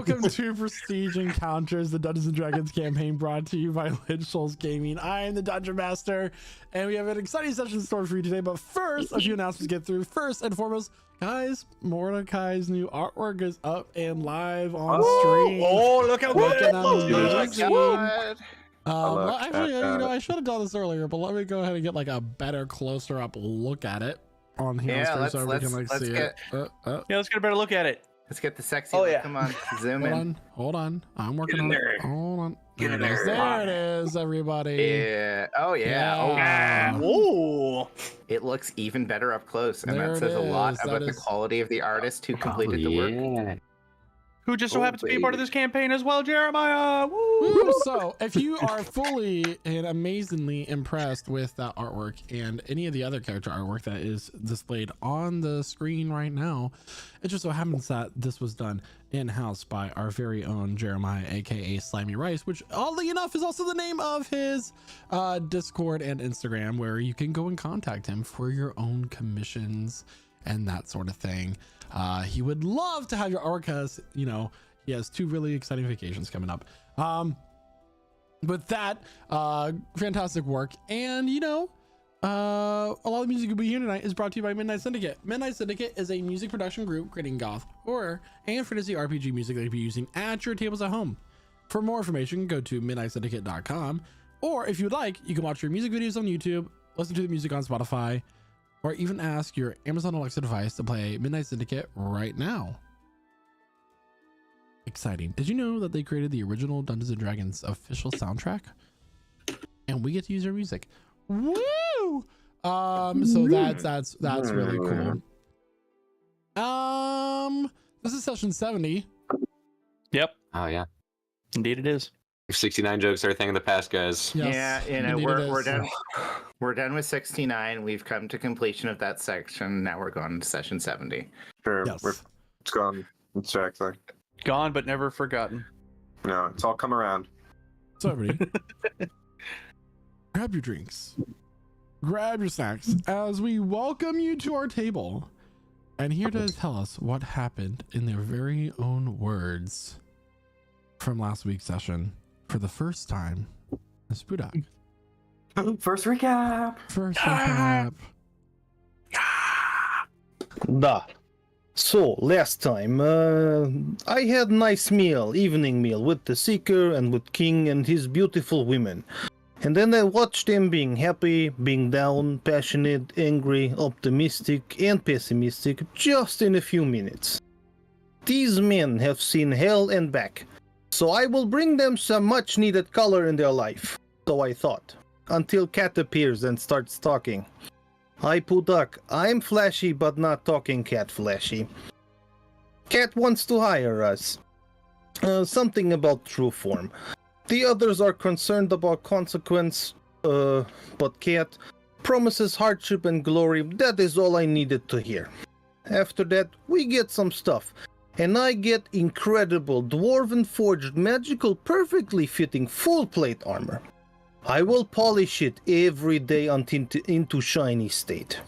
Welcome to Prestige Encounters, the Dungeons and Dragons campaign brought to you by Lid Shoals Gaming. I am the Dungeon Master, and we have an exciting session in store for you today. But first, a few announcements to get through. First and foremost, guys, Mordecai's new artwork is up and live on stream. Oh, look how good! Well, actually, I should have done this earlier, but let me go ahead and get like a better, closer up look at it on here. Yeah, so we can like see it. Yeah, let's get a better look at it. Let's get the sexy look. Yeah. Come on, zoom in. Hold on. I'm working on it. Hold on. Get in there. There it is, everybody. Yeah. Oh yeah. Yeah. Whoa. It looks even better up close, and There that it says a lot is. about That the is- quality of the artist who completed the work. Who just so happens to be a part of this campaign as well, Jeremiah. Woo. Woo! So if you are fully and amazingly impressed with that artwork and any of the other character artwork that is displayed on the screen right now, it just so happens that this was done in-house by our very own Jeremiah, aka Slimy Rice, which oddly enough is also the name of his Discord and Instagram, where you can go and contact him for your own commissions and that sort of thing. He would love to have your artwork, because he has 2 really exciting vacations coming up. With that, fantastic work. And a lot of the music you'll be hearing tonight is brought to you by Midnight Syndicate. Midnight Syndicate is a music production group creating goth, horror, and fantasy RPG music that you'll be using at your tables at home. For more information, go to midnightsyndicate.com, or if you would like, you can watch your music videos on YouTube, listen to the music on Spotify, or even ask your Amazon Alexa device to play Midnight Syndicate right now. Exciting. Did you know that they created the original Dungeons and Dragons official soundtrack? And we get to use their music. Woo! So that's really cool. This is session 70. Yep. Oh yeah. Indeed it is. 69 jokes are a thing of the past, guys. Yes, yeah, indeed it we're is. done. We're done with 69. We've come to completion of that section. Now we're going to session 70. Sure, Yes. it's gone. It's actually Gone but never forgotten. no, it's all come around. So everybody, grab your drinks, grab your snacks, as we welcome you to our table. And here to tell us what happened in their very own words from last week's session for the first time, Ms. Budak. First recap. First recap. Da. So, last time, I had nice meal, evening meal, with the Seeker and with King and his beautiful women. And then I watched them being happy, being down, passionate, angry, optimistic, and pessimistic, just in a few minutes. These men have seen hell and back, so I will bring them some much-needed color in their life, so I thought, until Cat appears and starts talking. Hi, Pudak. I'm flashy, but not talking cat flashy. Cat wants to hire us. Something about true form. The others are concerned about consequence, but Cat promises hardship and glory. That is all I needed to hear. After that, we get some stuff, and I get incredible dwarven forged magical perfectly fitting full plate armor. I will polish it every day until into shiny state.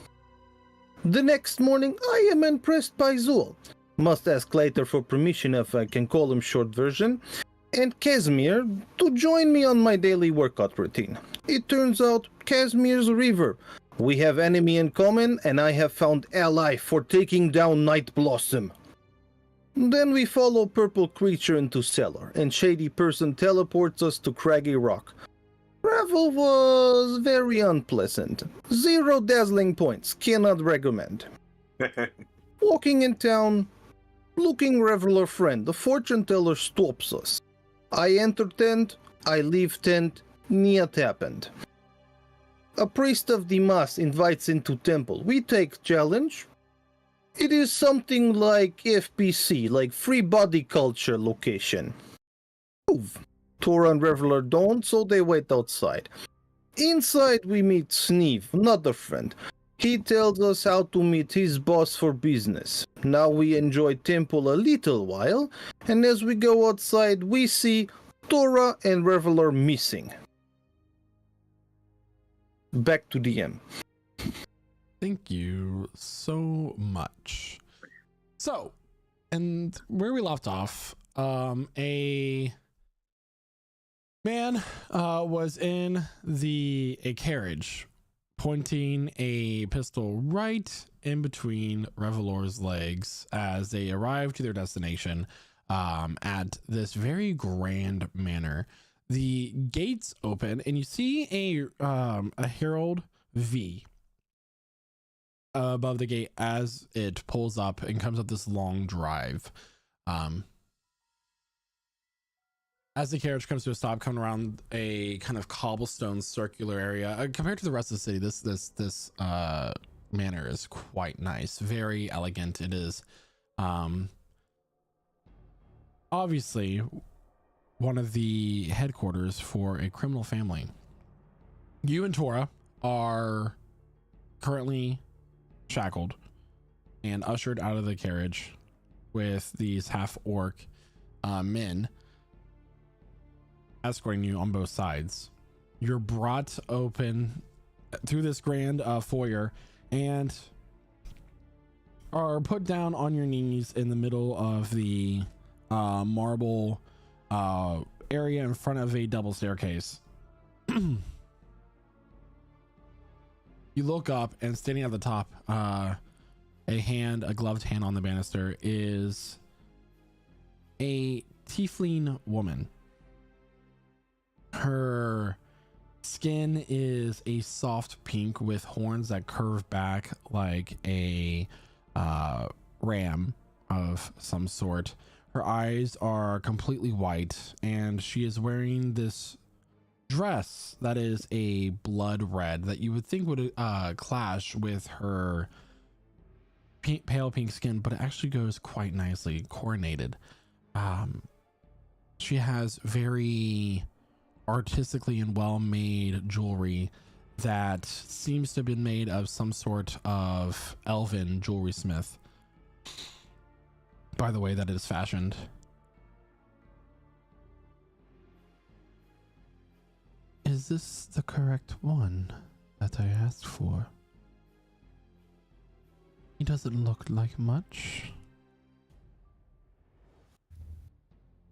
The next morning, I am impressed by Zul. Must ask later for permission if I can call him short version. And Casimir to join me on my daily workout routine. It turns out Casimir's River. We have enemy in common, and I have found ally for taking down Night Blossom. Then we follow Purple Creature into cellar, and Shady Person teleports us to Craggy Rock. Travel was very unpleasant. 0 dazzling points, cannot recommend. Walking in town, looking reveler friend, the fortune teller stops us. I enter tent, I leave tent, Niet happened. A priest of the mass invites into temple. We take challenge. It is something like FPC, like free body culture location. Move. Tora and Reveler don't, so they wait outside. Inside we meet Sneeve, another friend. He tells us how to meet his boss for business. Now we enjoy temple a little while, and as we go outside we see Tora and Reveler missing. Back to DM. Thank you so much. So, and where we left off, A man was in a carriage pointing a pistol right in between Revelor's legs as they arrived to their destination at this very grand manor. The gates open and you see a herald V above the gate as it pulls up and comes up this long drive. As the carriage comes to a stop, coming around a kind of cobblestone circular area, compared to the rest of the city, this manor is quite nice, very elegant. It is obviously one of the headquarters for a criminal family. You and Tora are currently shackled and ushered out of the carriage with these half-orc men escorting you on both sides. You're brought open through this grand foyer and are put down on your knees in the middle of the marble area in front of a double staircase. You look up, and standing at the top, a gloved hand on the banister, is a tiefling woman. Her skin is a soft pink with horns that curve back like a ram of some sort. Her eyes are completely white, and she is wearing this dress that is a blood red that you would think would clash with her pale pink skin, but it actually goes quite nicely coordinated. She has very artistically and well-made jewelry that seems to have been made of some sort of elven jewelry smith. By the way that it is fashioned. Is this the correct one that I asked for? He doesn't look like much.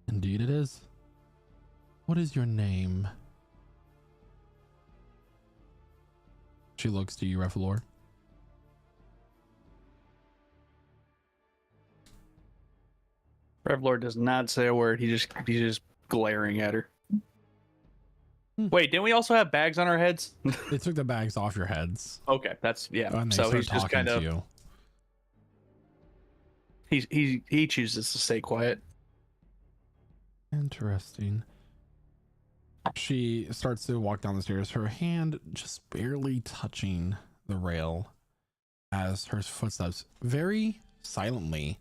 Indeed it is. What is your name? She looks to you, Revelor. Revlord does not say a word. He's just glaring at her. Wait, didn't we also have bags on our heads? They took the bags off your heads. Okay, that's yeah. And they So start he's just talking kind of to you. he chooses to stay quiet. Interesting. She starts to walk down the stairs, her hand just barely touching the rail as her footsteps very silently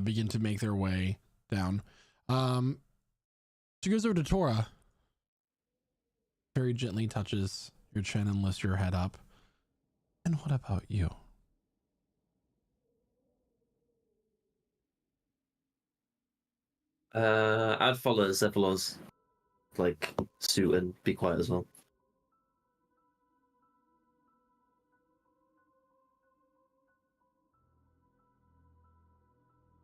begin to make their way down. She goes over to Tora, very gently touches your chin and lifts your head up. And what about you? I'd follow Cephalon's suit and be quiet as well.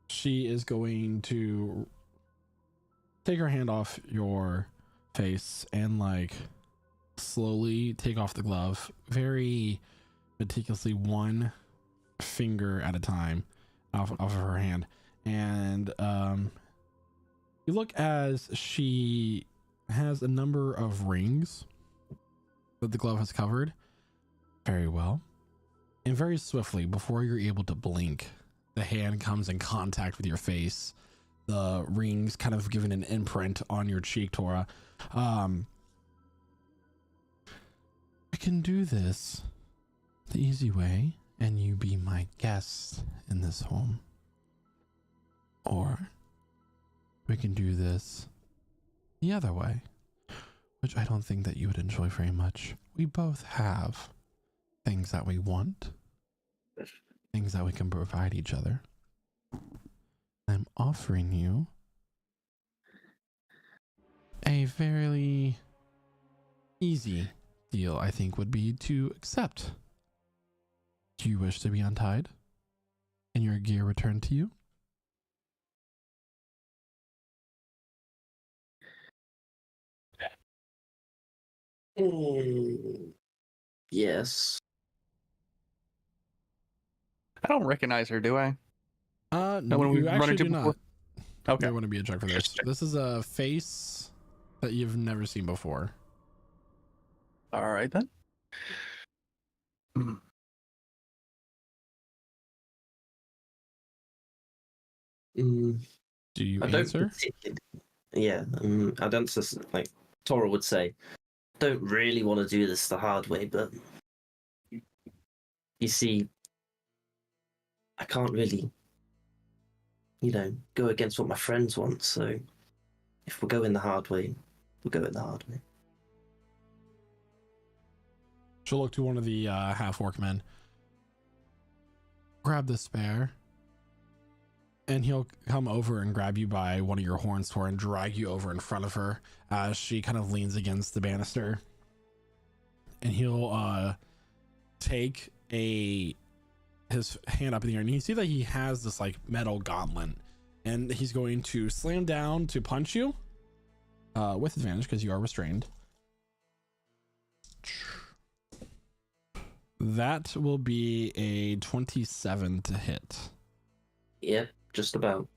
She is going to take her hand off your face and slowly take off the glove, very meticulously, one finger at a time off of her hand. And you look as she has a number of rings that the glove has covered very well, and very swiftly, before you're able to blink, the hand comes in contact with your face, the rings kind of giving an imprint on your cheek, Tora. I can do this the easy way and you be my guest in this home, or we can do this the other way, which I don't think that you would enjoy very much. We both have things that we want, things that we can provide each other. I'm offering you a very easy deal, I think, would be to accept. Do you wish to be untied and your gear returned to you? Yes. I don't recognize her, do I? No, one we've you run actually into do before? not. Okay. You want to be a check for this. This is a face that you've never seen before. All right then. Mm, Do you I don't answer? particularly. Yeah, I'd answer like Tora would say. Don't really want to do this the hard way, but you see, I can't really, go against what my friends want. So if we're going the hard way, we'll go it the hard way. She'll look to one of the half-orc men. Grab the spear. And he'll come over and grab you by one of your horns, Tor, and drag you over in front of her as she kind of leans against the banister. And he'll take his hand up in the air, and you see that he has this like metal gauntlet, and he's going to slam down to punch you with advantage because you are restrained. That will be a 27 to hit. Yeah, just about.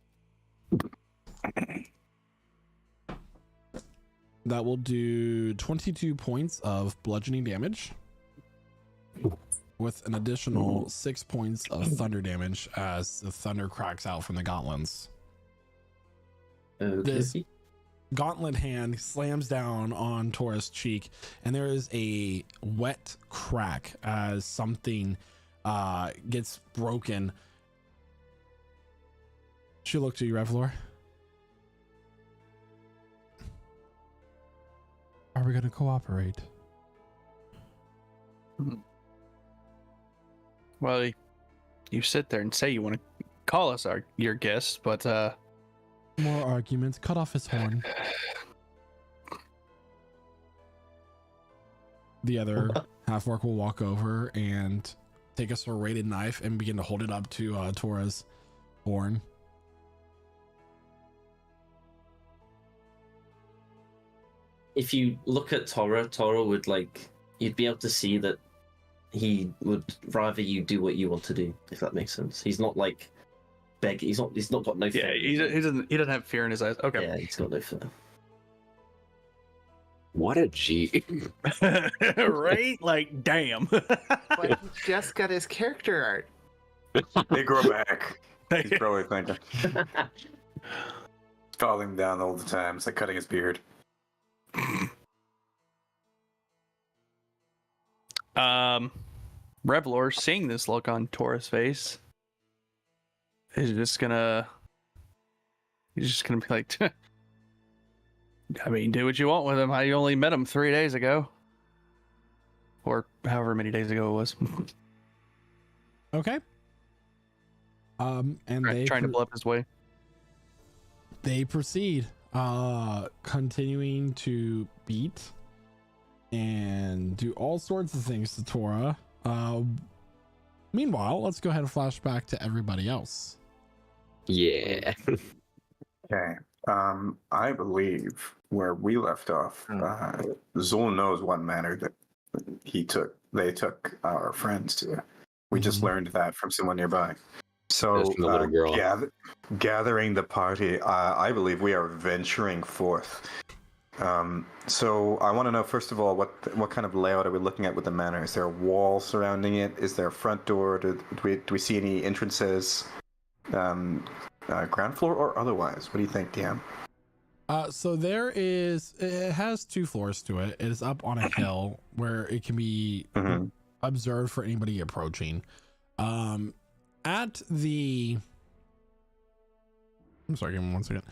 That will do 22 points of bludgeoning damage with an additional 6 points of thunder damage as the thunder cracks out from the gauntlets. Okay. This gauntlet hand slams down on Tora's cheek, and there is a wet crack as something gets broken. She'll look to you, Revlor. Are we going to cooperate? Well, you sit there and say you want to call us your guests, but More arguments. Cut off his horn. The other half-orc will walk over and take a serrated knife and begin to hold it up to Tora's horn. If you look at Tora would you'd be able to see that he would rather you do what you want to do, if that makes sense. He's not like begging. He's not got no fear. yeah, he doesn't have fear in his eyes. Okay. Yeah, he's got no fear. What a G. Right? Like, damn. But he just got his character art. They grow back. He's probably thinking. Falling down all the time. It's like cutting his beard. Revlor, seeing this look on Tora's face, he's just gonna be like, I mean, do what you want with him. I only met him 3 days ago, or however many days ago it was. Okay. And trying to bluff his way. They proceed, continuing to beat and do all sorts of things to Tora. Meanwhile, let's go ahead and flash back to everybody else. Yeah. Okay. I believe where we left off, Zul knows what manner that they took our friends to. We just learned that from someone nearby. So, That's from the little girl. gathering the party, I believe we are venturing forth. So I want to know, first of all, what kind of layout are we looking at with the manor? Is there a wall surrounding it? Is there a front door? Do we see any entrances? Ground floor or otherwise? What do you think, DM? So it has 2 floors to it. It is up on a hill where it can be observed for anybody approaching. I'm sorry, give me 1 second.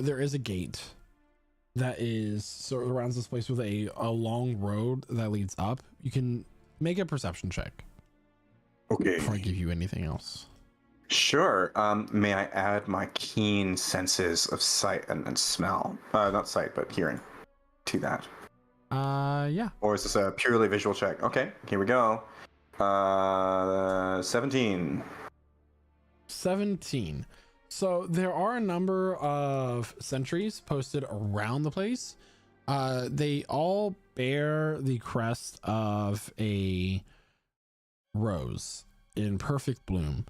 There is a gate that surrounds this place with a long road that leads up. You can make a perception check. Okay. Before I give you anything else. Sure. May I add my keen senses of sight and smell? Not sight, but hearing to that. Yeah. Or is this a purely visual check? Okay, here we go. 17. 17. So there are a number of sentries posted around the place. They all bear the crest of a rose in perfect bloom.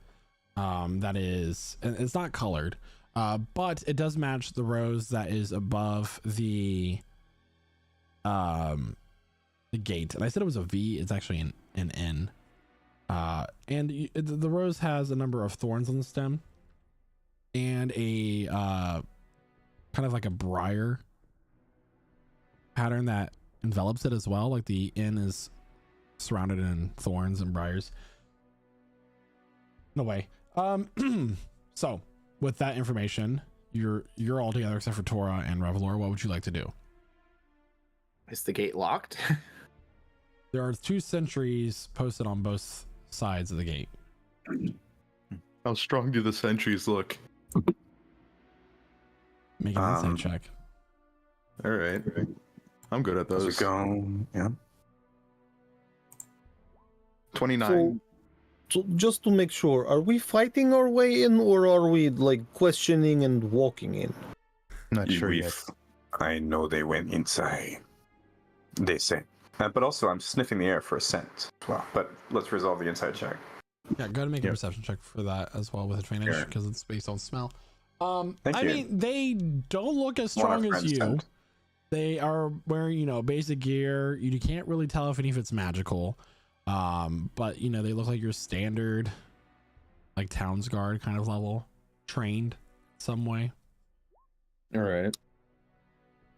That is, and it's not colored, but it does match the rose that is above the gate. And I said it was a V. It's actually an N. And the rose has a number of thorns on the stem, and a kind of like a briar pattern that envelops it as well. Like the N is surrounded in thorns and briars. No way. So with that information, you're all together except for Tora and Revelor. What would you like to do? Is the gate locked? There are 2 sentries posted on both sides of the gate. How strong do the sentries look? Make an insight check. All right. I'm good at How's those. it going? Yeah. 29. So just to make sure, are we fighting our way in, or are we like questioning and walking in? Not sure yet. I know they went inside. They say. But also, I'm sniffing the air for a scent as well. But let's resolve the inside check. Yeah, go ahead and make a perception check for that as well with advantage because it's based on smell. Thank I you. mean, they don't look as One of strong as friend's you. scent. They are wearing, basic gear. You can't really tell if any of it's magical. But they look like your standard, like Towns Guard kind of level, trained some way. All right.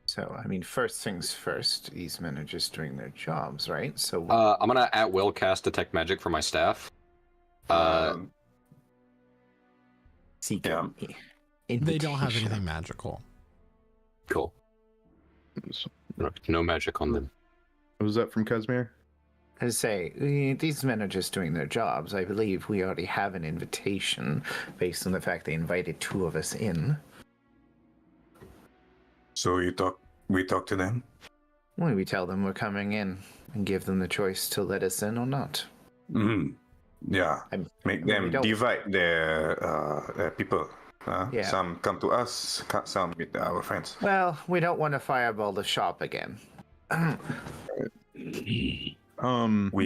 So, I mean, first things first, these men are just doing their jobs, right? So, I'm gonna at will cast detect magic for my staff. seek yeah. They don't have invitation. anything magical. Cool. No magic on them. What was that from Casimir? I say, these men are just doing their jobs. I believe we already have an invitation based on the fact they invited 2 of us in. So we talk to them? Well, we tell them we're coming in and give them the choice to let us in or not. Yeah. Make we them don't- divide their people. Yeah. Some come to us, some with our friends. Well, we don't want to fireball the shop again. We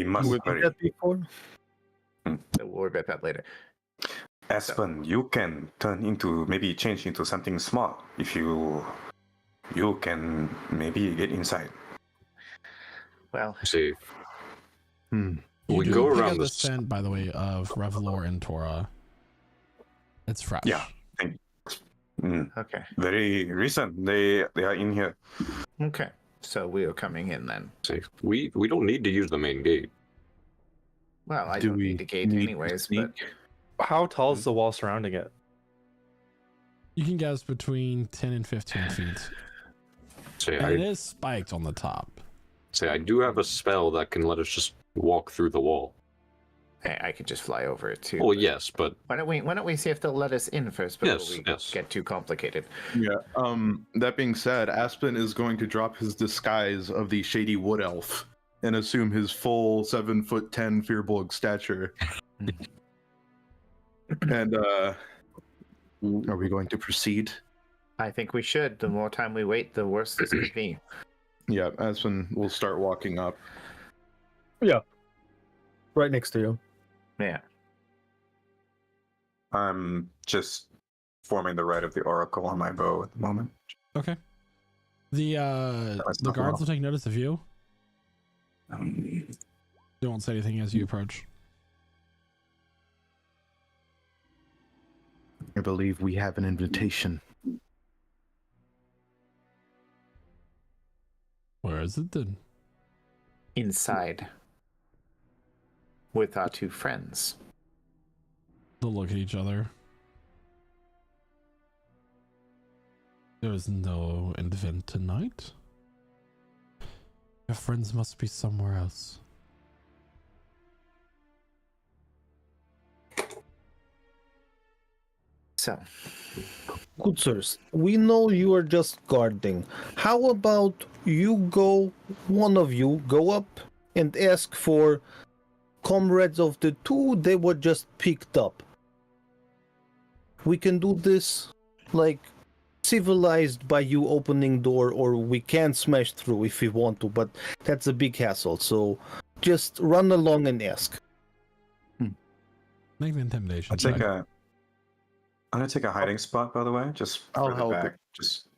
must With hurry. That before? So we'll worry about that later. Aspen, you can change into something small if you can maybe get inside. Well, See, You we do go pick around up the this. scent, by the way, of Revelor and Tora. It's fresh. Yeah. okay. Very recent. They are in here. Okay. So we are coming in then. See, we don't need to use the main gate. Well, I Do don't we need the gate need to anyways, but sneak? How tall is the wall surrounding it? You can guess between 10 and 15 feet. See, And it I is spiked on the top. do have a spell that can let us just walk through the wall. I could just fly over it too. Well, yes, but Why don't we see if they'll let us in first before Yes, we yes. get too complicated? Yeah. That being said, Aspen is going to drop his disguise of the shady wood elf and assume his full 7'10" Fearbolg stature. And are we going to proceed? I think we should. The more time we wait, the worse this could be. Yeah, Aspen will start walking up. Right next to you. Yeah. I'm just forming the rite of the oracle on my bow at the moment. Okay. The That's the not guards wrong. will take notice of you. They won't say anything as you approach. I believe we have an invitation. Where is it then? Inside. With our 2 friends. They'll look at each other. There's no event tonight. Your friends must be somewhere else. So, Good sirs, we know you are just guarding. How about one of you go up and ask for comrades of the 2 they were just picked up. We can do this like civilized by you opening door, or we can smash through if we want to, but that's a big hassle. So just run along and ask. Make an intimidation I check take a. I'm gonna take a hiding spot, by the way, just I'll further help back. Just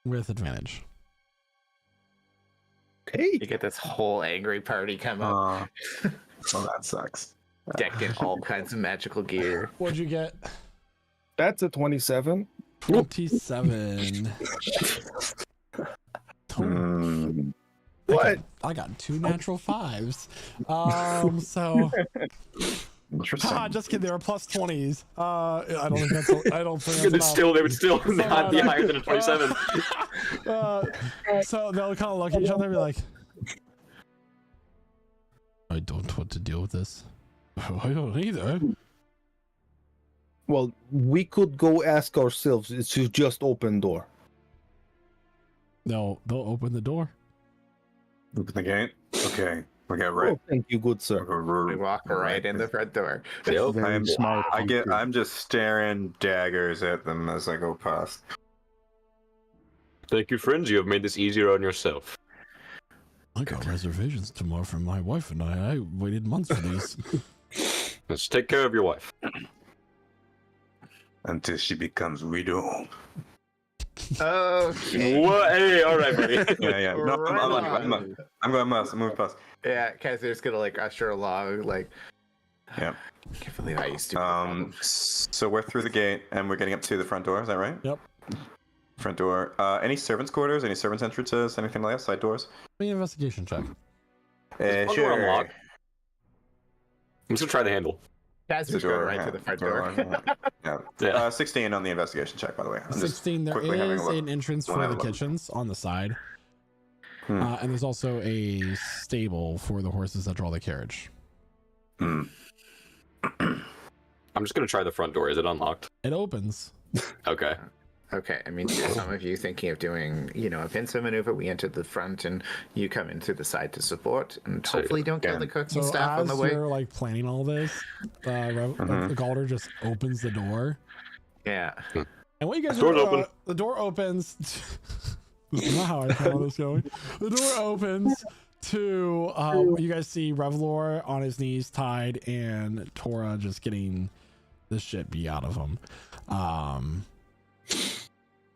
with advantage. Okay. You get this whole angry party come up, well, that sucks. decked in all kinds of magical gear. What'd you get? That's a 27. 27. Hmm. What? I got 2 natural 5s. So Interesting. just kidding. They were plus 20s. I don't think that's. I don't think that's It's enough. still, they would still not be higher than a 27. So they'll kind of look at each other and be like, I don't want to deal with this. I don't either. Well, we could go ask ourselves. It's to just open door. They'll open the door. Open the gate. Okay, we get right. Oh, thank you, good sir. We walk right in the front door. Yep. Very smart. I'm just staring daggers at them as I go past. Thank you, friends. You have made this easier on yourself. I got reservations tomorrow from my wife and I waited months for these. Let's take care of your wife. Until she becomes widow. Okay. What? Hey, all right, buddy. Yeah. No, Right I'm going past. I'm moving past. Yeah, Kazir's gonna like usher along, like. Yeah. I can't believe I used to. So we're through the gate and we're getting up to the front door. Is that right? Yep. Front door. Any servants' quarters? Any servants' entrances? Anything like that? Side doors? Make an investigation check. front door Sure. unlocked? I'm just gonna try the handle. Kazir's going right to the front door. Yeah. Yeah. 16 on the investigation check, by the way. I'm just 16. There quickly having is a look. an entrance Wanna for have the a look. kitchens on the side, Hmm. and there's also a stable for the horses that draw the carriage. Hmm. I'm just gonna try the front door. Is it unlocked? It opens. Okay. Okay, I mean, are some of you thinking of doing, a pincer maneuver? We enter the front and you come in through the side to support, and So, hopefully don't kill yeah. the cooking So staff on as the way. you're like planning all this, the Galder just opens the door, Yeah. and what you guys Door's do? open. The door opens. This is not how I saw this going. The door opens to you guys see Revlor on his knees tied, and Tora just getting the shit beat out of him.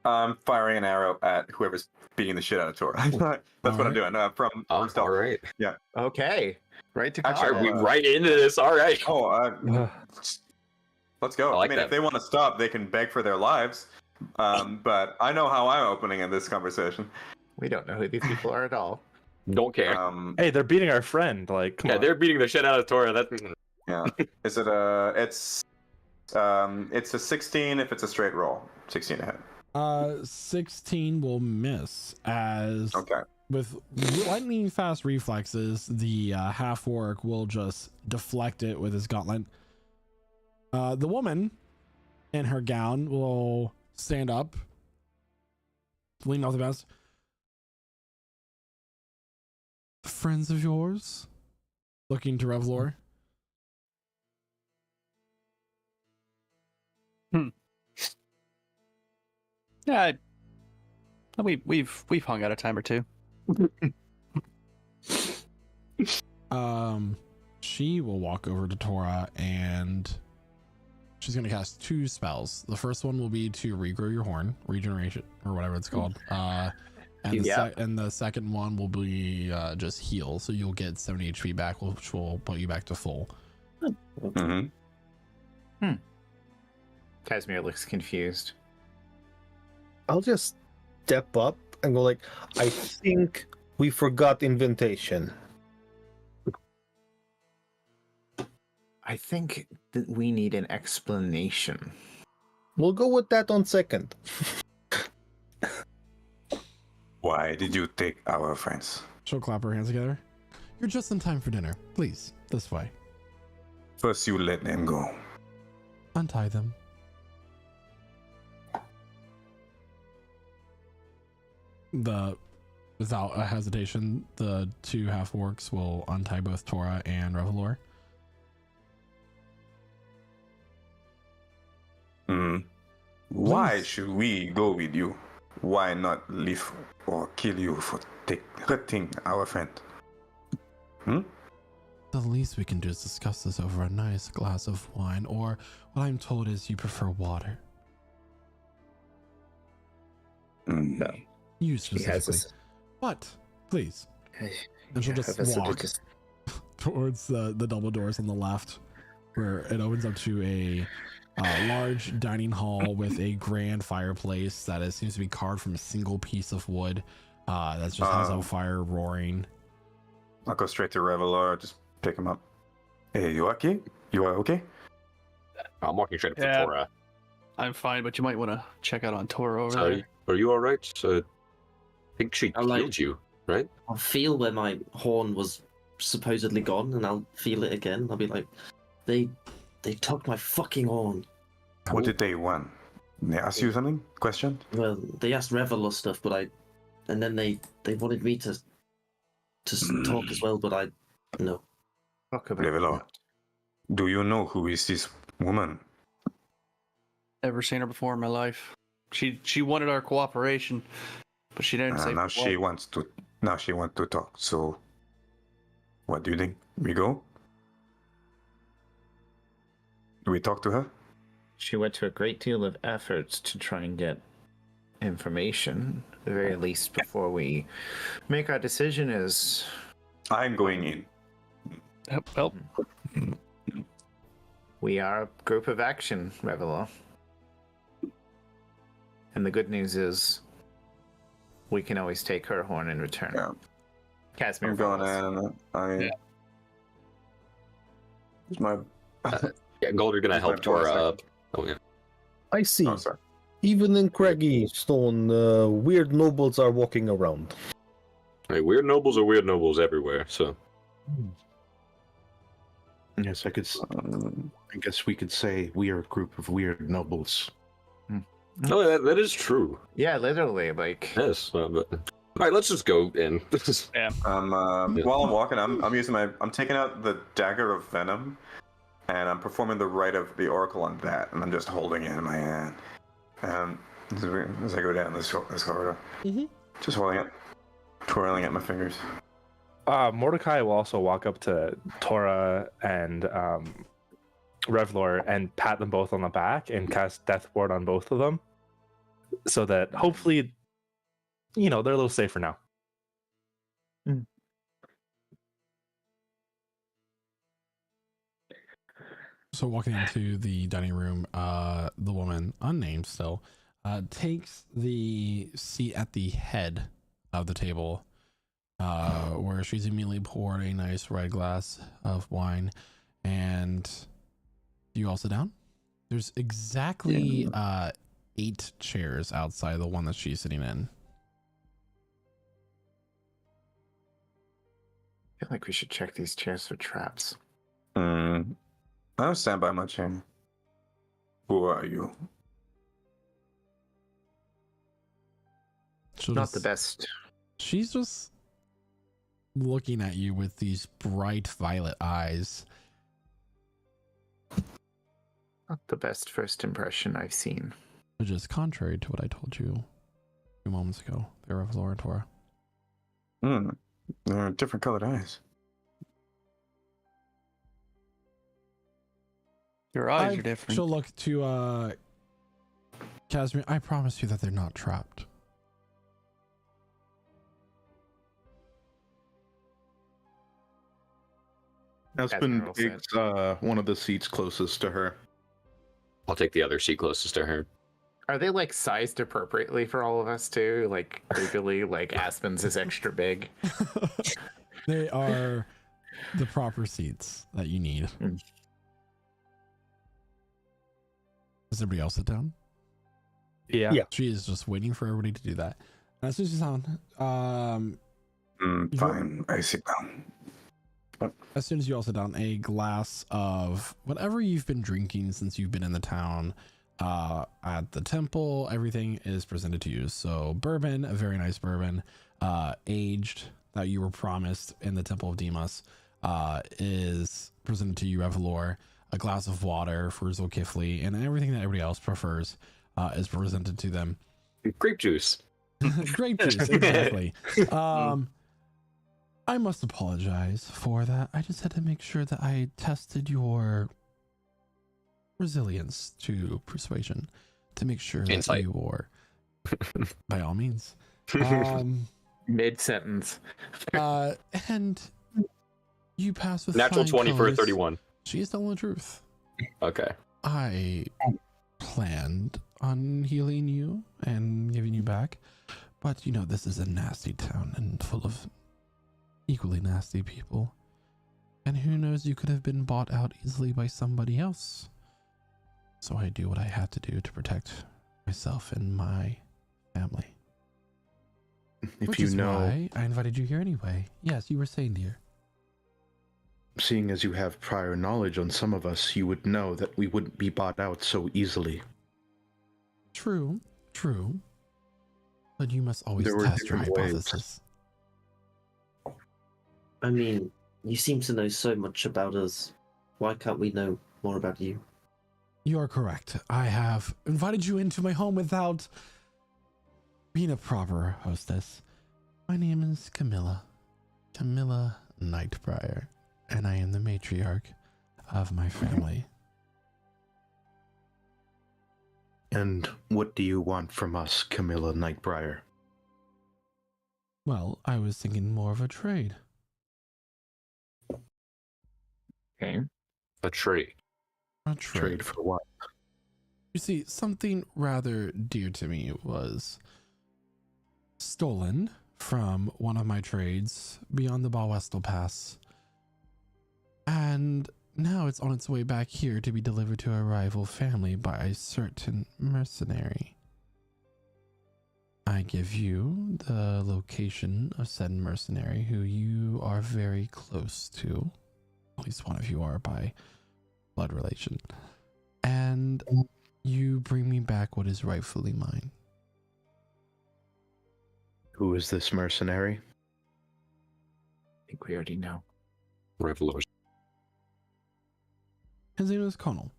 I'm firing an arrow at whoever's beating the shit out of Tor. That's what I'm doing. From stealth. All right. Okay. Right to Actually, Are combat. we right into this? All right. Oh, let's go. I like mean, that. if they want to stop, they can beg for their lives. But I know how I'm opening in this conversation. We don't know who these people are at all. Don't care. Hey, they're beating our friend. Like, come Yeah, on. they're beating the shit out of Tora. That's Yeah. Is it a? It's a 16 if it's a straight roll. 16 to hit. 16 will miss as Okay. with lightning fast reflexes, the half orc will just deflect it with his gauntlet. The woman in her gown will stand up, lean off the best. Friends of yours? Looking to Revlor. Yeah, we've hung out a time or two. She will walk over to Tora and she's gonna cast 2 spells. The first one will be to regrow your horn, regeneration, or whatever it's called. And the second one will be just heal, so you'll get 70 HP back, which will put you back to full. Mm-hmm. Casimir looks confused. I'll just step up and go like, I think we forgot invitation. I think that we need an explanation. We'll go with that on second. Why did you take our friends? She'll clap her hands together. You're just in time for dinner. Please, this way. First, you let them go. Untie them. Without a hesitation, the 2 half orcs will untie both Tora and Revlor. Why Please. should we go with you? Why not leave or kill you for hurting our friend? The least we can do is discuss this over a nice glass of wine, or what I'm told is you prefer water. No. You She has specifically. this. But, please. And she'll Yeah, just Alyssa walk just- towards the double doors on the left, where it opens up to a large dining hall with a grand fireplace that seems to be carved from a single piece of wood that just has a fire roaring. I'll go straight to Revelar, just pick him up. Hey, you okay? You are okay? I'm walking straight up to Yeah. Tora. I'm fine, but you might want to check out on Toro over Sorry, are you alright? I think she I'm like- killed you, right? I'll feel where my horn was supposedly gone, and I'll feel it again. I'll be like, they took my fucking horn. What did they want? They asked you something? Question? Well, they asked Reveler stuff, but and then they wanted me to talk as well, but no. Talk about Revelar, what? do you know who is this woman? Ever seen her before in my life? She wanted our cooperation, but she didn't say. Now what. she wants to talk. So, what do you think? We go? Do we talk to her? She went to a great deal of efforts to try and get information, at the very least, before we make our decision. Is I'm going in. Well, we are a group of action, Revelar. And the good news is, we can always take her horn in return. Yeah. Casimir I'm going follows. in. Yeah. It's my. Yeah, Gold, you're gonna Just my help Tora bonus up. Oh, yeah. I see. Oh, sorry. Even in Craggy Stone, weird nobles are walking around. Hey, weird nobles are weird nobles everywhere, so. Yes, I guess we could say we are a group of weird nobles. No, that is true. Yeah, literally, like. Yes, but. Alright, let's just go in. yeah. While I'm walking, I'm taking out the dagger of venom, and I'm performing the rite of the oracle on that, and I'm just holding it in my hand. As I go down this corridor, just holding it, twirling at my fingers. Mordecai will also walk up to Tora and Revlor and pat them both on the back and cast Death Ward on both of them, so that hopefully, they're a little safer now. So walking into the dining room, the woman, unnamed still, takes the seat at the head of the table, where she's immediately poured a nice red glass of wine. And you all sit down? There's exactly 8 chairs outside the one that she's sitting in. I feel like we should check these chairs for traps. I'll stand by my chair. Who are you? Not the best. She's just looking at you with these bright violet eyes. Not the best first impression I've seen. Which is contrary to what I told you a few moments ago. They're of Laura and Tora. They're different colored eyes. Your eyes are different. She'll look to Casimir. I promise you that they're not trapped. Aspen takes one of the seats closest to her. I'll take the other seat closest to her. Are they like sized appropriately for all of us too? Like legally, like Aspen's is extra big. They are the proper seats that you need. Does everybody else sit down? Yeah. She is just waiting for everybody to do that. As soon as you sound, Fine, I sit down. as soon as you all sit down, a glass of whatever you've been drinking since you've been in the town, at the temple, everything is presented to you. So bourbon, a very nice bourbon, aged, that you were promised in the Temple of Demas, is presented to you, Revelor. A glass of water for Zulkifli, and everything that everybody else prefers. is presented to them. Grape juice. Grape juice, exactly. I must apologize for that. I just had to make sure that I tested your resilience to persuasion to make sure that Insight. you were, by all means. Mid sentence. And you pass with Natural flying 20 for a colors. 31. She is telling the truth. Okay. I planned on healing you and giving you back, but you know, this is a nasty town and full of equally nasty people. And who knows, you could have been bought out easily by somebody else. So I do what I had to do to protect myself and my family. If Which you is know, why I invited you here anyway. Yes, you were saying, dear. seeing as you have prior knowledge on some of us, you would know that we wouldn't be bought out so easily. True. But you must always There were test your different ways. hypothesis. I mean, you seem to know so much about us. Why can't we know more about you? You are correct. I have invited you into my home without being a proper hostess. My name is Camilla Nightbriar, and I am the matriarch of my family. And what do you want from us, Camilla Nightbriar? Well, I was thinking more of a trade. Okay. A tree. A trade. Trade for what? You see, something rather dear to me was stolen from one of my trades beyond the Balwestel Pass. And now it's on its way back here to be delivered to a rival family by a certain mercenary. I give you the location of said mercenary who you are very close to. At least one of you are by blood relation. And you bring me back what is rightfully mine. Who is this mercenary? I think we already know. Revelers. His name is Connell.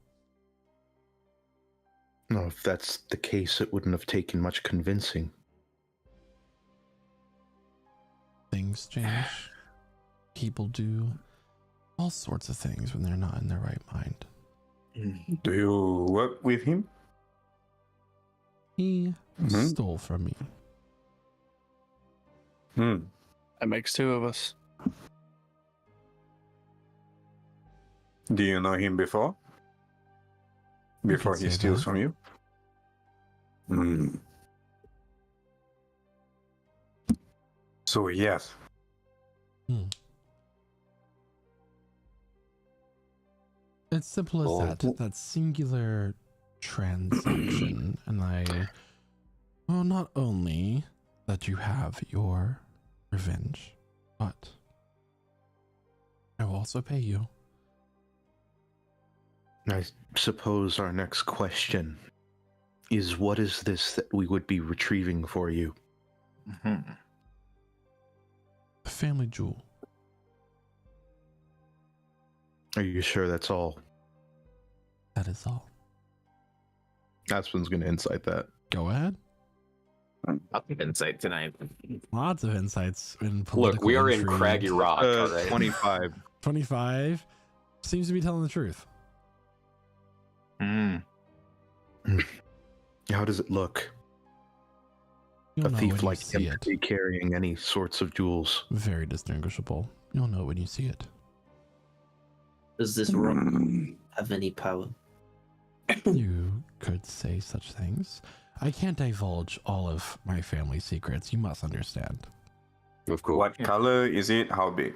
No, if that's the case, it wouldn't have taken much convincing. Things change. People do all sorts of things when they're not in their right mind. Do you work with him? He Mhm. stole from me. That makes two of us. Do you know him before? Before say he steals that. from you? So yes. It's simple as Oh. that singular transaction. And well, not only that you have your revenge, but I will also pay you. I suppose our next question is, what is this that we would be retrieving for you? Mm-hmm. A family jewel. Are you sure that's all? That is all. Aspen's going to insight that. Go ahead. I'll give insight tonight. Lots of insights in political Look, we are in intrigue. Craggy Rock, all right? 25. 25 seems to be telling the truth. How does it look? You'll A know thief when you like see him it. to be carrying any sorts of jewels. Very distinguishable. You'll know when you see it. Does this rock have any power? You could say such things. I can't divulge all of my family secrets. You must understand. Of course. What color is it? How big?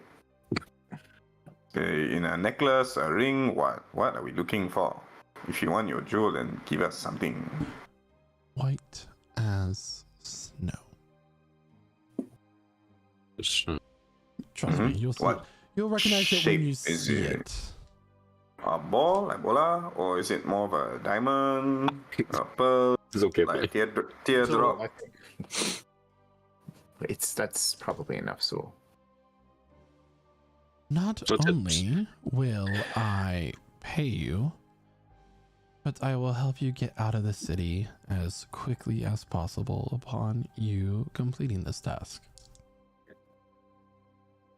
In a necklace, a ring? What are we looking for? If you want your jewel, then give us something. White as snow. Trust me, you'll see. What You'll recognize it when you shape is see it? it. A ball, like bola, or is it more of a diamond, a pearl, It's okay, like man. teardrop? That's probably enough, so Not So it's- only will I pay you, But I will help you get out of the city as quickly as possible upon you completing this task.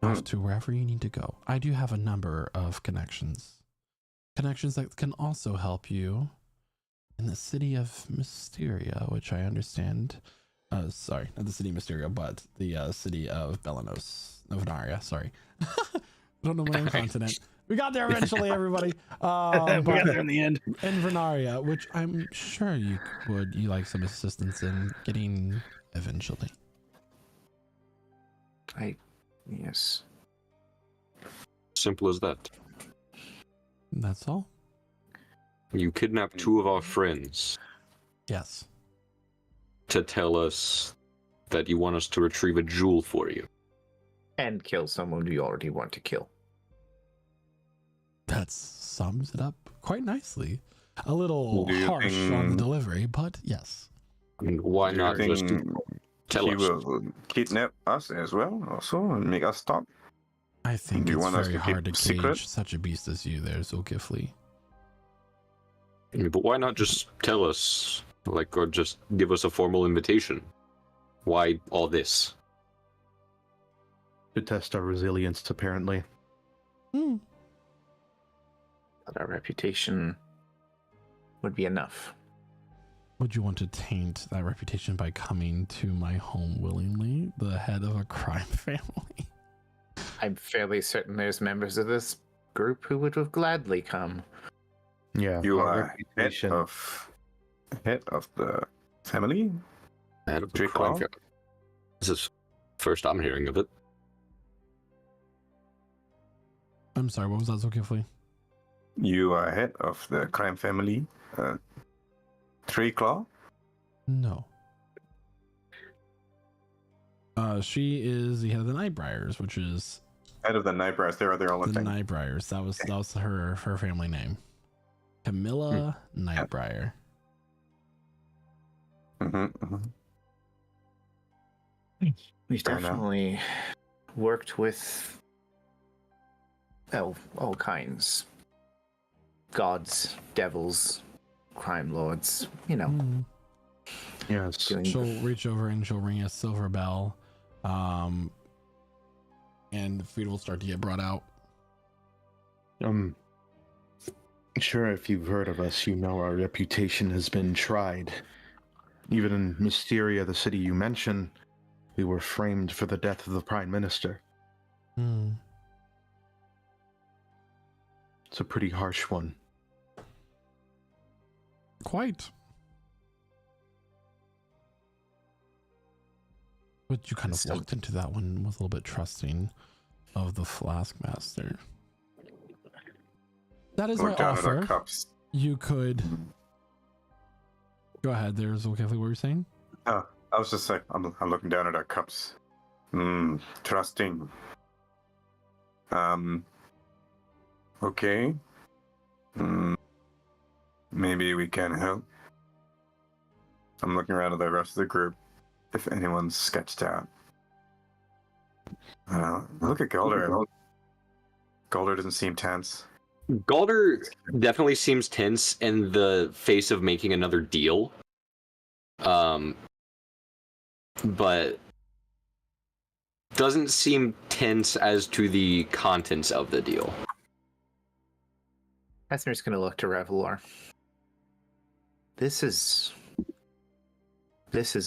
Off to wherever you need to go. I do have a number of connections. Connections that can also help you in the city of Mysteria, which I understand. Sorry, not the city of Mysteria, but the city of Belanos. Novenaria, sorry. I don't know my own continent. We got there eventually, everybody. We got there in the end. In Vernaria, which I'm sure you like some assistance in getting eventually. Yes. Simple as that. That's all? You kidnapped 2 of our friends Yes. to tell us that you want us to retrieve a jewel for you. And kill someone you already want to kill. That sums it up quite nicely. A little Do you harsh think- on the delivery, but yes. I mean, why Do you not just think tell he us? will kidnap us as well, also, and make us stop? I think Do you it's want us very to keep hard to secret? cage such a beast as you there, Zulkifli. I mean, but why not just tell us, like, or just give us a formal invitation? Why all this? To test our resilience, apparently. But our reputation would be enough. Would you want to taint that reputation by coming to my home willingly, the head of a crime family? I'm fairly certain there's members of this group who would have gladly come. Yeah. You our are reputation. head of the family? Head of the Drake crime Law? family. This is first I'm hearing of it. I'm sorry, what was that, Zulkifli? You are head of the crime family, Claw? No. She is the head of the Nightbriars, which is Head of the Nightbriars. They are their own the thing. Nightbriars. That was her family name. Camilla Nightbriar. We've Fair enough. definitely worked with all kinds. Gods, devils, crime lords, you know. Mm. Yes. Doing She'll reach over and she'll ring a silver bell. And food will start to get brought out. Sure, if you've heard of us, you know our reputation has been tried. Even in Mysteria, the city you mentioned, we were framed for the death of the Prime Minister. Mm. It's a pretty harsh one. Quite. But you kind of So- looked into that one with a little bit trusting of the Flask Master. That is my Look down at our offer. cups. You could go ahead. There's okay. What were you saying? I was just like, I'm looking down at our cups. Trusting. Okay. Maybe we can help. I'm looking around at the rest of the group. If anyone's sketched out. Look at Galder. Galder doesn't seem tense. Galder definitely seems tense in the face of making another deal. But doesn't seem tense as to the contents of the deal. Casimir's going to look to Revelor. This is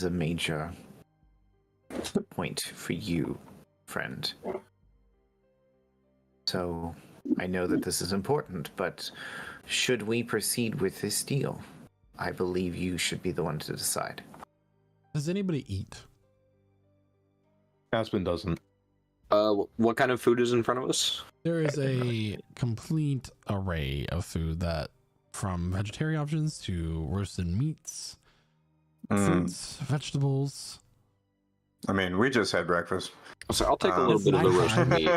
a major point for you, friend. So, I know that this is important, but should we proceed with this deal? I believe you should be the one to decide. Does anybody eat? Aspen doesn't. What kind of food is in front of us? There is a complete array of food that, from vegetarian options to roasted meats, fruits, vegetables. I mean, we just had breakfast. So I'll take a little It's bit of the roasted meat.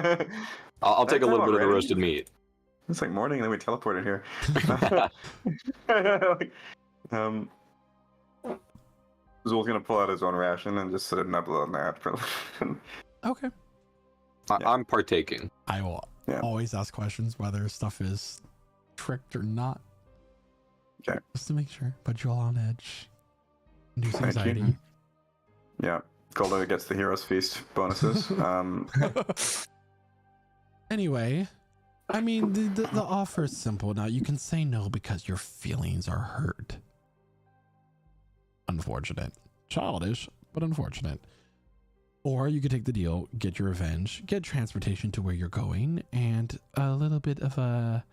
I'll take a little bit of the Already? roasted meat. It's like morning, and then we teleported here. Zul's gonna pull out his own ration and just sit and nibble on that for. Okay. I'm partaking. I will Yeah. always ask questions whether stuff is tricked or not. Okay. Just to make sure. Put you all on edge. Induce Thank you. anxiety. Yeah. Goldo gets the Hero's Feast bonuses. Anyway, I mean, the offer is simple. Now, you can say no because your feelings are hurt. Unfortunate. Childish, but unfortunate. Or you could take the deal, get your revenge, get transportation to where you're going, and a little bit of a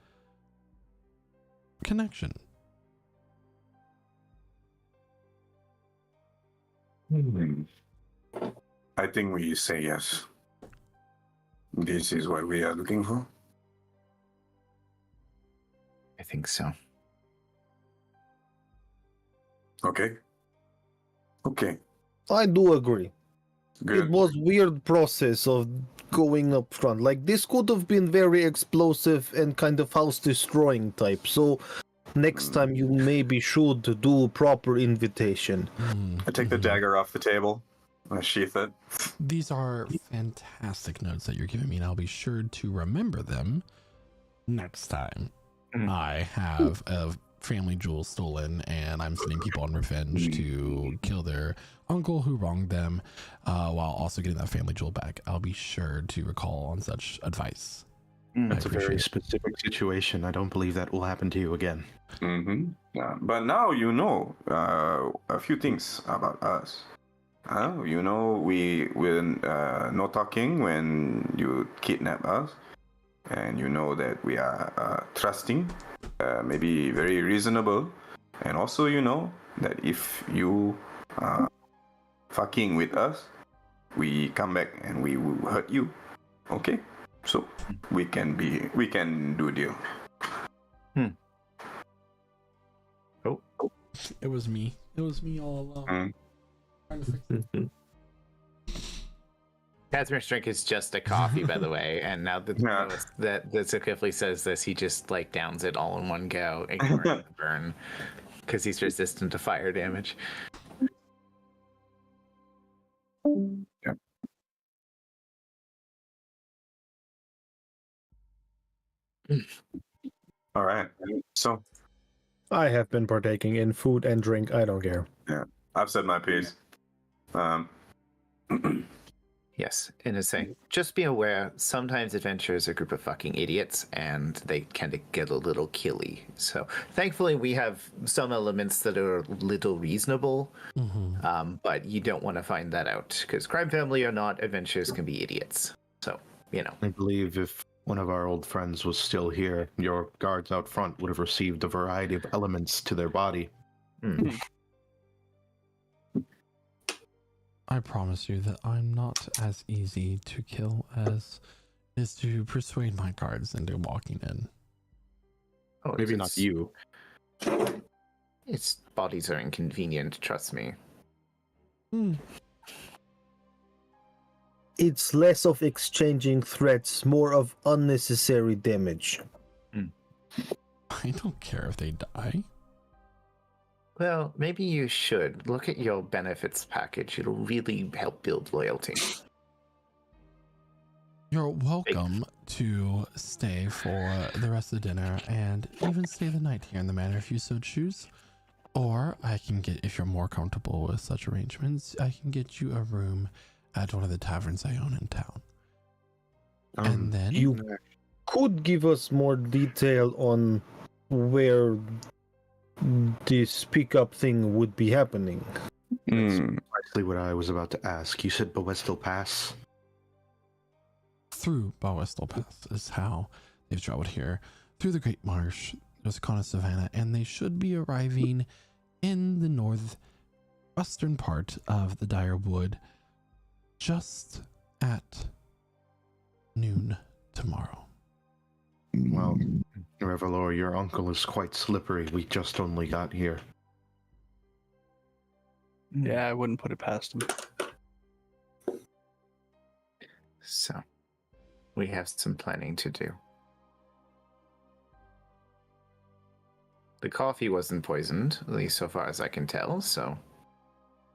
connection. I think we say yes. This is what we are looking for. I think so. Okay. Okay. I do agree. Good. It was weird process of going up front. Like this could have been very explosive and kind of house destroying type. So next time you maybe should do proper invitation. I take the dagger off the table. I sheath it. These are fantastic notes that you're giving me, and I'll be sure to remember them next time I have a family jewel stolen and I'm sending people on revenge to kill their uncle who wronged them, while also getting that family jewel back. I'll be sure to recall on such advice. That's a very specific situation. I don't believe that will happen to you again. Yeah, but now you know a few things about us. You know, we're no talking when you kidnap us, and you know that we are trusting, maybe very reasonable, and also you know that if you fucking with us, we come back and we will hurt you. Okay, so we can do a deal. It was me. It was me all along. Casimir's drink is just a coffee, by the way, and now that Zukifli says this, he just like downs it all in one go, ignoring the burn, because he's resistant to fire damage. Yeah. All right. So I have been partaking in food and drink. I don't care. yeah, I've said my piece. Yes, in a saying, just be aware, sometimes adventurers are a group of fucking idiots, and they kind of get a little killy. So, thankfully, we have some elements that are a little reasonable, but you don't want to find that out, because crime family or not, adventurers can be idiots. So, you know. I believe if one of our old friends was still here, your guards out front would have received a variety of elements to their body. I promise you that I'm not as easy to kill as is to persuade my guards into walking in. Oh, Maybe not you. Its bodies are inconvenient, trust me. It's less of exchanging threats, more of unnecessary damage. I don't care if they die. Well, maybe you should. Look at your benefits package. It'll really help build loyalty. You're welcome to stay for the rest of the dinner and even stay the night here in the manor if you so choose. Or I can get, if you're more comfortable with such arrangements, I can get you a room at one of the taverns I own in town. And then You could give us more detail on where this pickup thing would be happening. That's precisely what I was about to ask. You said Boestil Pass? through Boestil Pass is how they've traveled here. Through the Great Marsh, there's Kana Savannah, and they should be arriving in the northwestern part of the Dire Wood just at noon tomorrow. Well, Revelor, your uncle is quite slippery. We just only got here. Yeah, I wouldn't put it past him. So, we have some planning to do. The coffee wasn't poisoned, at least so far as I can tell, so...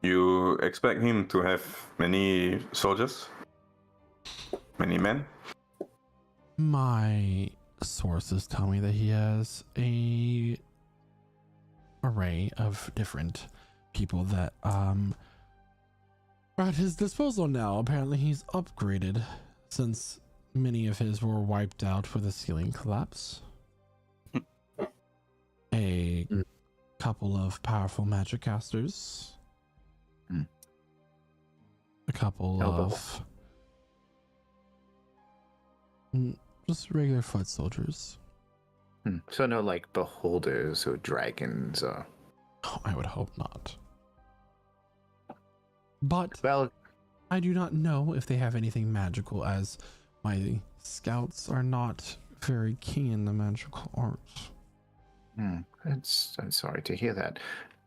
You expect him to have many soldiers? Many men? My sources tell me that he has a array of different people that are at his disposal now. Apparently he's upgraded since many of his were wiped out with the ceiling collapse. A couple of powerful magic casters. A couple of just regular foot soldiers. So no like beholders or dragons or... Oh, I would hope not. But Well, I do not know if they have anything magical, as my scouts are not very keen in the magical arts. I'm sorry to hear that.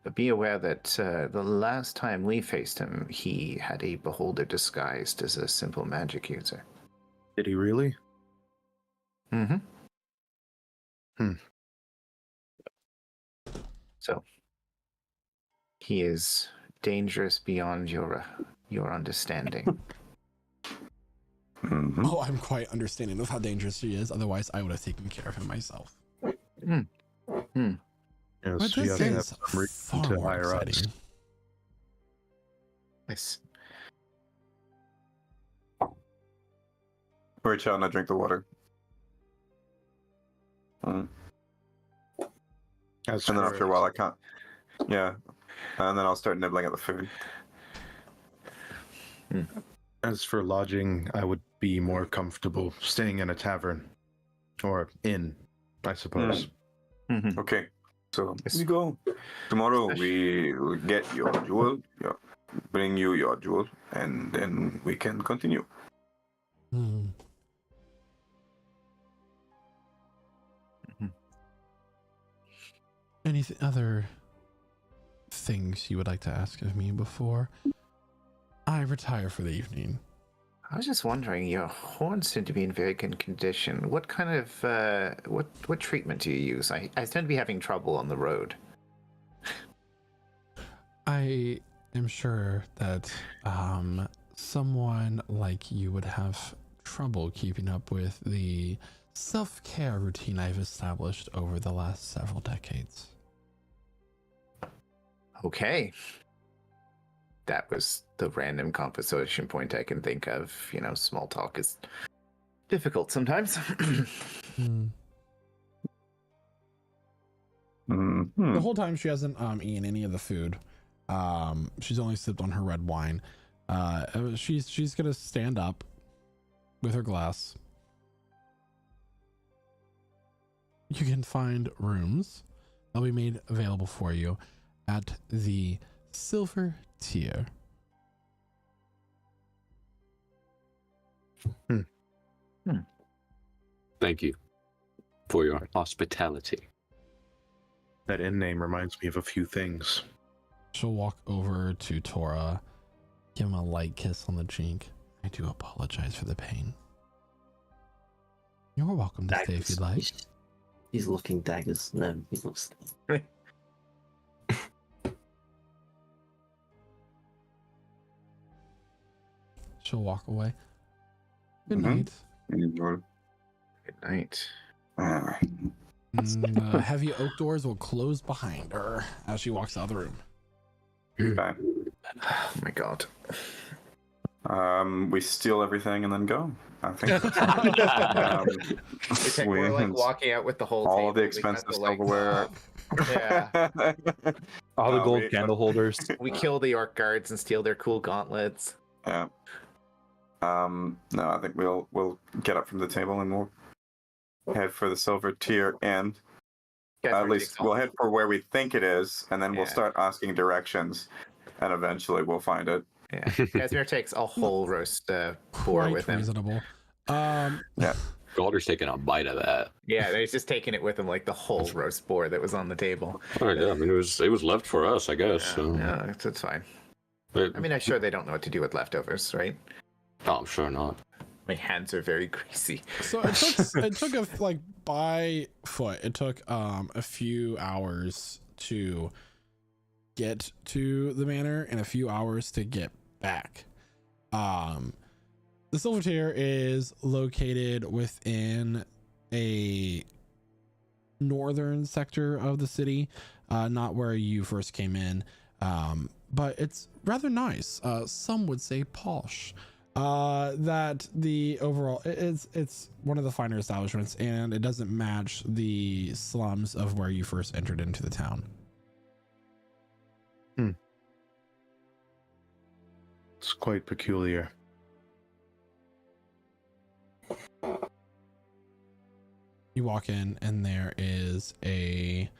But be aware that the last time we faced him, he had a beholder disguised as a simple magic user. Did he really? Mm-hmm. So, he is dangerous beyond your understanding. Mhm. Oh, I'm quite understanding of how dangerous he is. Otherwise, I would have taken care of him myself. Yes, But she this has to have is some reason far to more hire us. exciting. Nice. Reach out and I drink the water. As And then for- after a while, I can't. Yeah. And then I'll start nibbling at the food. As for lodging, I would be more comfortable staying in a tavern. Or inn, I suppose. Mm-hmm. Okay. So Yes. we go. Tomorrow we will get your jewel, bring you your jewel, and then we can continue. Hmm. Any other things you would like to ask of me before I retire for the evening? I was just wondering, your horns seem to be in very good condition. What kind of what treatment do you use? I tend to be having trouble on the road. I am sure that someone like you would have trouble keeping up with the self-care routine I've established over the last several decades. Okay. That was the random conversation point I can think of. You know, small talk is difficult sometimes. Hmm. Mhm. The whole time she hasn't eaten any of the food. She's only sipped on her red wine. She's gonna stand up with her glass. You can find rooms that'll be made available for you at the silver tier. Thank you for your hospitality. That inn name reminds me of a few things. She'll walk over to Tora, give him a light kiss on the cheek. I do apologize for the pain. You're welcome to stay if you'd like. He's looking daggers. No, he's not staying. She'll walk away. Good Mhm. night. Good night. And the heavy oak doors will close behind her as she walks out of the room. Okay. Oh my god. We steal everything and then go. I think We're like walking out with the whole all table. of the We expensive got to, like, silverware. Yeah. All the No, gold we- candle holders. We kill the orc guards and steal their cool gauntlets. Yeah. No, I think we'll get up from the table and we'll head for the silver tier, and Guys, at we're least taking we'll off. head for where we think it is, and then we'll Yeah. start asking directions, and eventually we'll find it. Yeah. Casimir takes a whole roast boar Quite with him. reasonable. Galder's taking a bite of that. Yeah, he's just taking it with him, like the whole roast boar that was on the table. All right, yeah, I mean, it was left for us, I guess. So. Yeah, it's fine. But- I mean, I'm sure they don't know what to do with leftovers, right? oh, I'm sure not. My hands are very greasy. So it took like by foot. It took a few hours to get to the manor and a few hours to get back. The silver tier is located within a northern sector of the city. not where you first came in, but it's rather nice. Some would say posh. That the overall it's one of the finer establishments, and it doesn't match the slums of where you first entered into the town. It's quite peculiar. You walk in, and there is a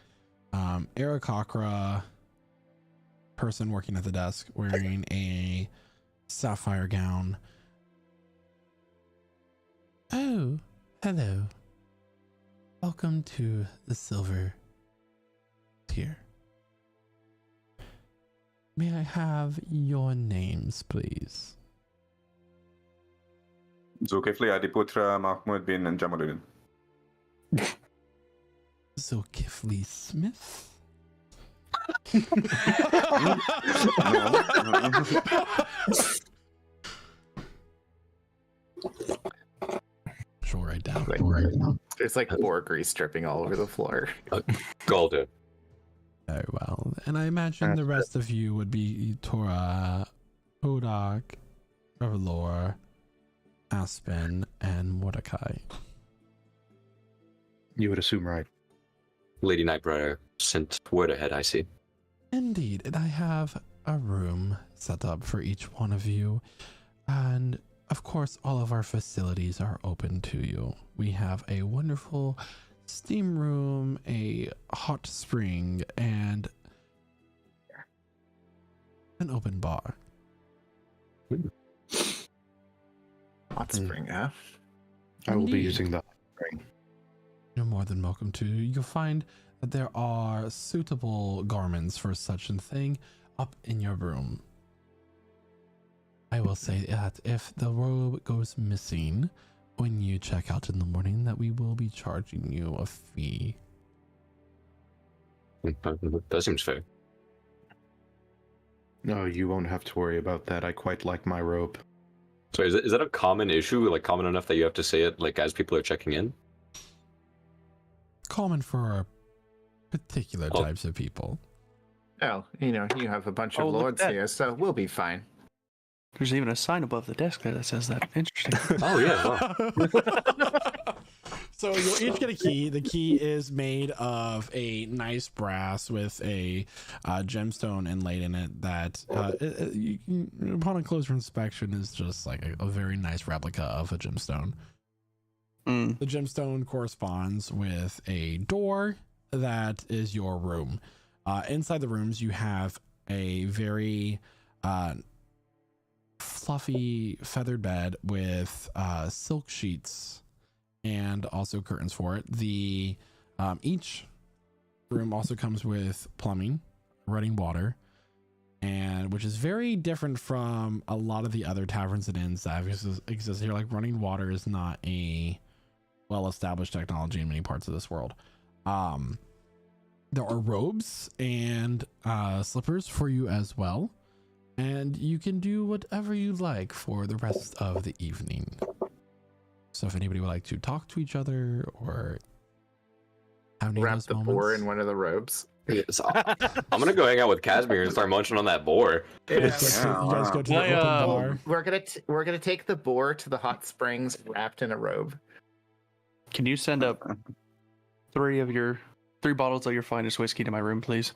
Aarakocra person working at the desk wearing a sapphire gown. Oh, hello. Welcome to the Silver Tier. May I have your names, please? Zulkifli Adiputra Mahmud bin Jamaluddin. Zulkifli Smith? She'll write down. There's like boar grease dripping all over the floor. Golden. Very well. And I imagine the rest of you would be Torah, Odak, Revelor, Aspen, and Mordecai. You would assume right. Lady Nightbriar sent word ahead, I see. Indeed, and I have a room set up for each one of you. And of course, all of our facilities are open to you. We have a wonderful steam room, a hot spring, and an open bar. Hot spring, huh? I will be Indeed. using the hot spring. You're more than welcome to. You'll find that there are suitable garments for such a thing up in your room. I will say that if the robe goes missing when you check out in the morning, that we will be charging you a fee. That seems fair. No, you won't have to worry about that. I quite like my robe. So is that a common issue? Like common enough that you have to say it like as people are checking in? Common for particular types of people. Oh, you have a bunch of Oh, look at lords that. here, so we'll be fine. There's even a sign above the desk there that says that. Interesting. Oh yeah. Wow. So you'll each get a key. The key is made of a nice brass with a gemstone inlaid in it that upon a closer inspection is just like a very nice replica of a gemstone. Mm. The gemstone corresponds with a door that is your room. Inside the rooms, you have a very fluffy feathered bed with silk sheets and also curtains for it. The each room also comes with plumbing, running water, and which is very different from a lot of the other taverns and inns that exist here. Like running water is not a well-established technology in many parts of this world. There are robes and slippers for you as well, and you can do whatever you like for the rest of the evening. So if anybody would like to talk to each other or have any of Wrap those the moments, boar in one of the robes. So, I'm gonna go hang out with Casimir and start munching on that boar. you guys go to the open bar. We're gonna take the boar to the hot springs wrapped in a robe. Can you send up three bottles of your finest whiskey to my room, please?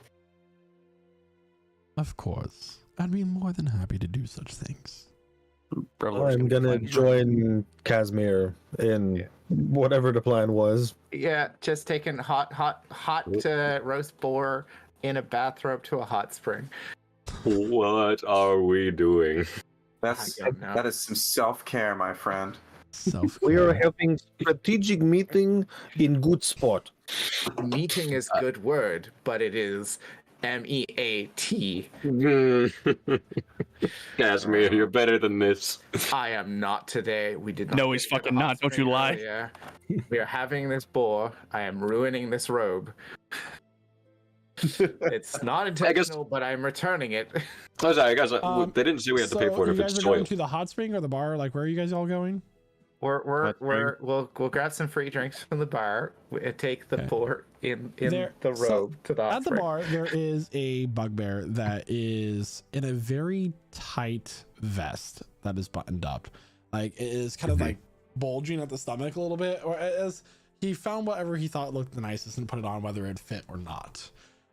Of course, I'd be more than happy to do such things. I'm gonna join Casimir in whatever the plan was. Yeah, just taking hot roast boar in a bathrobe to a hot spring. What are we doing? That's I don't know. that is some self-care, my friend. We are having strategic meeting in good spot. Meeting is good word, but it is MEAT. Casimir, you're better than this. I am not today. We did not. No, he's get to the fucking hot not. Don't you spring lie. earlier. We are having this boar. I am ruining this robe. It's not intentional, but I'm returning it. Oh, sorry, guys. They didn't say we had to pay for it you if guys it's are going soil. to the hot spring or the bar? Like, where are you guys all going? we'll grab some free drinks from the bar and take the Okay. port in There- the so, robe to the At the offspring. bar, there is a bugbear that is in a very tight vest that is buttoned up. Like it is kind of like bulging at the stomach a little bit, or as he found whatever he thought looked the nicest and put it on, whether it fit or not.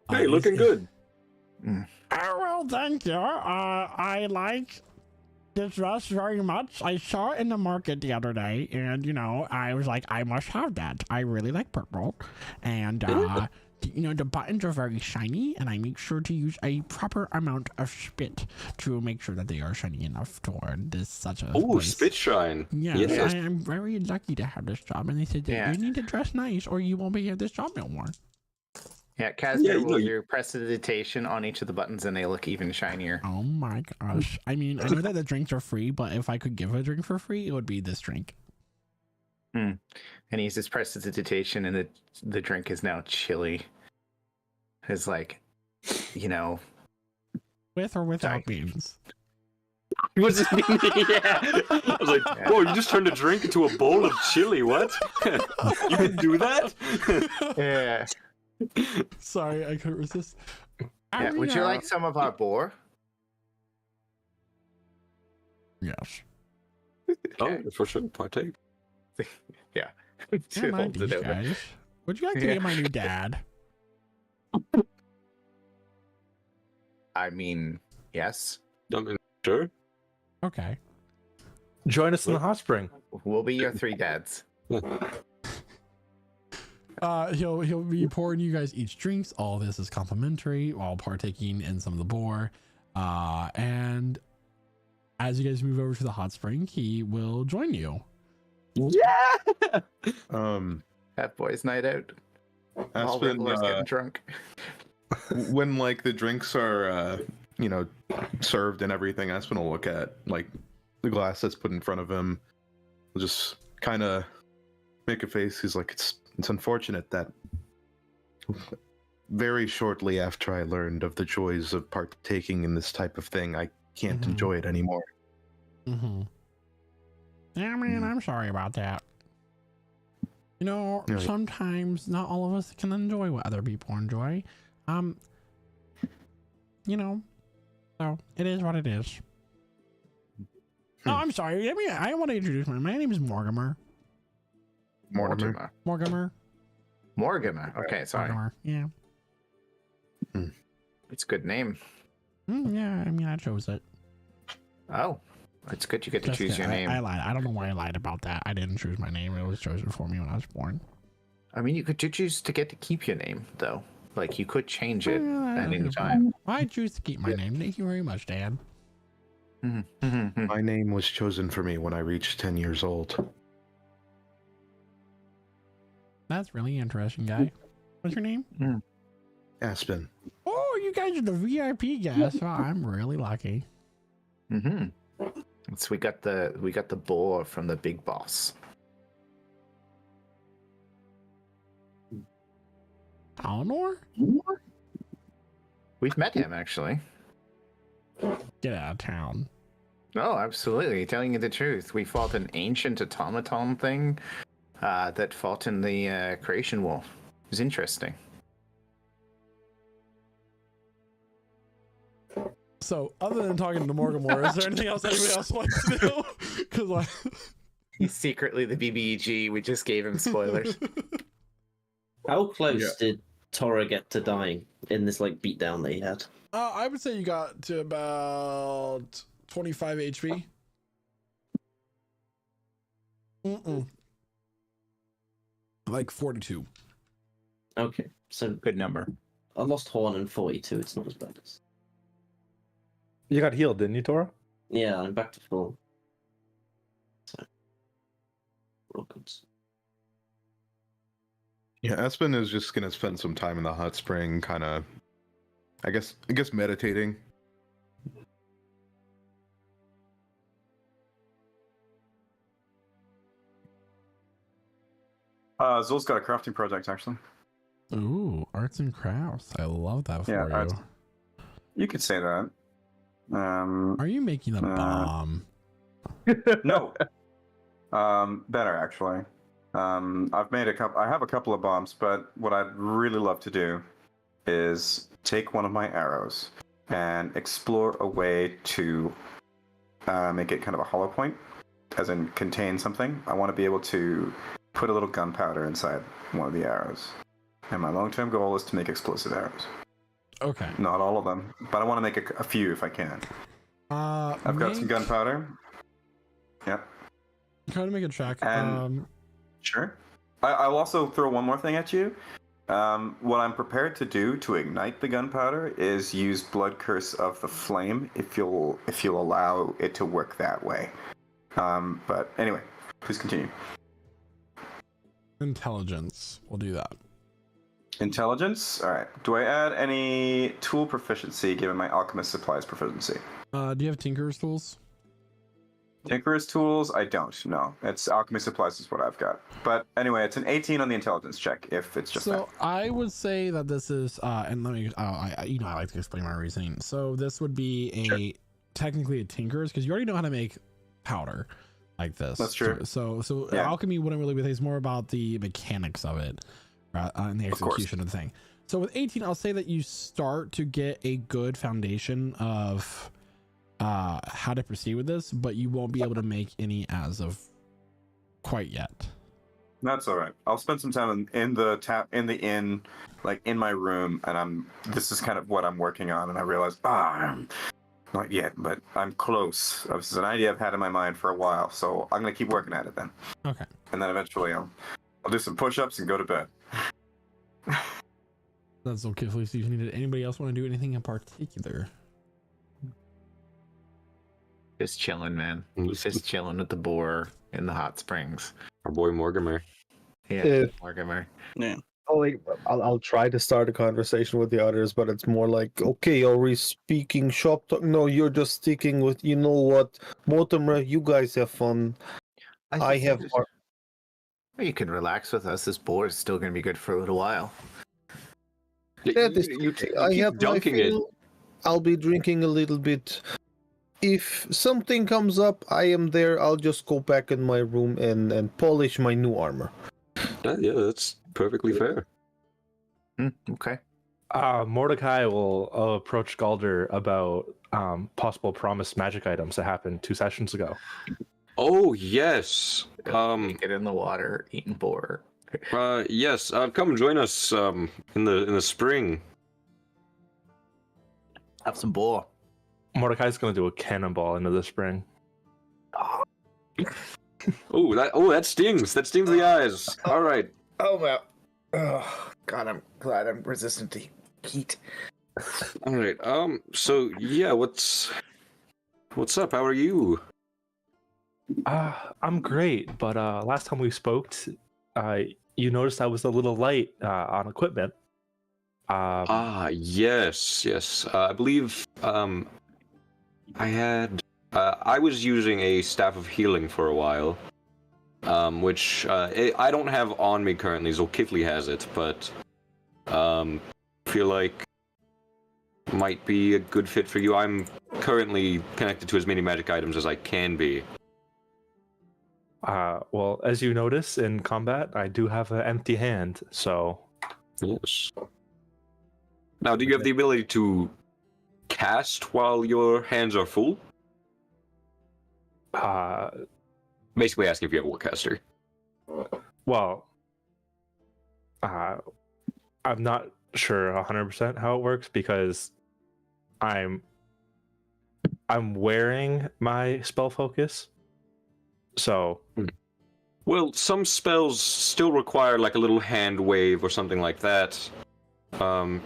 Hey, looking good. Oh, well, thank you. I like this dress very much. I saw it in the market the other day, and I was like, I must have that. I really like purple, and the buttons are very shiny, and I make sure to use a proper amount of spit to make sure that they are shiny enough for this such a Oh, place. spit shine. Yes, Yes. I am very lucky to have this job, and they said that Yeah. you need to dress nice, or you won't be at this job no more. Yeah, Casper Yeah, will do prestidigitation on each of the buttons, and they look even shinier. Oh my gosh! I mean, I know that the drinks are free, but if I could give a drink for free, it would be this drink. And he uses prestidigitation, and the drink is now chilly. It's like, With or without Sorry. beans. What's it mean? Yeah. I was like, whoa, you just turned a drink into a bowl of chili. What? You can do that? yeah. Sorry, I couldn't resist. Yeah. Would you like some of our boar? Yes. Oh, for sure. Partake. Yeah. I like these guys. Would you like to be my new dad? I mean, yes. I mean, sure. Okay. Join us in the hot spring. We'll be your 3 dads. He'll be pouring you guys each drinks. All this is complimentary while partaking in some of the boar. And as you guys move over to the hot spring, he will join you. Yeah. That boys' night out. All Aspen, regulars getting drunk. when like the drinks are served and everything, Aspen will look at like the glass that's put in front of him. He'll just kind of make a face. He's like, it's unfortunate that very shortly after I learned of the joys of partaking in this type of thing, I can't Mhm. enjoy it anymore. Mm-hmm. Yeah, man, I'm sorry about that. Yeah. Sometimes not all of us can enjoy what other people enjoy. So it is what it is. Oh, I'm sorry. I want to introduce my name is Mortimer. Mortimer. Mortimer. Okay, sorry. Mortimer. Yeah. It's a good name. Yeah, I mean, I chose it. Oh, it's good you get to Just choose kidding. your name. I lied. I don't know why I lied about that. I didn't choose my name. It was chosen for me when I was born. I mean, you could choose to get to keep your name, though. Like, you could change it Yeah, at any that's time. I choose to keep my name. Thank you very much, Dad. My name was chosen for me when I reached 10 years old. That's really interesting, guy. What's your name? Aspen. Oh, you guys are the VIP guests. Oh, I'm really lucky. So we got the boar from the big boss. Eleanor? We've met him, actually. Get out of town. No, absolutely. Telling you the truth, we fought an ancient automaton thing that fought in the creation war. It was interesting. So, other than talking to Morgamore, is there anything else anybody else wants to do? Because He's secretly the BBEG. We just gave him spoilers. How close Yeah. did Tora get to dying in this like beatdown that he had? I would say you got to about 25 HP. Like 42. Okay, so Good number. I lost Horn and 42. It's not as bad as. You got healed, didn't you, Tora? Yeah, I'm back to full. So, all good. Yeah, Aspen is just gonna spend some time in the hot spring, kind of, I guess meditating. Zol's got a crafting project, actually. Ooh, arts and crafts. I love that for Yeah, you. arts. You could say that. Are you making a bomb? No. Better actually. I've made a couple. I have a couple of bombs, but what I'd really love to do is take one of my arrows and explore a way to make it kind of a hollow point, as in contain something. I want to be able to put a little gunpowder inside one of the arrows. And my long-term goal is to make explosive arrows. Okay. Not all of them, but I want to make a few if I can. I've got some gunpowder. Yep. Try to make a check. And sure. I'll also throw one more thing at you. What I'm prepared to do to ignite the gunpowder is use Blood Curse of the Flame if you'll allow it to work that way. But anyway, please continue. Intelligence. We'll do that. Intelligence? Alright. Do I add any tool proficiency given my alchemist supplies proficiency? Do you have Tinker's tools? Tinker's tools? I don't, no. It's alchemy supplies is what I've got. But anyway, it's an 18 on the intelligence check if it's just so that. I would say that this is and let me I like to explain my reasoning. So this would be technically a Tinker's because you already know how to make powder like this. That's true. So yeah. Alchemy wouldn't really be, it's more about the mechanics of it and the execution of the thing. So with 18, I'll say that you start to get a good foundation of how to proceed with this, but you won't be able to make any as of quite yet. That's all right. I'll spend some time in the inn, like in my room, and this is kind of what I'm working on, and I realize, not yet, but I'm close. This is an idea I've had in my mind for a while, so I'm gonna keep working at it then. Okay. And then eventually I'll do some push-ups and go to bed. That's okay, Felicia. If you needed anybody else want to do anything in particular? Just chilling, man. Just chilling with the boar in the hot springs. Our boy Mortimer. Yeah, Mortimer. Yeah. I'll try to start a conversation with the others, but it's more like, okay, are we speaking shop talk? No, you're just sticking with, you know what, Mortimer, you guys have fun. I have. You can relax with us. This boar is still going to be good for a little while. I have dunking it. I'll be drinking a little bit. If something comes up, I am there. I'll just go back in my room and polish my new armor. Yeah, that's perfectly fair. Okay. Mordecai will approach Galder about possible promised magic items that happened 2 sessions ago. Oh yes. Get in the water, eating boar. Yes. Come join us in the spring. Have some boar. Mordecai's gonna do a cannonball into the spring. that stings. That stings the eyes. All right. Oh well. Oh God, I'm glad I'm resistant to heat. All right. So yeah, what's up? How are you? I'm great, but last time we spoke, you noticed I was a little light on equipment. Yes. I believe I was using a staff of healing for a while, which I don't have on me currently. Zulkifli has it, but feel like might be a good fit for you. I'm currently connected to as many magic items as I can be. Well, as you notice in combat, I do have an empty hand, so... Yes. Now, do you have the ability to cast while your hands are full? Basically asking if you have a warcaster. Well, I'm not sure 100% how it works because I'm wearing my spell focus. So, well, some spells still require like a little hand wave or something like that. And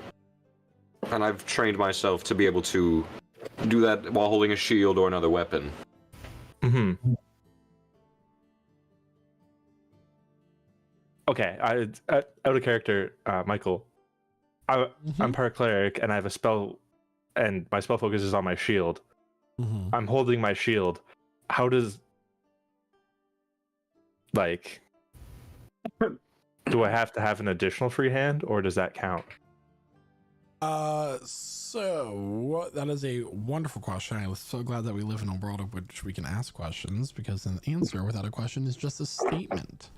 I've trained myself to be able to do that while holding a shield or another weapon. Mm-hmm. Okay, out of character, Michael. I'm part cleric, and I have a spell, and my spell focus is on my shield. Mm-hmm. I'm holding my shield. How does, like, do I have to have an additional free hand, or does that count? So that is a wonderful question. I'm so glad that we live in a world of which we can ask questions, because an answer without a question is just a statement.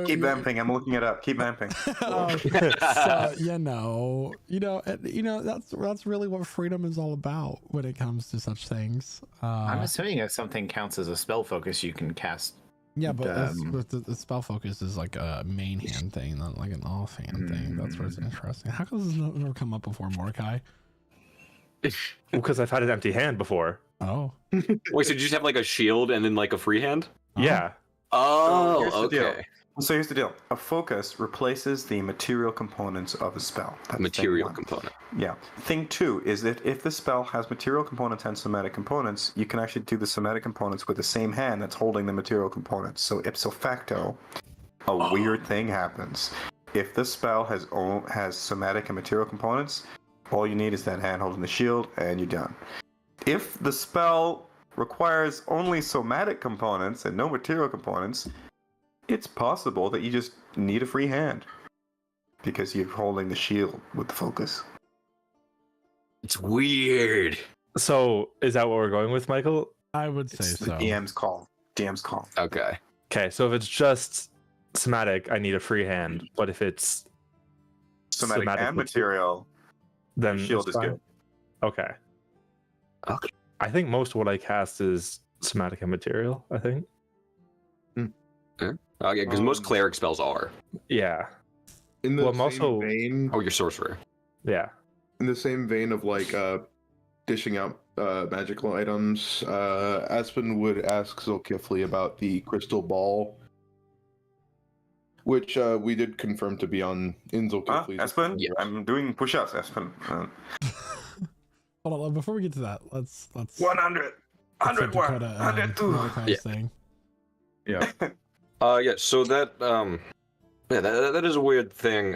Keep vamping. I'm looking it up. Keep vamping. So that's really what freedom is all about when it comes to such things. I'm assuming if something counts as a spell focus, you can cast. Yeah, but the spell focus is like a main hand thing, not like an offhand thing. That's what's interesting. How come this has never come up before, Mordecai? Because I've had an empty hand before. Oh. Wait, so did you just have like a shield and then like a free hand? Yeah. Oh, here's the deal. okay. So here's the deal. A focus replaces the material components of a spell. That's Material thing one. component. Yeah. Thing two is that if the spell has material components and somatic components, you can actually do the somatic components with the same hand that's holding the material components. So ipso facto, a weird thing happens. If the spell has somatic and material components, all you need is that hand holding the shield, and you're done. If the spell requires only somatic components and no material components, it's possible that you just need a free hand because you're holding the shield with the focus. It's weird. So is that what we're going with, Michael? I would say It's the so. DM's call. Okay. Okay, so if it's just somatic, I need a free hand. But if it's Somatic and with- material, then shield it's is fine. good. Okay. Okay. I think most of what I cast is somatic and material. I think. Okay, because most cleric spells are. Yeah. In the Well, I'm same also- vein, Oh, you're sorcerer. Yeah. in the same vein of like dishing out magical items, Aspen would ask Zolkifli about the crystal ball, which we did confirm to be in Zolkifli's. Aspen? Yeah. I'm doing push-ups, Aspen. Hold on, before we get to that, let's 100! 100 Dakota one! and 102! Mordecai's Yeah. thing. Yeah. Yeah, so that that is a weird thing.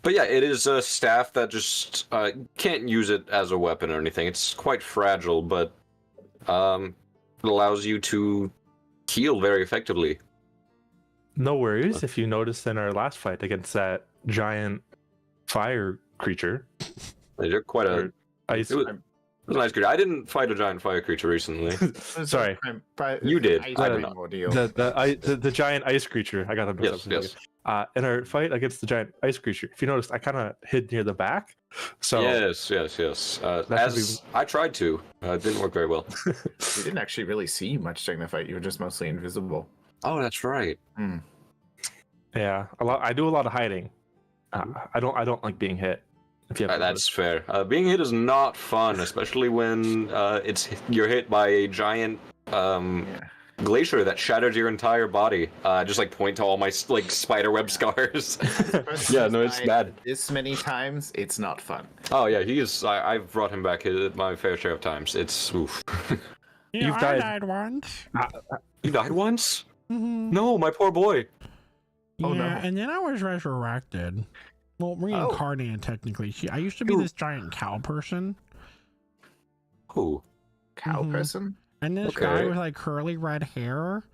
But yeah, it is a staff that just can't use it as a weapon or anything. It's quite fragile, but it allows you to heal very effectively. No worries. If you noticed in our last fight against that giant fire creature, You're quite a or ice. it was a nice creature. I didn't fight a giant fire creature recently. Sorry. You did. I I did did not. ordeal. The giant ice creature. I got them. Yes, yes. In our fight against the giant ice creature, if you noticed, I kind of hid near the back. So Yes. As I tried to, it didn't work very well. We didn't actually really see you much during the fight. You were just mostly invisible. Oh, that's right. yeah, I do a lot of hiding. I don't like being hit. If you have That's fair. Being hit is not fun, especially when you're hit by a giant glacier that shatters your entire body. Just like point to all my like spider web scars. Yeah, no, it's bad. This many times, it's not fun. Oh yeah, I've brought him back my fair share of times. It's oof. Yeah, You've I died- died once. You died once? Mhm. No, my poor boy. Oh, yeah, no. and then I was resurrected. Well, reincarnated technically. I used to be this giant cow person, Who? Cow Mhm. person? and this guy Okay. with like curly red hair,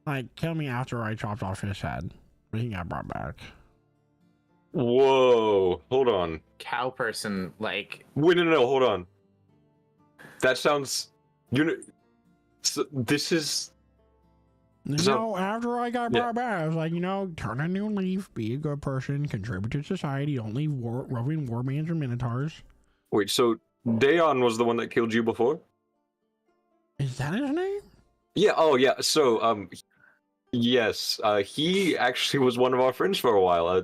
like killed me after I chopped off his head. But he got brought back. Whoa! Hold on. Cow person, like Wait, no, hold on. That sounds. So this is. So- After I got Yeah. brought back, I was like, turn a new leaf, be a good person, contribute to society, only roving warbands or minotaurs. Wait, so Dayon was the one that killed you before? Is that his name? Yeah. Oh, yeah. So, yes. He actually was one of our friends for a while.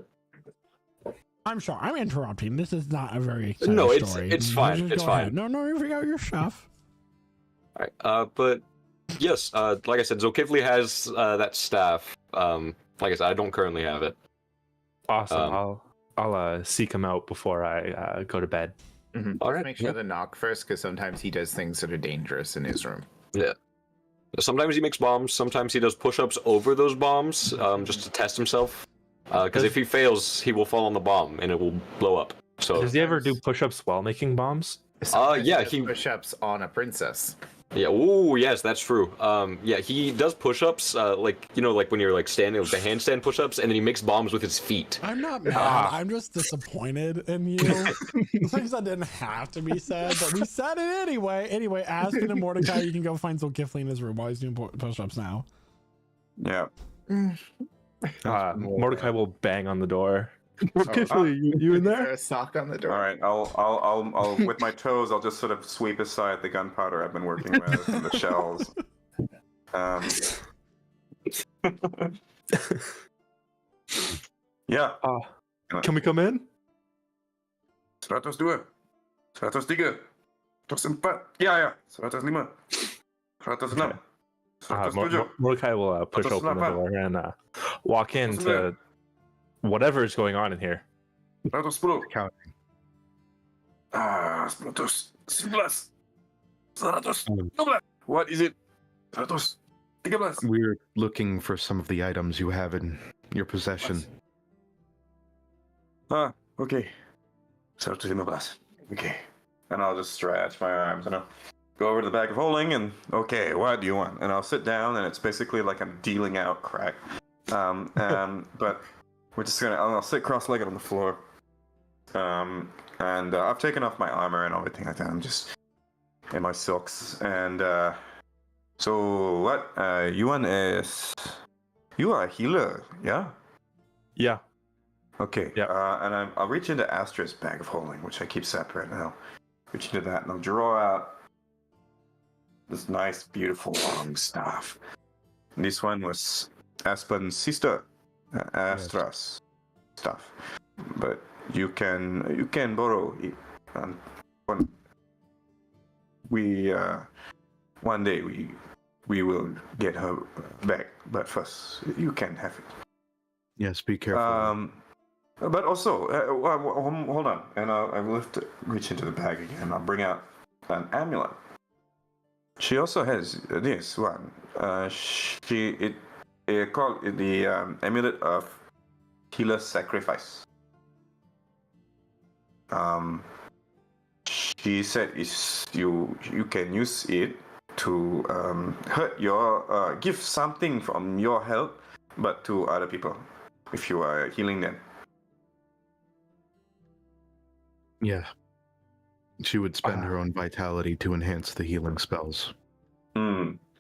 I'm sorry, I'm interrupting. This is not a very exciting No, it's- story. it's fine, Just it's go ahead. fine. No, you figure out your stuff. All right. But yes. Like I said, Zolkifli has that staff. Like I said, I don't currently have it. awesome. I'll seek him out before I go to bed. All right. make sure to knock first, because sometimes he does things that are dangerous in his room. Sometimes he makes bombs. Sometimes he does push-ups over those bombs, just to test himself. Because if he fails, he will fall on the bomb and it will blow up. So Does he ever do push-ups while making bombs? Sometimes yeah, does he- push-ups on a princess. Yeah. Oh, yes, that's true. Yeah, he does push-ups, like like when you're like standing, like the handstand push-ups, and then he makes bombs with his feet. I'm not mad. I'm just disappointed in you. Things that didn't have to be said, but we said it anyway. Anyway, Aspen and Mordecai, you can go find Zolkifli in his room while he's doing push-ups now. Yeah. Mordecai will bang on the door. Kifley, you in There a sock on the door. All right. I'll with my toes. I'll just sort of sweep aside the gunpowder I've been working with and the shells. Yeah. Can we come in? 102, 103, 104. Yeah. 105, 106. Mordecai will push open the door and walk into whatever is going on in here. Counting. What is it? We're looking for some of the items you have in your possession. Okay. Okay. And I'll just stretch my arms and I'll go over to the bag of holding and, okay, what do you want? And I'll sit down and it's basically like I'm dealing out crack. But we're just I'll sit cross-legged on the floor. And I've taken off my armor and everything like that. I'm just in my silks. And, so what? You are a healer, yeah? Yeah. Okay. Yeah. And I'll reach into Astra's bag of holding, which I keep separate, and I'll reach into that, and I'll draw out this nice, beautiful long staff. And this one was Aspen's sister, Astra's stuff. But you can borrow it. One day we will get her back, but first you can have it. Yes, be careful. But also, hold on, and I will reach into the bag again. And I'll bring out an amulet. She also has this one. It called the amulet of healer sacrifice. She said you can use it to hurt your give something from your health, but to other people if you are healing them. Yeah. She would spend her own vitality to enhance the healing spells.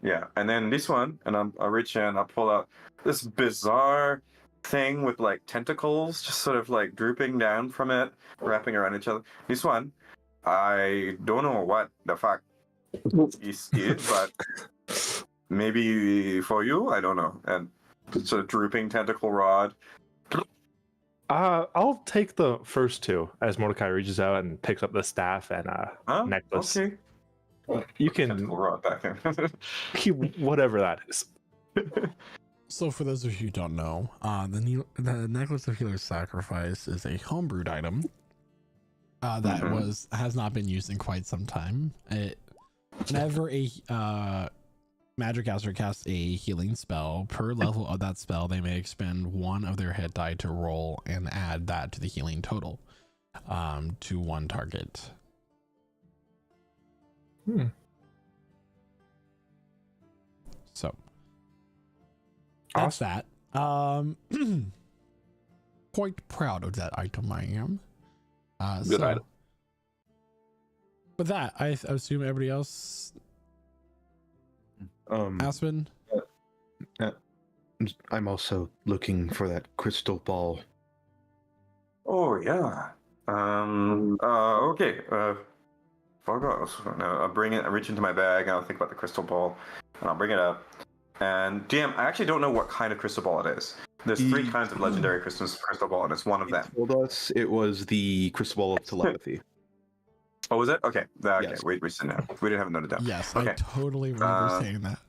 Yeah, and then this one, and I'll reach in, I'll pull out this bizarre thing with like tentacles, just sort of like drooping down from it, wrapping around each other. This one, I don't know what the fuck is it, but maybe for you, I don't know. And sort of drooping tentacle rod. I'll take the first two as Mordecai reaches out and picks up the staff and necklace. Okay. You can Tentacle rod back in. keep whatever that is. So for those of you who don't know, the Necklace of Healer's Sacrifice is a homebrewed item that has not been used in quite some time. Whenever a magic caster casts a healing spell, per level of that spell, they may expend one of their hit die to roll and add that to the healing total to one target. So that's that. Quite proud of that item, I am. Good item. With that, I assume everybody else. Aspen. I'm also looking for that crystal ball. Oh yeah. Okay. Forgot. I'll bring it. I reach into my bag and I'll think about the crystal ball, and I'll bring it up. And damn, I actually don't know what kind of crystal ball it is. There's three kinds of legendary crystal ball, and it's one of them. Told us it was the crystal ball of telepathy. Oh, was it? Okay. Okay. Yes. We didn't have it noted down. Yes, Okay. I totally remember saying that.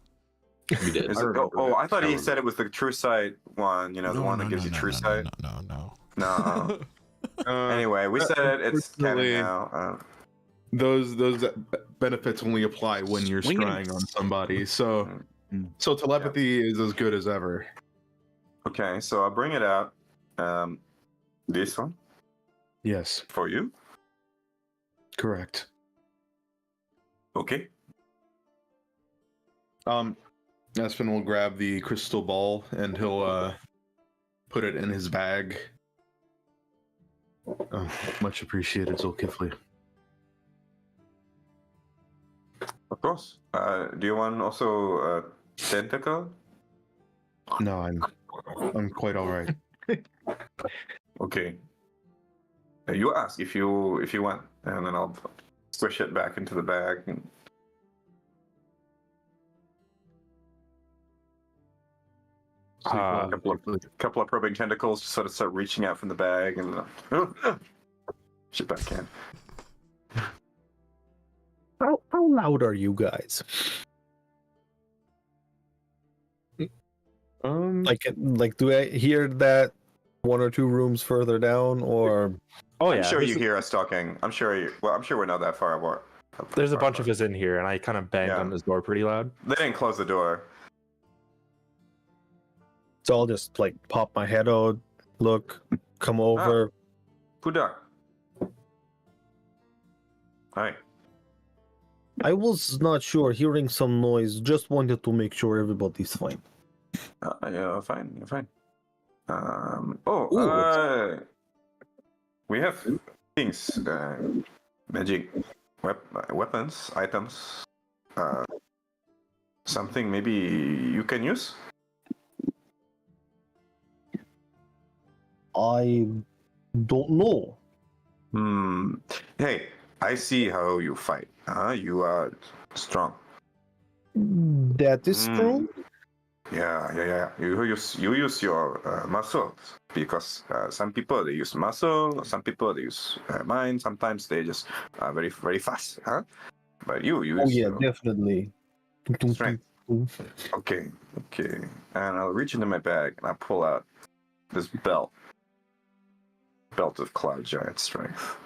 You did. I thought he said it was the true sight one. You know, the one that gives you true sight. No. Anyway, we said it. It's canon now. Those benefits only apply when you're scrying on somebody. So telepathy is as good as ever. Okay, so I'll bring it out. This one Yes, for you. correct. Okay. Aspen will grab the crystal ball and he'll put it in his bag. Oh, much appreciated, Zulkifli. Of course. Do you want also a tentacle? No, I'm quite all right. Okay. You ask if you want, and then I'll squish it back into the bag. And... So you Ah, pull a couple of probing tentacles just sort of start reaching out from the bag and shit back in. How loud are you guys? Like, do I hear that one or two rooms further down, or? Oh I'm yeah, sure there's, you hear us talking. I'm sure we're not that far apart. there's a bunch of us in here, and I kind of banged Yeah. on this door pretty loud. They didn't close the door. So I'll just like pop my head out, look, come over. Pudak. Hi. I was not sure, hearing some noise. Just wanted to make sure everybody's fine. Yeah, fine. You're fine. We have things, magic, weapons, items, something maybe you can use. I don't know. Hey, I see how you fight. You are strong. That is true. Yeah. You use your muscles because some people they use muscle, some people they use mind. Sometimes they just very very fast. But you use. Oh yeah, definitely. Strength. Okay. And I'll reach into my bag and I pull out this belt of cloud giant strength.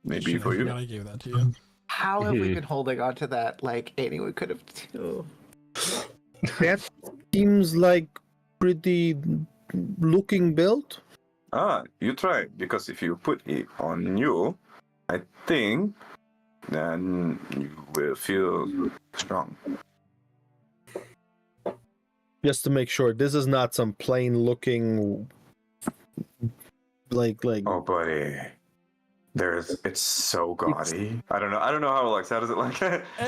Maybe Shit, for I you. forgot I gave that to you. How have we been holding on to that like anyone could have? That seems like pretty looking belt. You try because if you put it on you, I think then you will feel strong. Just to make sure, this is not some plain looking like Oh, buddy. It's so gaudy. I don't know how it looks. How does it look?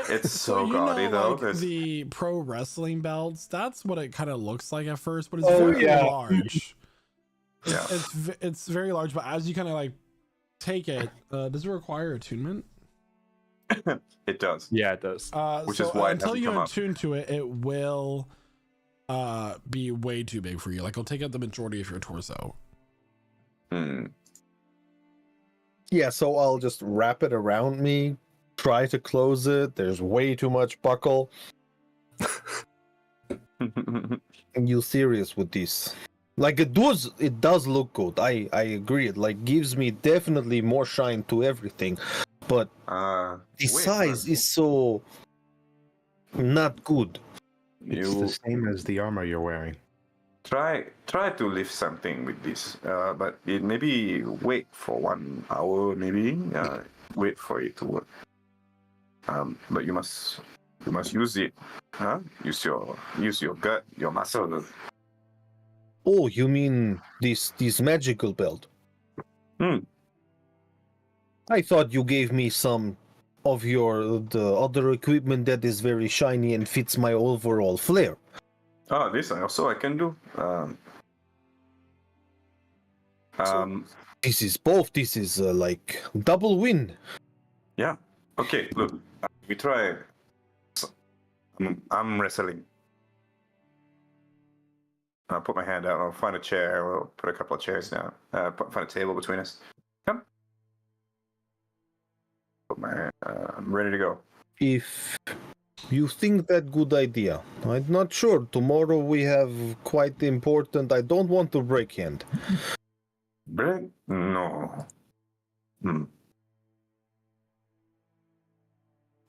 It's so gaudy though. Like the pro wrestling belts, that's what it kind of looks like at first, but it's Oh, very yeah. large. Yeah. It's very large, but as you kind of like take it, does it require attunement? It does. Yeah, it does. Which So is why it until hasn't you come up. attune to it, it will be way too big for you. Like it'll take up the majority of your torso. Yeah, so I'll just wrap it around me, try to close it. There's way too much buckle. You serious with this? Like it does look good. I agree. It like gives me definitely more shine to everything. But the size is so not good. It's the same as the armor you're wearing. Try to lift something with this, but maybe wait for 1 hour. Maybe wait for it to work. But you must use it. Use your gut, your muscle. Oh, you mean this magical belt? I thought you gave me some of the other equipment that is very shiny and fits my overall flair. This also I can do. This is both. This is like double win. Yeah. Okay. Look, we try. I'm wrestling. I'll put my hand out. I'll find a chair. We'll put a couple of chairs down. Find a table between us. Come. I'm ready to go. If you think that good idea, I'm not sure. Tomorrow we have quite important. I don't want to break hand. Break? No.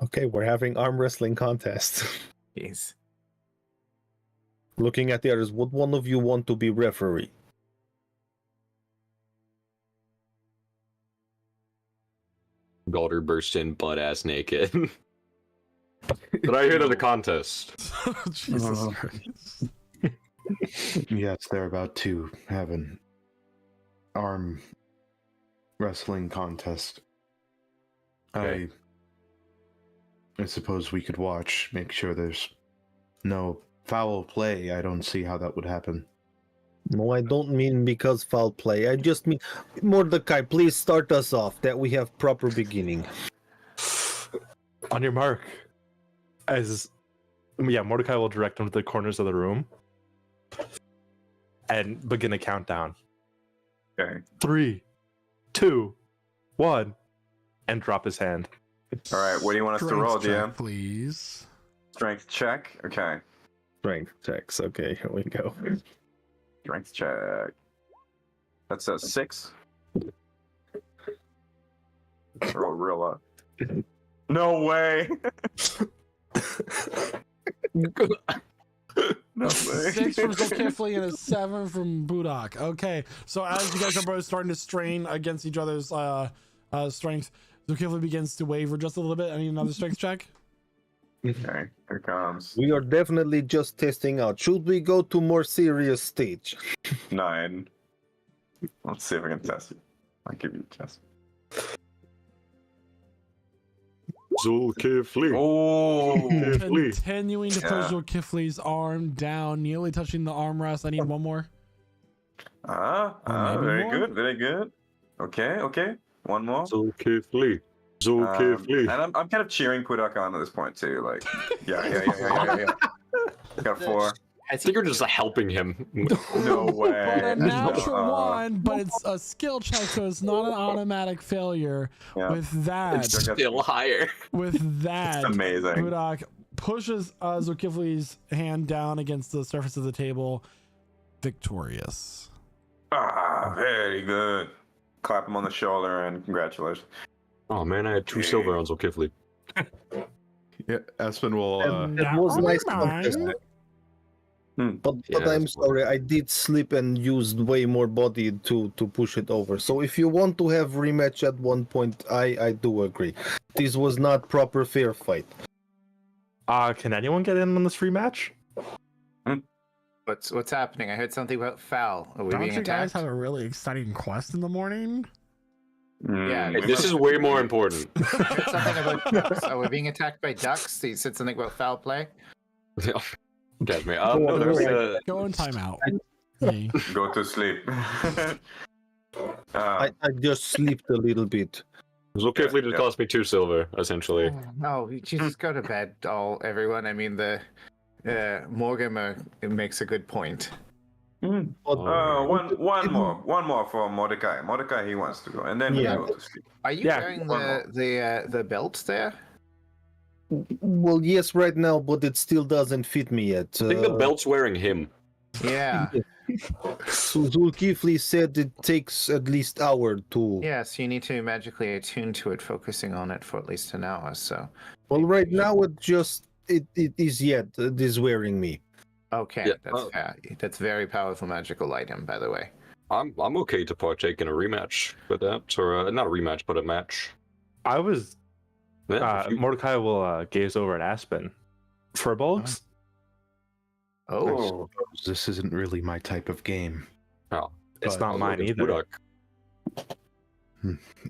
Okay, we're having arm wrestling contest. Jeez. Looking at the others, would one of you want to be referee? Galder burst in butt ass naked. Did I hear to the contest? Jesus Christ. Yes, they're about to have an arm wrestling contest. Okay. I suppose we could watch, make sure there's no foul play. I don't see how that would happen. No, I don't mean because foul play. I just mean, Mordecai, please start us off that we have proper beginning. On your mark. Mordecai will direct him to the corners of the room and begin a countdown. Okay. 3, 2, 1, and drop his hand. All right. What do you want us to roll, Strength check, DM? please. Strength check. Okay. Strength checks. Okay, here we go. Strength check. That's a 6. Roll real up. No way. No way. 6 from Zolkifli and a 7 from Budak. Okay, so as you guys are both starting to strain against each other's strength, Zolkifli begins to waver just a little bit. I need another strength check. Okay, here comes We are definitely just testing out. Should we go to more serious stage? 9. Let's see if I can test it. I'll give you a test. Zulkifli. Oh, Continuing to push Yeah. Zolkifli's arm down, nearly touching the armrest. I need one more. Maybe very more? good, very good. Okay. One more. Zulkifli. Zulkifli. And I'm kind of cheering Pudak on at this point too. Like, yeah. Got 4. I think you're just helping him. No way. But a natural Uh, 1, but it's a skill check, so it's not an automatic failure. Yeah. With that, It's still higher. with that, It's amazing. Budak pushes Zolkifli's hand down against the surface of the table, victorious. Very good. Clap him on the shoulder and congratulations. Oh man, I had 2 silver on Zulkifli. Yeah, Aspen will. It was nice contest. But Yeah, I'm that's sorry, I did slip and used way more body to push it over. So if you want to have rematch at one point, I do agree. This was not proper fair fight. Can anyone get in on this rematch? What's happening? I heard something about foul. Are we Don't being you guys attacked? have a really exciting quest in the morning? Yeah, Hey, this is way more important. I heard something about ducks. Are we being attacked by ducks? You said something about foul play. Get me. No, there's Go in timeout. Hey. Go to sleep. I just slept a little bit. Zulkifli just Yeah. cost me 2 silver, essentially. No, you just go to bed, everyone. I mean, the Mortimer makes a good point. But one more for Mordecai. Mordecai, he wants to go, and then we Yeah. go to sleep. Are you Yeah. wearing One more. the belt there? well, yes, right now, but it still doesn't fit me yet. I think the belt's wearing him. Yeah. Zulkifli said it takes at least hour to. Yes, you need to magically attune to it, focusing on it for at least an hour. So, Well, right now it is wearing me. okay, Yeah, that's fair. That's very powerful magical item, by the way. I'm okay to partake in a rematch with that, or not a rematch, but a match. I was. Yeah, if you- Mordecai will gaze over at Aspen. Furbolgs? Oh, This isn't really my type of game. It's But not mine It's either. Budak.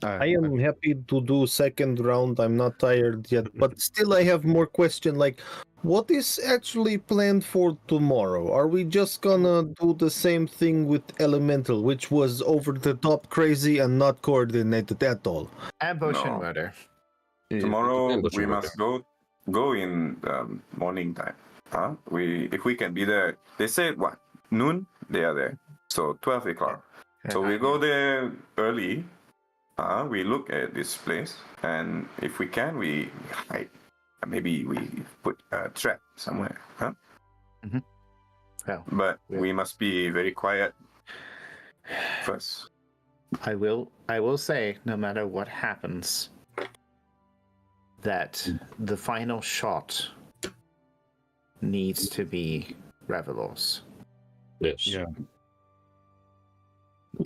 I am happy to do second round. I'm not tired yet, but still I have more question. Like, what is actually planned for tomorrow? Are we just gonna do the same thing with Elemental, which was over the top crazy and not coordinated at all? ambush No. and murder. Tomorrow Yeah, but we you're must go in morning time. Huh? If we can be there. They say what? Noon. They are there. So 12 o'clock. So we go there early. We look at this place, and if we can, we hide. Maybe we put a trap somewhere. Huh? Well, But yeah. we must be very quiet first. I will say, no matter what happens, that the final shot needs to be Revelor's. Yes. Yeah.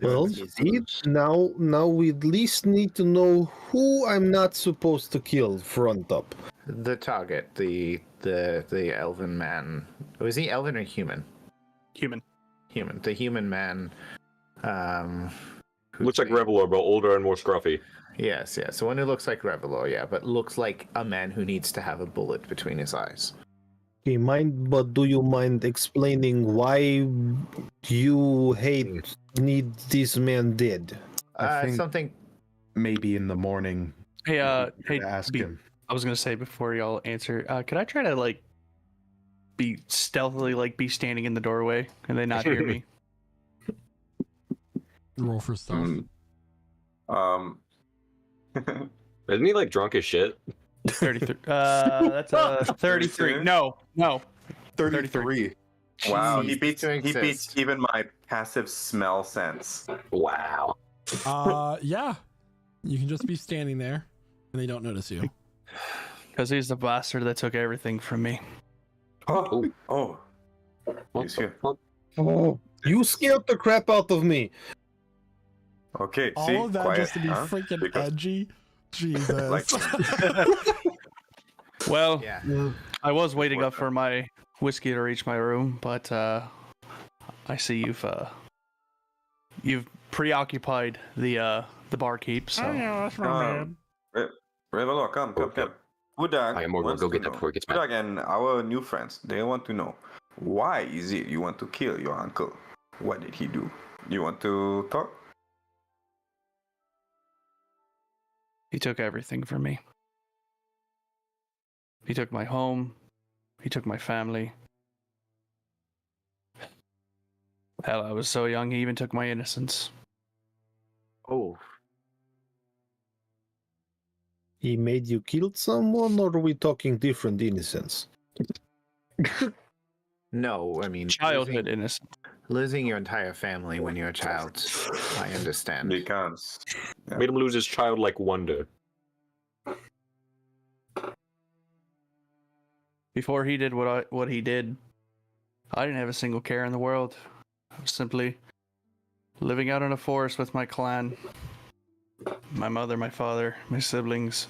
Well, see, now we at least need to know who I'm not supposed to kill front up. The target, the elven man. Was he elven or human? Human. Human. The human man. Looks like Revelor, but older and more scruffy. Yes, yes. The one who looks like Revelor, yeah, but looks like a man who needs to have a bullet between his eyes. But do you mind explaining why you need this man dead? I think Something. maybe in the morning. Hey, to ask him. I was gonna say before y'all answer, could I try to like be stealthily, like be standing in the doorway and they not hear me? Roll for stealth. Isn't he like drunk as shit? 33. That's a 33. No. 33. Wow, Jeez, he beats exist. even my passive smell sense. Wow. Yeah. You can just be standing there and they don't notice you. Because he's the bastard that took everything from me. Oh, What he's the here. fuck? Oh, you scared the crap out of me. Okay, All see, of that quiet, just to be huh? freaking Because- edgy. Jesus. Like- Well, Yeah. I was waiting up for my whiskey to reach my room, but I see you've preoccupied the barkeep. So that's my Um, Revelor, come. Budak I am more wants go to get that know. before it gets mad. Budak and our new friends, they want to know, why is it you want to kill your uncle? What did he do? You want to talk? he took everything from me. He took my home. He took my family. Hell, I was so young, he even took my innocence. Oh, He made you kill someone, or are we talking different innocence? no, I mean, Childhood innocence. losing your entire family when you're a child, I understand. Because Made him lose his childlike wonder. Before he did what he did, I didn't have a single care in the world. I was simply living out in a forest with my clan. My mother, my father, my siblings.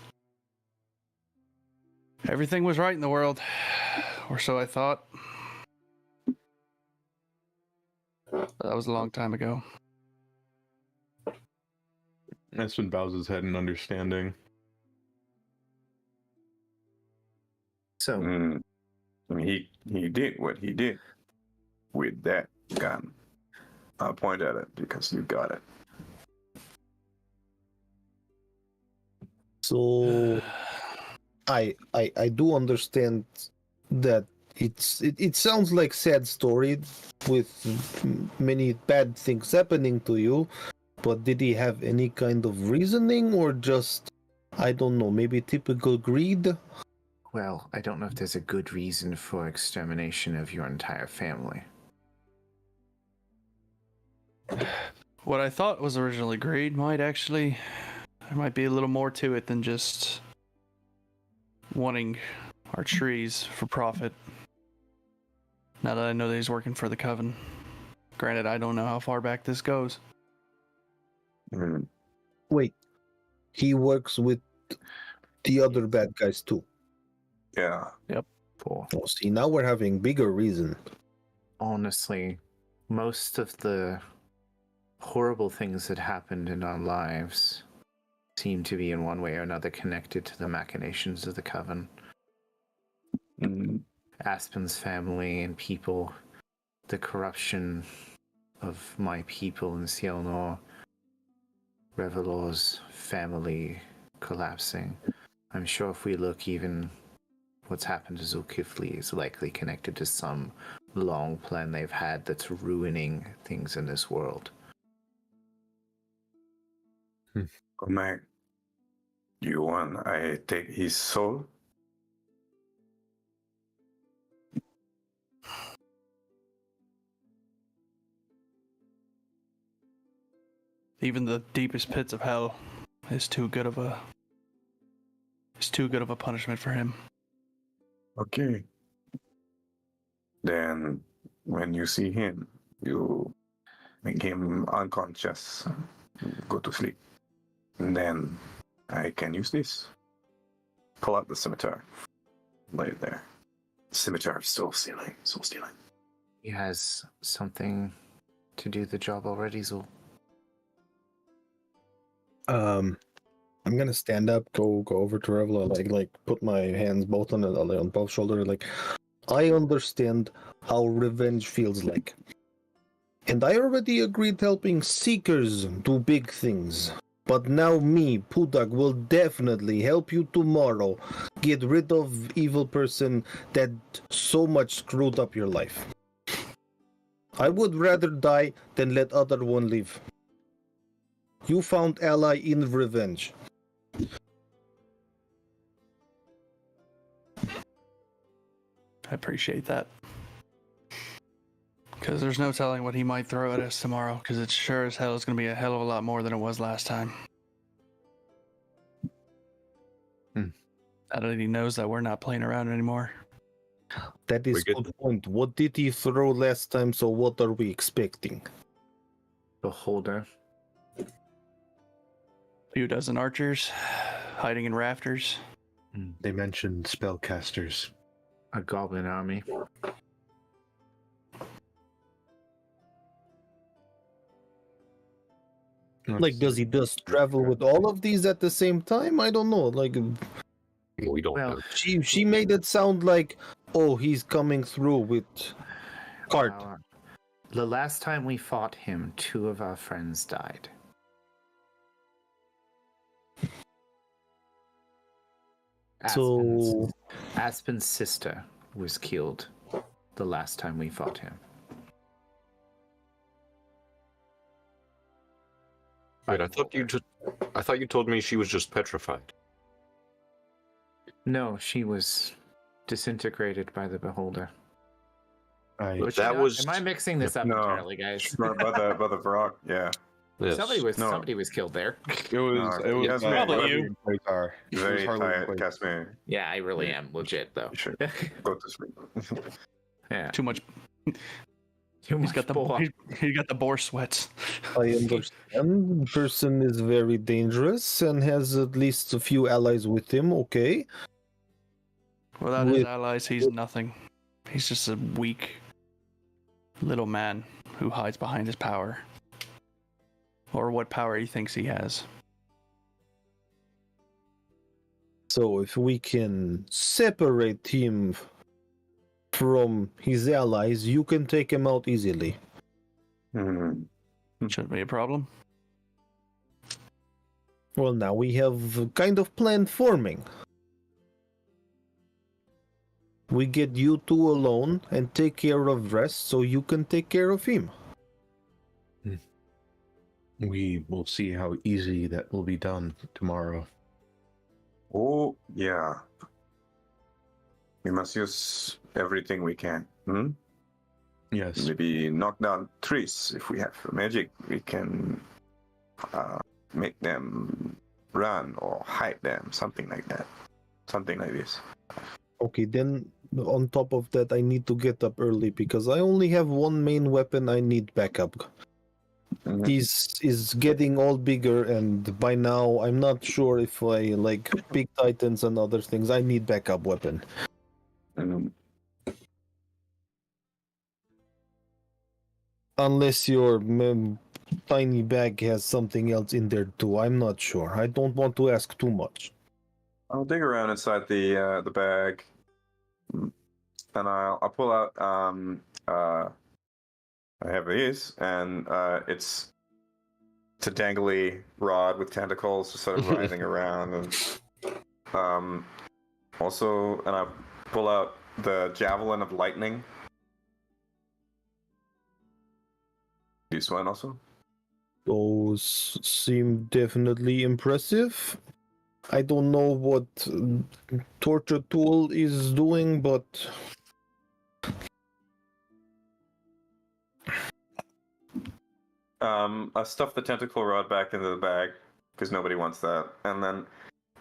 Everything was right in the world, or so I thought. That was a long time ago. Espen bows his head in understanding. So, I mean, he did what he did with that gun. I'll point at it because you got it. So I do understand that it sounds like sad story with many bad things happening to you, but did he have any kind of reasoning, or just, I don't know, maybe typical greed? well, I don't know if there's a good reason for extermination of your entire family. What I thought was originally greed there might be a little more to it than just wanting our trees for profit. Now that I know that he's working for the Coven. Granted, I don't know how far back this goes. Mm, Wait, he works with the other bad guys too. yeah. For Oh, see, now we're having bigger reason. honestly, most of the horrible things that happened in our lives seem to be in one way or another connected to the machinations of the Coven. Mm, Aspen's family and people, the corruption of my people in Cielnor, Revelor's family collapsing. I'm sure if we look, even what's happened to Zulkifli is likely connected to some long plan they've had that's ruining things in this world. Cormac, you want I take his soul? Even the deepest pits of hell is too good of a punishment for him. Okay. Then, when you see him, you make him unconscious. Go to sleep. And then I can use this. Pull out the scimitar. lay it there. Scimitar of soul stealing. He has something to do the job already, Zul. I'm gonna stand up, go over to Revla, like put my hands both on both shoulders. Like, I understand how revenge feels like, and I already agreed helping seekers do big things. But now me, Pudak, will definitely help you tomorrow get rid of evil person that so much screwed up your life. I would rather die than let other one live. You found ally in revenge. I appreciate that. Because there's no telling what he might throw at us tomorrow, because it sure as hell is going to be a hell of a lot more than it was last time. I don't think he knows that we're not playing around anymore. That is a good point. What did he throw last time, so what are we expecting? Beholder. A few dozen archers, hiding in rafters. They mentioned spellcasters. A goblin army. Like, does he just travel with all of these at the same time? I don't know. Like, We don't Well, know. she made it sound like, oh, he's coming through with cart. The last time we fought him, 2 of our friends died. So Aspen's sister was killed the last time we fought him. Wait, I thought you told me she was just petrified. No, she was disintegrated by the beholder. But that was. Am I mixing this up No. entirely, guys? by the Vrock, yeah. Yes. Somebody was killed there. It was. No, It was Casimir, probably you. Very tired, Casimir. Yeah, I really am legit though. You should go to sleep. Yeah. Too much. Too He's much got the boar. he got the boar sweats. I understand. Person is very dangerous and has at least a few allies with him. Okay. Without his With- allies, he's nothing. He's just a weak little man who hides behind his power. Or what power he thinks he has. So if we can separate him from his allies, you can take him out easily. Shouldn't be a problem. Well, now we have a kind of plan forming. We get you two alone and take care of rest so you can take care of him. We will see how easy that will be done tomorrow. Oh, yeah. We must use everything we can. Yes. Maybe knock down trees. If we have magic, we can make them run or hide them. Something like that. Something like this. Okay, then on top of that, I need to get up early because I only have one main weapon. I need backup. He's is getting all bigger, and by now I'm not sure if I like big titans and other things. I need backup weapon. Unless your tiny bag has something else in there too. I'm not sure. I don't want to ask too much. I'll dig around inside the bag, and I'll pull out I have these, and it's a dangly rod with tentacles just sort of writhing around, and also, and I pull out the javelin of lightning. This one also. Those seem definitely impressive. I don't know what Torture Tool is doing, but I stuff the tentacle rod back into the bag because nobody wants that, and then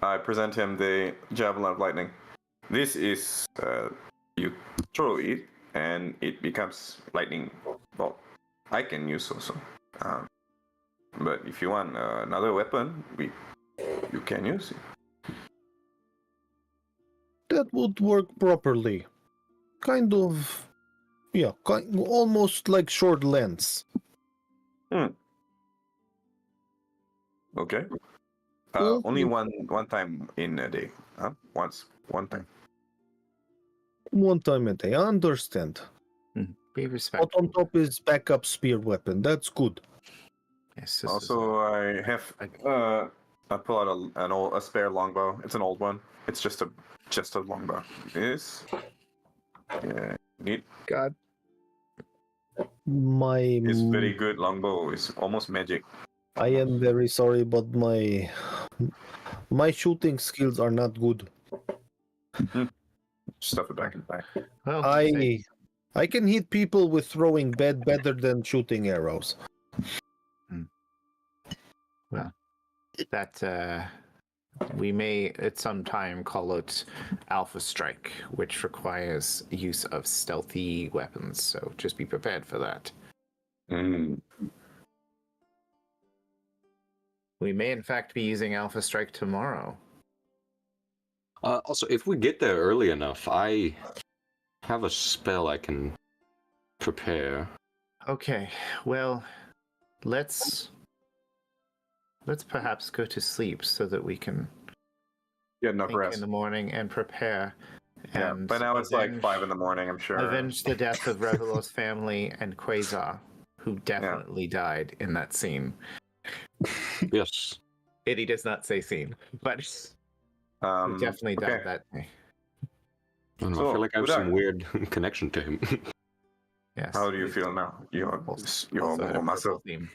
I present him the javelin of lightning. This is you throw it, and it becomes lightning bolt. I can use also, but if you want another weapon, you can use it. That would work properly. Kind of, yeah, almost like short lens. Okay. Well, Only one time in a day. Huh? One time. One time a day, I understand. Be But respectful. on top is backup spear weapon. That's good. Yes, this is Also, I have I pull out a spare longbow. It's an old one. It's just a longbow. This, yeah, neat. God. My It's very good longbow. It's almost magic. I am very sorry, but my shooting skills are not good. Stuff it back in the back. well, I can hit people with throwing better than shooting arrows. that we may at some time call it Alpha Strike, which requires use of stealthy weapons. So just be prepared for that. Mm. We may, in fact, be using Alpha Strike tomorrow. Also, if we get there early enough, I have a spell I can prepare. Okay, well, let's perhaps go to sleep so that we can Get enough think rest. in the morning and prepare. Yeah, And by now it's like avenge- 5 in the morning, I'm sure. Avenge the death of Revelor's family and Quasar, who definitely died in that scene. Yes. He does not say scene, but he definitely died okay. that day. I don't know, So, I feel like I have Udak. some weird connection to him. Yes. How do you feel now? You're Also more had a muscle. purple theme.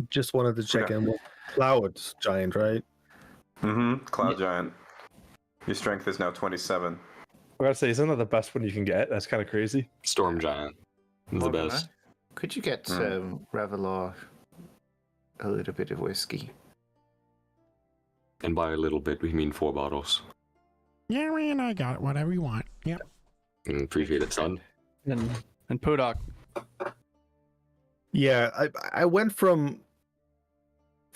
Just wanted to check in. Cloud giant, right? Mm-hmm. Cloud Giant. Your strength is now 27. I gotta say, isn't that the best one you can get? That's kind of crazy. Storm Giant. The Morgana, best. could you get Revelor a little bit of whiskey? And by a little bit, we mean 4 bottles. Yeah, man, I got it. Whatever you want. Yep. Appreciate it, son. And Podok. Yeah, I went from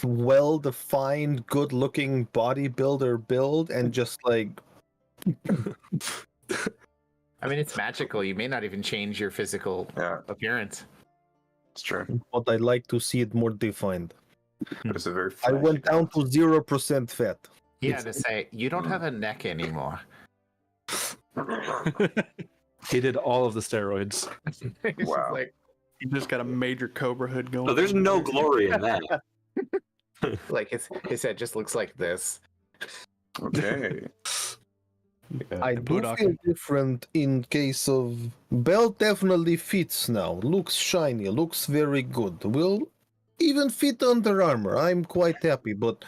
well-defined, good-looking bodybuilder build and just like I mean, it's magical. You may not even change your physical Yeah, appearance. it's true. but I like to see it more defined. But it's a very I went down to flashy 0% fat. Yeah, to say you don't have a neck anymore. He did all of the steroids. It's just Wow. like You just got a major cobra hood going. No, there's no glory in that. his head just looks like this. Okay. I do Bodok. feel different in case of belt. Definitely fits now. Looks shiny. Looks very good. Will even fit under armor. I'm quite happy. But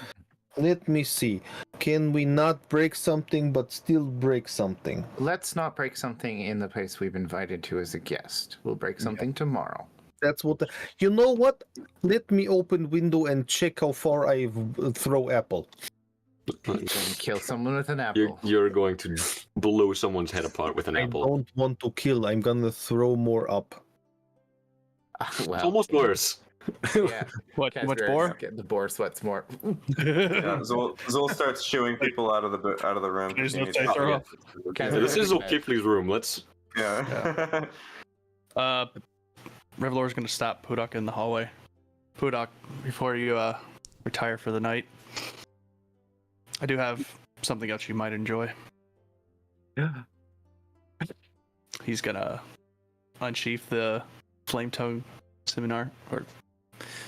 let me see. Can we not break something but still break something? Let's not break something in the place we've invited to as a guest. We'll break something tomorrow. That's what. You know what? Let me open window and check how far I throw apple. You're gonna kill someone with an apple. You're going to blow someone's head apart with an I apple. don't want to kill. I'm gonna throw more up. Well, It's almost worse. yeah. What? Casper Much is more? getting the boar sweats more. Yeah, Zol starts shooing people out of the room. There's no He say needs- throw. Yeah. Casper- This is O'Kifley's room. Let's. Yeah. Revelor's gonna stop Podok in the hallway. Podok, before you retire for the night, I do have something else you might enjoy. He's gonna unsheath the flame tongue scimitar or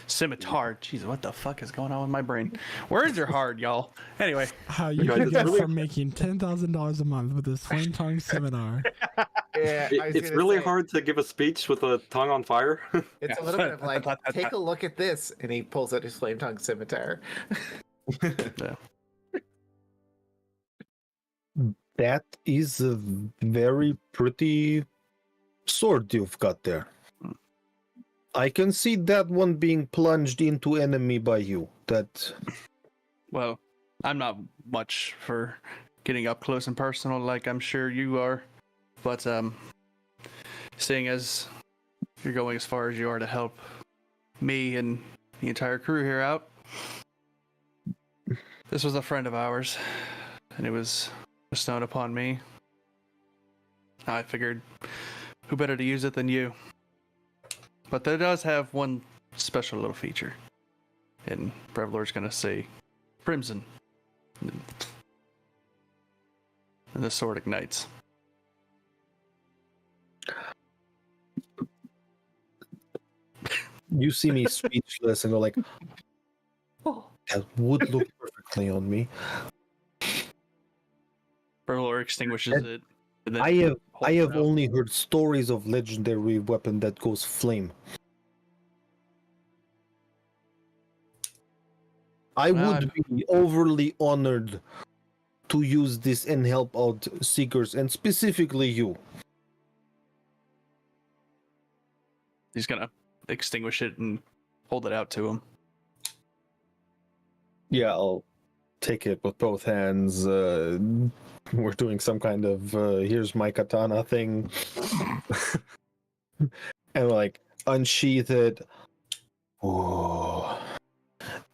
scimitar. Jeez, what the fuck is going on with my brain? Words are hard, y'all. Anyway, How you Guys, can it's get really- from making $10,000 a month with this flame tongue seminar. Yeah, I was It's gonna really say, hard to give a speech with a tongue on fire. It's a little bit of like, take a look at this, and he pulls out his flame tongue scimitar. That is a very pretty sword you've got there. I can see that one being plunged into enemy by you. That well, I'm not much for getting up close and personal, like I'm sure you are, but seeing as you're going as far as you are to help me and the entire crew here out, This was a friend of ours, and it was bestowed upon me. I figured, who better to use it than you? But it does have one special little feature. And Brevlord's gonna say, Crimson. And the sword ignites. You see me speechless and go like, that would look perfectly on me. Brevlord extinguishes it. And then I have holds it out. only heard stories of legendary weapon that goes flame. I would be overly honored to use this and help out seekers, and specifically you. He's gonna extinguish it and hold it out to him. Yeah, I'll take it with both hands. We're doing some kind of here's my katana thing. And like unsheath it. Oh,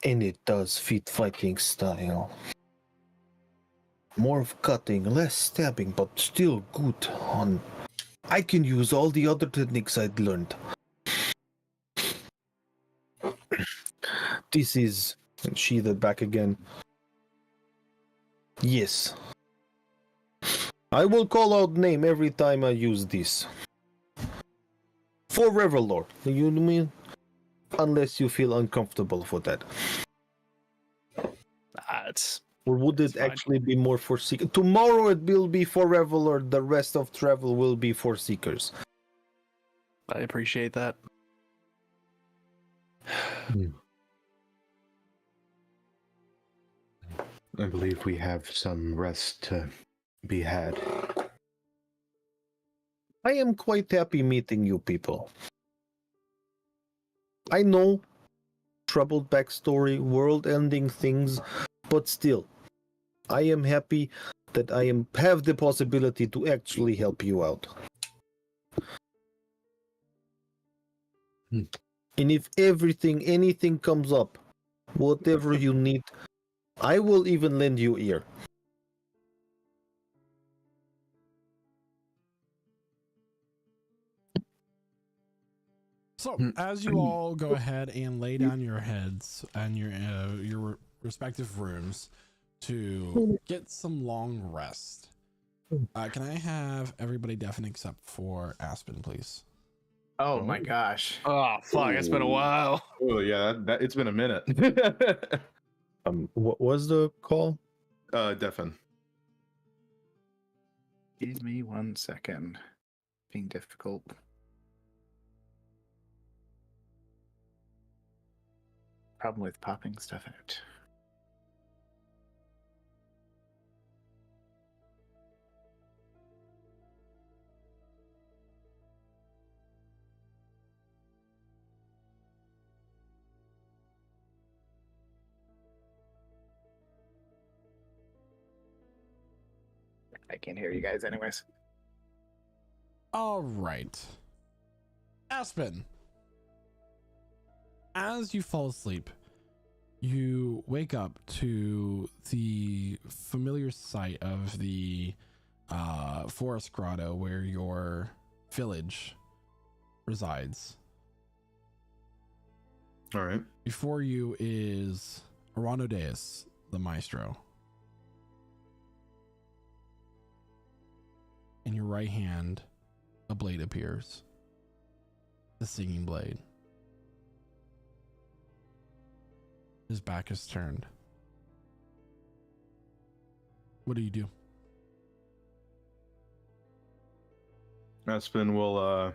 and it does fit fighting style. More of cutting, less stabbing, but still good on. I can use all the other techniques I'd learned. This is, and sheath it back again. Yes. I will call out name every time I use this. For Revelor, you mean? Unless you feel uncomfortable for that. It's Or would it actually be more for seekers? Tomorrow it will be for Revelor, the rest of travel will be for seekers. I appreciate that. I believe we have some rest to be had. I am quite happy meeting you people. I know troubled backstory, world-ending things, but still, I am happy that I have the possibility to actually help you out. And if anything comes up, whatever you need, I will even lend you ear. So, as you all go ahead and lay down your heads and your respective rooms to get some long rest, can I have everybody deafen except for Aspen, please? Oh my gosh. Oh, fuck, it's been a while. Oh yeah, it's been a minute. What was the call? Defen. Give me 1 second. Being difficult. Problem with popping stuff out. I can't hear you guys anyways. All right. Aspen, as you fall asleep, you wake up to the familiar sight of the forest grotto where your village resides. All right. Before you is Aranodeus, the maestro. In your right hand, a blade appears. The singing blade. His back is turned. What do you do? Aspen will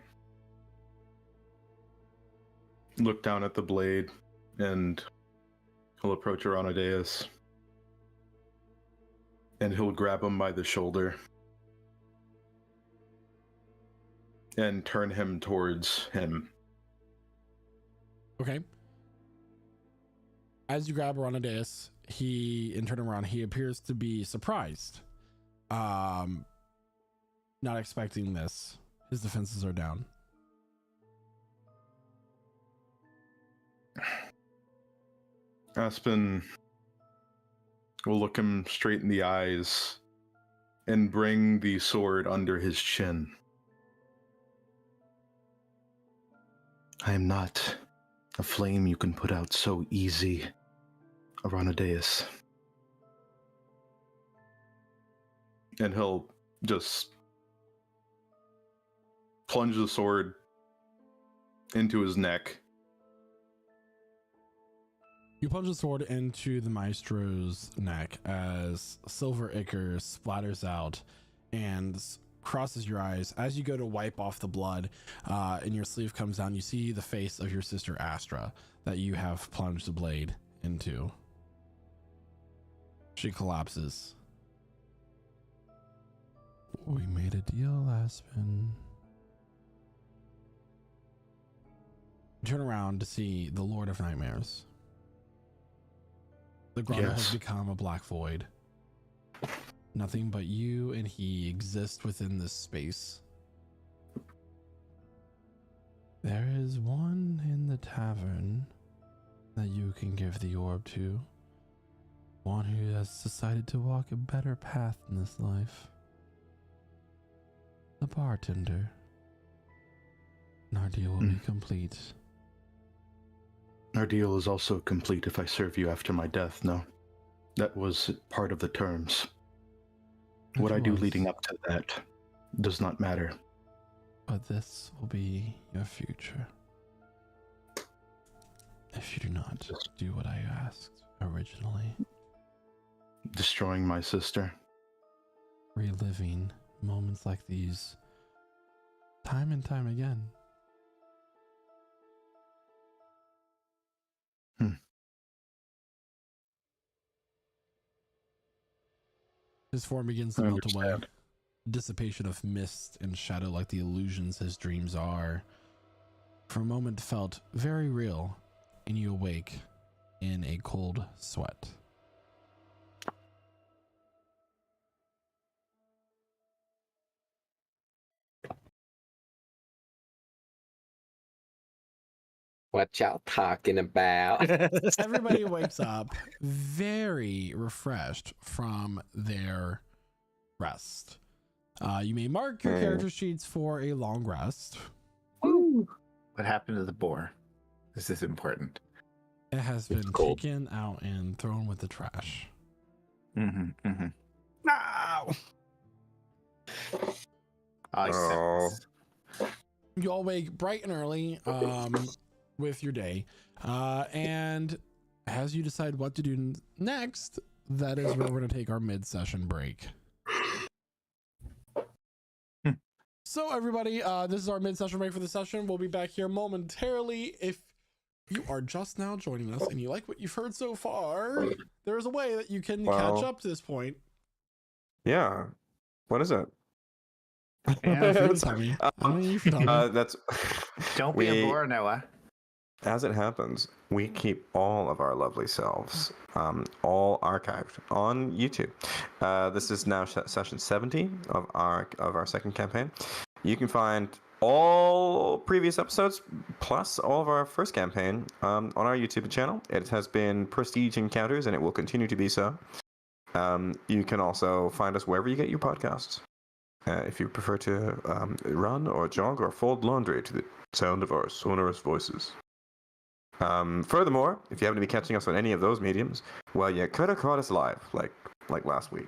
look down at the blade and he'll approach Aranodeus and he'll grab him by the shoulder and turn him towards him. Okay. As you grab Aranodeus, and turn him around, he appears to be surprised. Not expecting this. His defenses are down. Aspen will look him straight in the eyes and bring the sword under his chin. I am not a flame you can put out so easy, Aranadeus. And he'll just plunge the sword into his neck. You plunge the sword into the maestro's neck as silver ichor splatters out and crosses your eyes. As you go to wipe off the blood and your sleeve comes down, you see the face of your sister Astra that you have plunged the blade into. She collapses. We made a deal, Aspen. Turn around to see the Lord of Nightmares. The grotto has become a black void. Nothing but you and he exist within this space. There is one in the tavern that you can give the orb to. One who has decided to walk a better path in this life. The bartender. And our deal will be complete. Our deal is also complete if I serve you after my death, no? That was part of the terms. What I do leading up to that does not matter. But this will be your future. If you do not do what I asked originally. Destroying my sister. Reliving moments like these time and time again. His form begins to melt away. Dissipation of mist and shadow like the illusions his dreams are. For a moment felt very real, and you awake in a cold sweat. What y'all talking about? Everybody wakes up very refreshed from their rest. You may mark your character sheets for a long rest. Woo. What happened to the boar? This is important. It has been taken out and thrown with the trash. No! You all wake bright and early with your day. And as you decide what to do next, that is where we're going to take our mid-session break. So everybody, this is our mid-session break for the session. We'll be back here momentarily. If you are just now joining us and you like what you've heard so far, there is a way that you can catch up to this point. Yeah. What is it? That's Don't be a bore, Noah. As it happens, we keep all of our lovely selves, all archived on YouTube. This is now session 70 of our second campaign. You can find all previous episodes plus all of our first campaign on our YouTube channel. It has been Prestige Encounters, and it will continue to be so. You can also find us wherever you get your podcasts. If you prefer to run or jog or fold laundry to the sound of our sonorous voices. Furthermore, if you happen to be catching us on any of those mediums, well, you could have caught us live, like last week.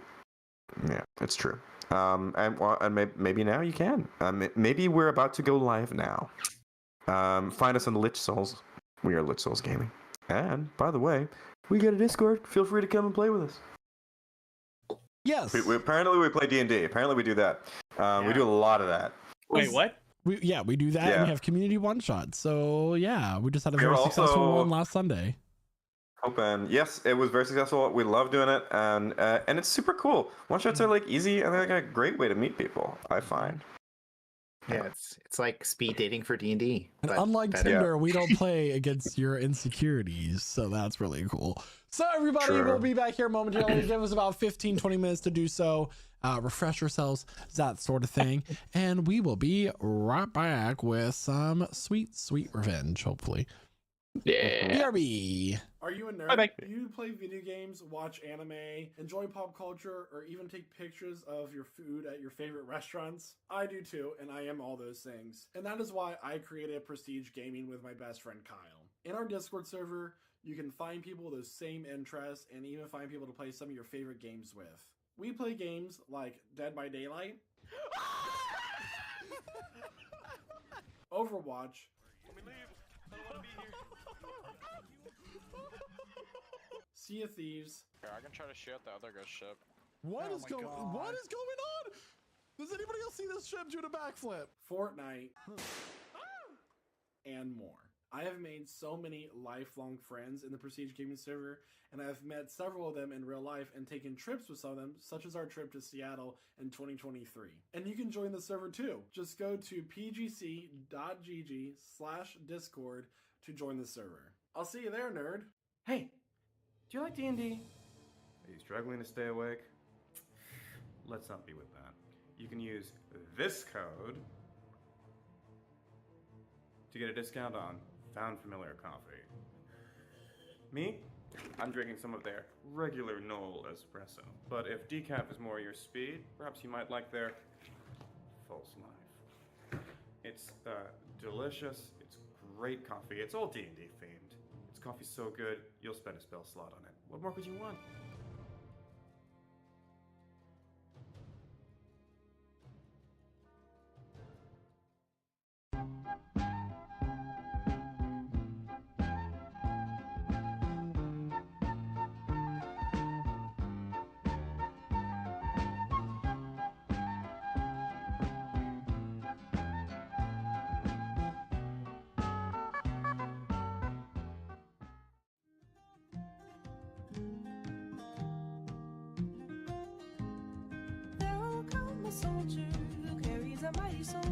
Yeah, it's true. And maybe now you can. Maybe we're about to go live now. Find us on Lich Souls. We are Lich Souls Gaming. And by the way, we got a Discord. Feel free to come and play with us. Yes. Apparently we play D&D. Apparently we do that. We do a lot of that. Wait, what? We do that. Yeah. And we have community one shots. So yeah, we just had a very successful one last Sunday. Open. Yes, it was very successful. We love doing it, and it's super cool. One shots are like easy, and they're like a great way to meet people, I find. Yeah, it's like speed dating for D&D. And unlike Tinder, we don't play against your insecurities, so that's really cool. So everybody, we'll be back here momentarily. Give us about 15-20 minutes to do so. Refresh yourselves, that sort of thing. And we will be right back with some sweet, sweet revenge, hopefully. Yeah. BRB. Are you a nerd? Bye-bye. Do you play video games, watch anime, enjoy pop culture, or even take pictures of your food at your favorite restaurants? I do too, and I am all those things. And that is why I created Prestige Gaming with my best friend Kyle. In our Discord server, you can find people with those same interests and even find people to play some of your favorite games with. We play games like Dead by Daylight, Overwatch, Sea of Thieves, Here, I can try to shoot the other guy's ship. What Oh is my going? God. What is going on? Does anybody else see this ship doing a backflip? Fortnite, and more. I have made so many lifelong friends in the Prestige Gaming server, and I've met several of them in real life and taken trips with some of them, such as our trip to Seattle in 2023. And you can join the server too. Just go to pgc.gg/discord to join the server. I'll see you there, nerd. Hey, do you like D&D? Are you struggling to stay awake? Let's not be with that. You can use this code to get a discount on Found Familiar coffee. Me? I'm drinking some of their regular Knoll espresso. But if decaf is more your speed, perhaps you might like their False Life. It's delicious, it's great coffee, it's all D&D themed. This coffee's so good, you'll spend a spell slot on it. What more could you want? There will come a soldier who carries a mighty sword.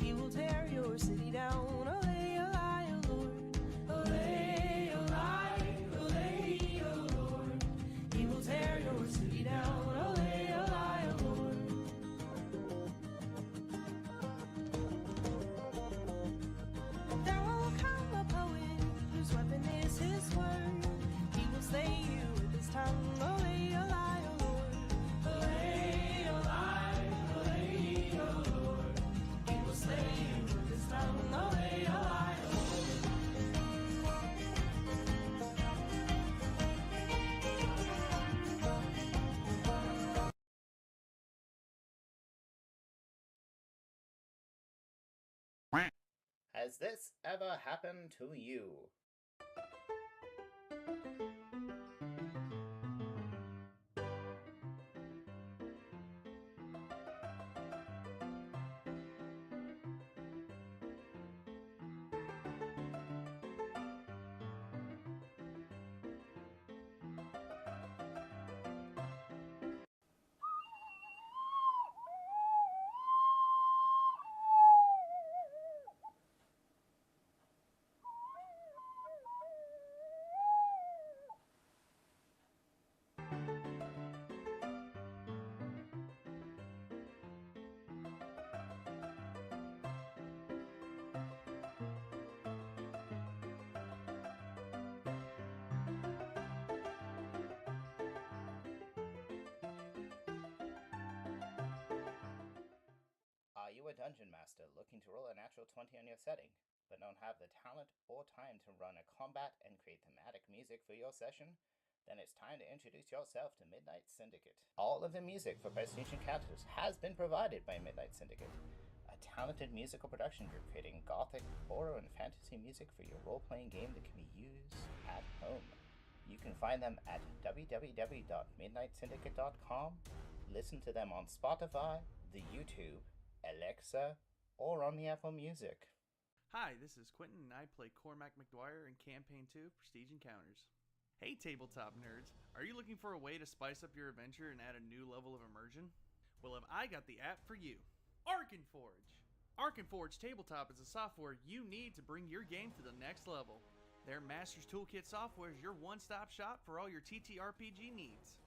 He will tear your city down. Olay, olay, O Lord. Olay, olay, olay, O Lord. He will tear your city down. Olay, olay, O Lord. There will come a poet whose weapon is his word. He will slay you with his tongue. Olay, olay, O Lord. Olay, olay, olay, O Lord. He will slay you with his tongue. Olay, olay, O Has this ever happened to you? Are you a dungeon master looking to roll a natural 20 on your setting, but don't have the talent or time to run a combat and create thematic music for your session? Then it's time to introduce yourself to Midnight Syndicate. All of the music for Prestige Encounters has been provided by Midnight Syndicate, a talented musical production group creating gothic, horror, and fantasy music for your role-playing game that can be used at home. You can find them at www.midnightsyndicate.com, listen to them on Spotify, the YouTube, Alexa, or on the Apple Music. Hi, this is Quentin, and I play Cormac McDwyer in Campaign 2 Prestige Encounters. Hey, tabletop nerds! Are you looking for a way to spice up your adventure and add a new level of immersion? Well, have I got the app for you! Arkenforge! Arkenforge Tabletop is the software you need to bring your game to the next level. Their Master's Toolkit software is your one-stop shop for all your TTRPG needs.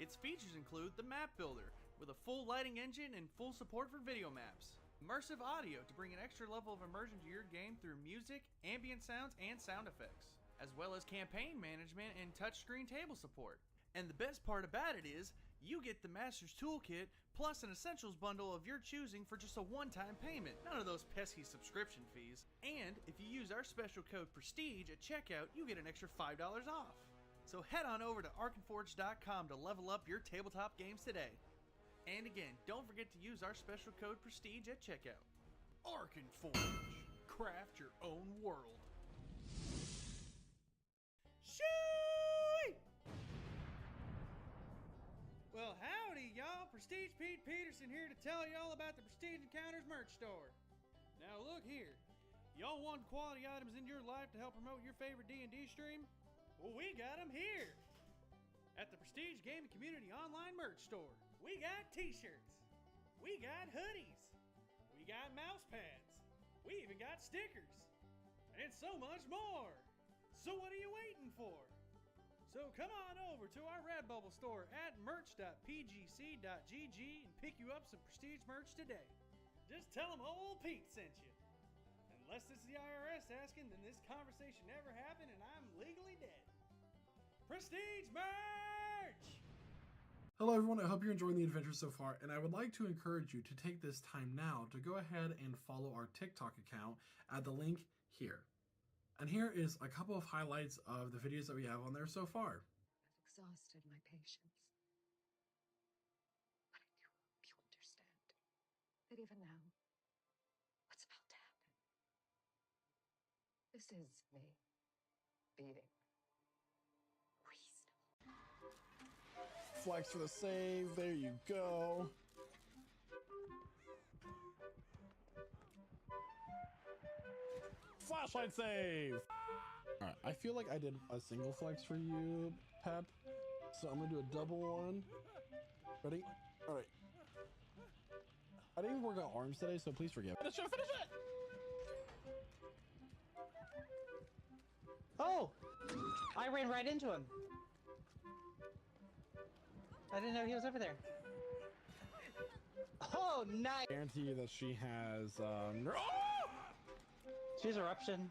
Its features include the Map Builder, with a full lighting engine and full support for video maps. Immersive audio to bring an extra level of immersion to your game through music, ambient sounds, and sound effects, as well as campaign management and touchscreen table support. And the best part about it is, you get the Master's Toolkit plus an Essentials bundle of your choosing for just a one-time payment. None of those pesky subscription fees. And if you use our special code PRESTIGE at checkout, you get an extra $5 off. So head on over to arkenforge.com to level up your tabletop games today. And again, don't forget to use our special code PRESTIGE at checkout. Arkenforge. Craft your own world. Shoo! Well, howdy, y'all. Prestige Pete Peterson here to tell y'all about the Prestige Encounters merch store. Now, look here. Y'all want quality items in your life to help promote your favorite D&D stream? Well, we got them here. At the Prestige Gaming Community Online merch store. We got t-shirts. We got hoodies. We got mouse pads. We even got stickers. And so much more. So what are you waiting for? So come on over to our Redbubble store at merch.pgc.gg and pick you up some Prestige merch today. Just tell them old Pete sent you. Unless this is the IRS asking, then this conversation never happened and I'm legally dead. Prestige merch! Hello everyone, I hope you're enjoying the adventure so far, and I would like to encourage you to take this time now to go ahead and follow our TikTok account at the link here. And here is a couple of highlights of the videos that we have on there so far. I've exhausted my patience. But I do hope you understand that even now, what's about to happen, this is me being reasonable. Flex for the save. There you go. Flashlight save. All right, I feel like I did a single flex for you, Pep. So I'm gonna do a double one. Ready? All right. I didn't even work on arms today, so please forgive. Finish it! Finish it! Oh! I ran right into him. I didn't know he was over there. Oh, nice! Guarantee you that she has She's eruption.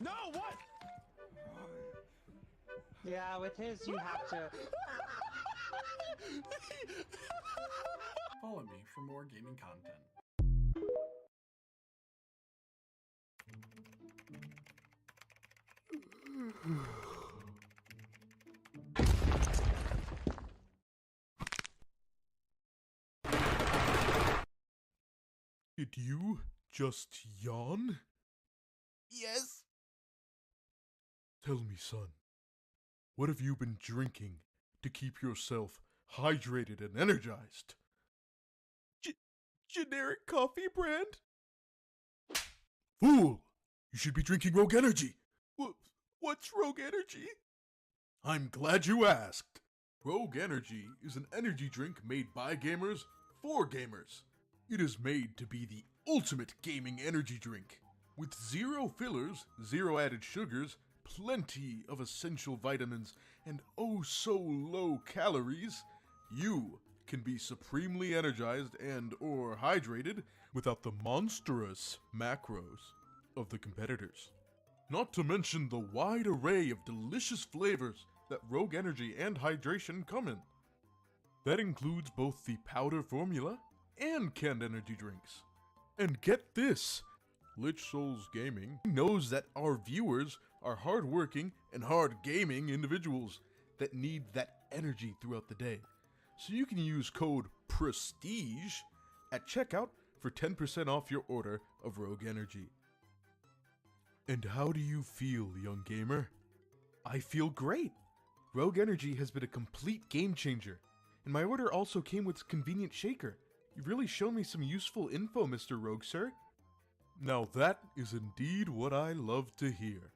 No, what? Yeah, with his, you have to. Follow me for more gaming content. Did you just yawn? Yes. Tell me, son, what have you been drinking to keep yourself hydrated and energized? Generic coffee brand? Fool! You should be drinking Rogue Energy. What's Rogue Energy? I'm glad you asked. Rogue Energy is an energy drink made by gamers for gamers. It is made to be the ultimate gaming energy drink. With 0 fillers, 0 added sugars, plenty of essential vitamins, and oh so low calories, you can be supremely energized and or hydrated without the monstrous macros of the competitors. Not to mention the wide array of delicious flavors that Rogue Energy and Hydration come in. That includes both the powder formula and canned energy drinks. And get this, Lich Souls Gaming knows that our viewers are hardworking and hard gaming individuals that need that energy throughout the day. So you can use code PRESTIGE at checkout for 10% off your order of Rogue Energy. And how do you feel, young gamer? I feel great! Rogue Energy has been a complete game changer, and my order also came with convenient shaker. You've really shown me some useful info, Mr. Rogue, sir. Now that is indeed what I love to hear.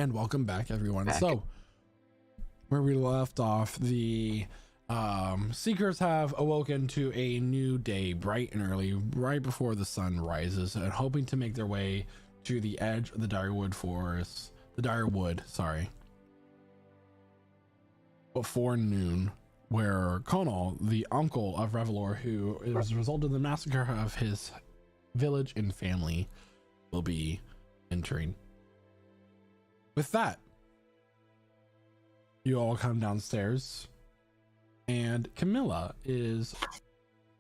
And welcome back, everyone. Back. So, where we left off, the Seekers have awoken to a new day, bright and early, right before the sun rises, and hoping to make their way to the edge of the Direwood forest. The Direwood, sorry. Before noon, where Conal, the uncle of Revelor, who was a result of the massacre of his village and family, will be entering. With that, you all come downstairs, and Camilla is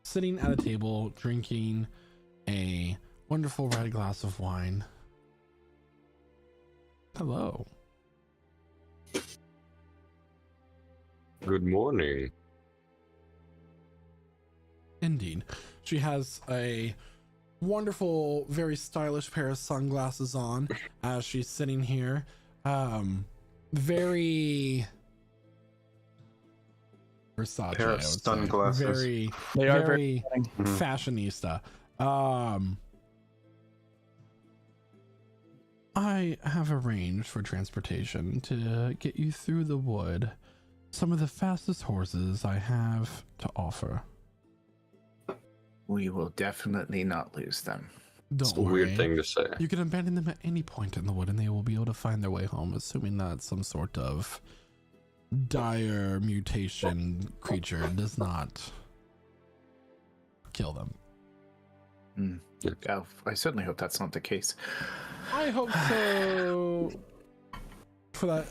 sitting at a table drinking a wonderful red glass of wine. Hello. Good morning. Indeed. She has a wonderful, very stylish pair of sunglasses on as she's sitting here. Very Versace, Pair of I would sunglasses. say. They are Very very fashionista. I have arranged for transportation to get you through the wood. Some of the fastest horses I have to offer. We will definitely not lose them. Don't It's a worry. weird thing to say. You can abandon them at any point in the wood and they will be able to find their way home, assuming that some sort of dire mutation creature does not kill them. Oh, I certainly hope that's not the case. I hope so for that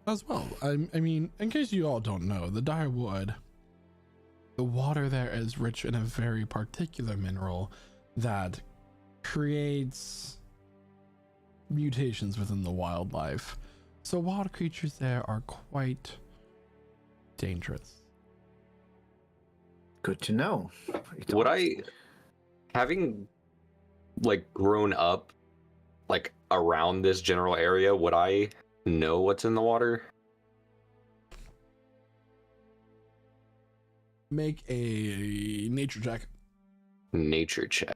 as well. I mean, in case you all don't know, the dire wood, the water there is rich in a very particular mineral that creates mutations within the wildlife. So wild creatures there are quite dangerous. Good to know. Would I, having like grown up like around this general area, would I know what's in the water? Make a nature check. Nature check.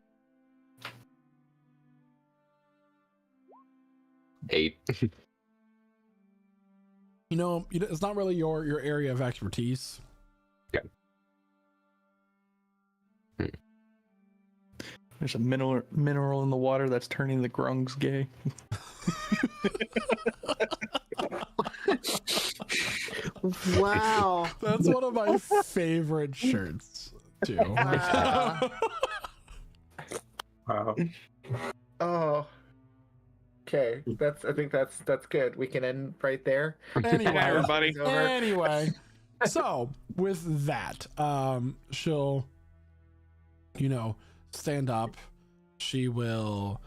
8. You know, it's not really your area of expertise. Yeah. There's a mineral in the water that's turning the grungs gay. Wow. That's one of my favorite shirts, too. Wow. Oh. Okay. I think that's good. We can end right there. Anyway, everybody. It's over. Anyway, so with that, she'll, stand up. She will,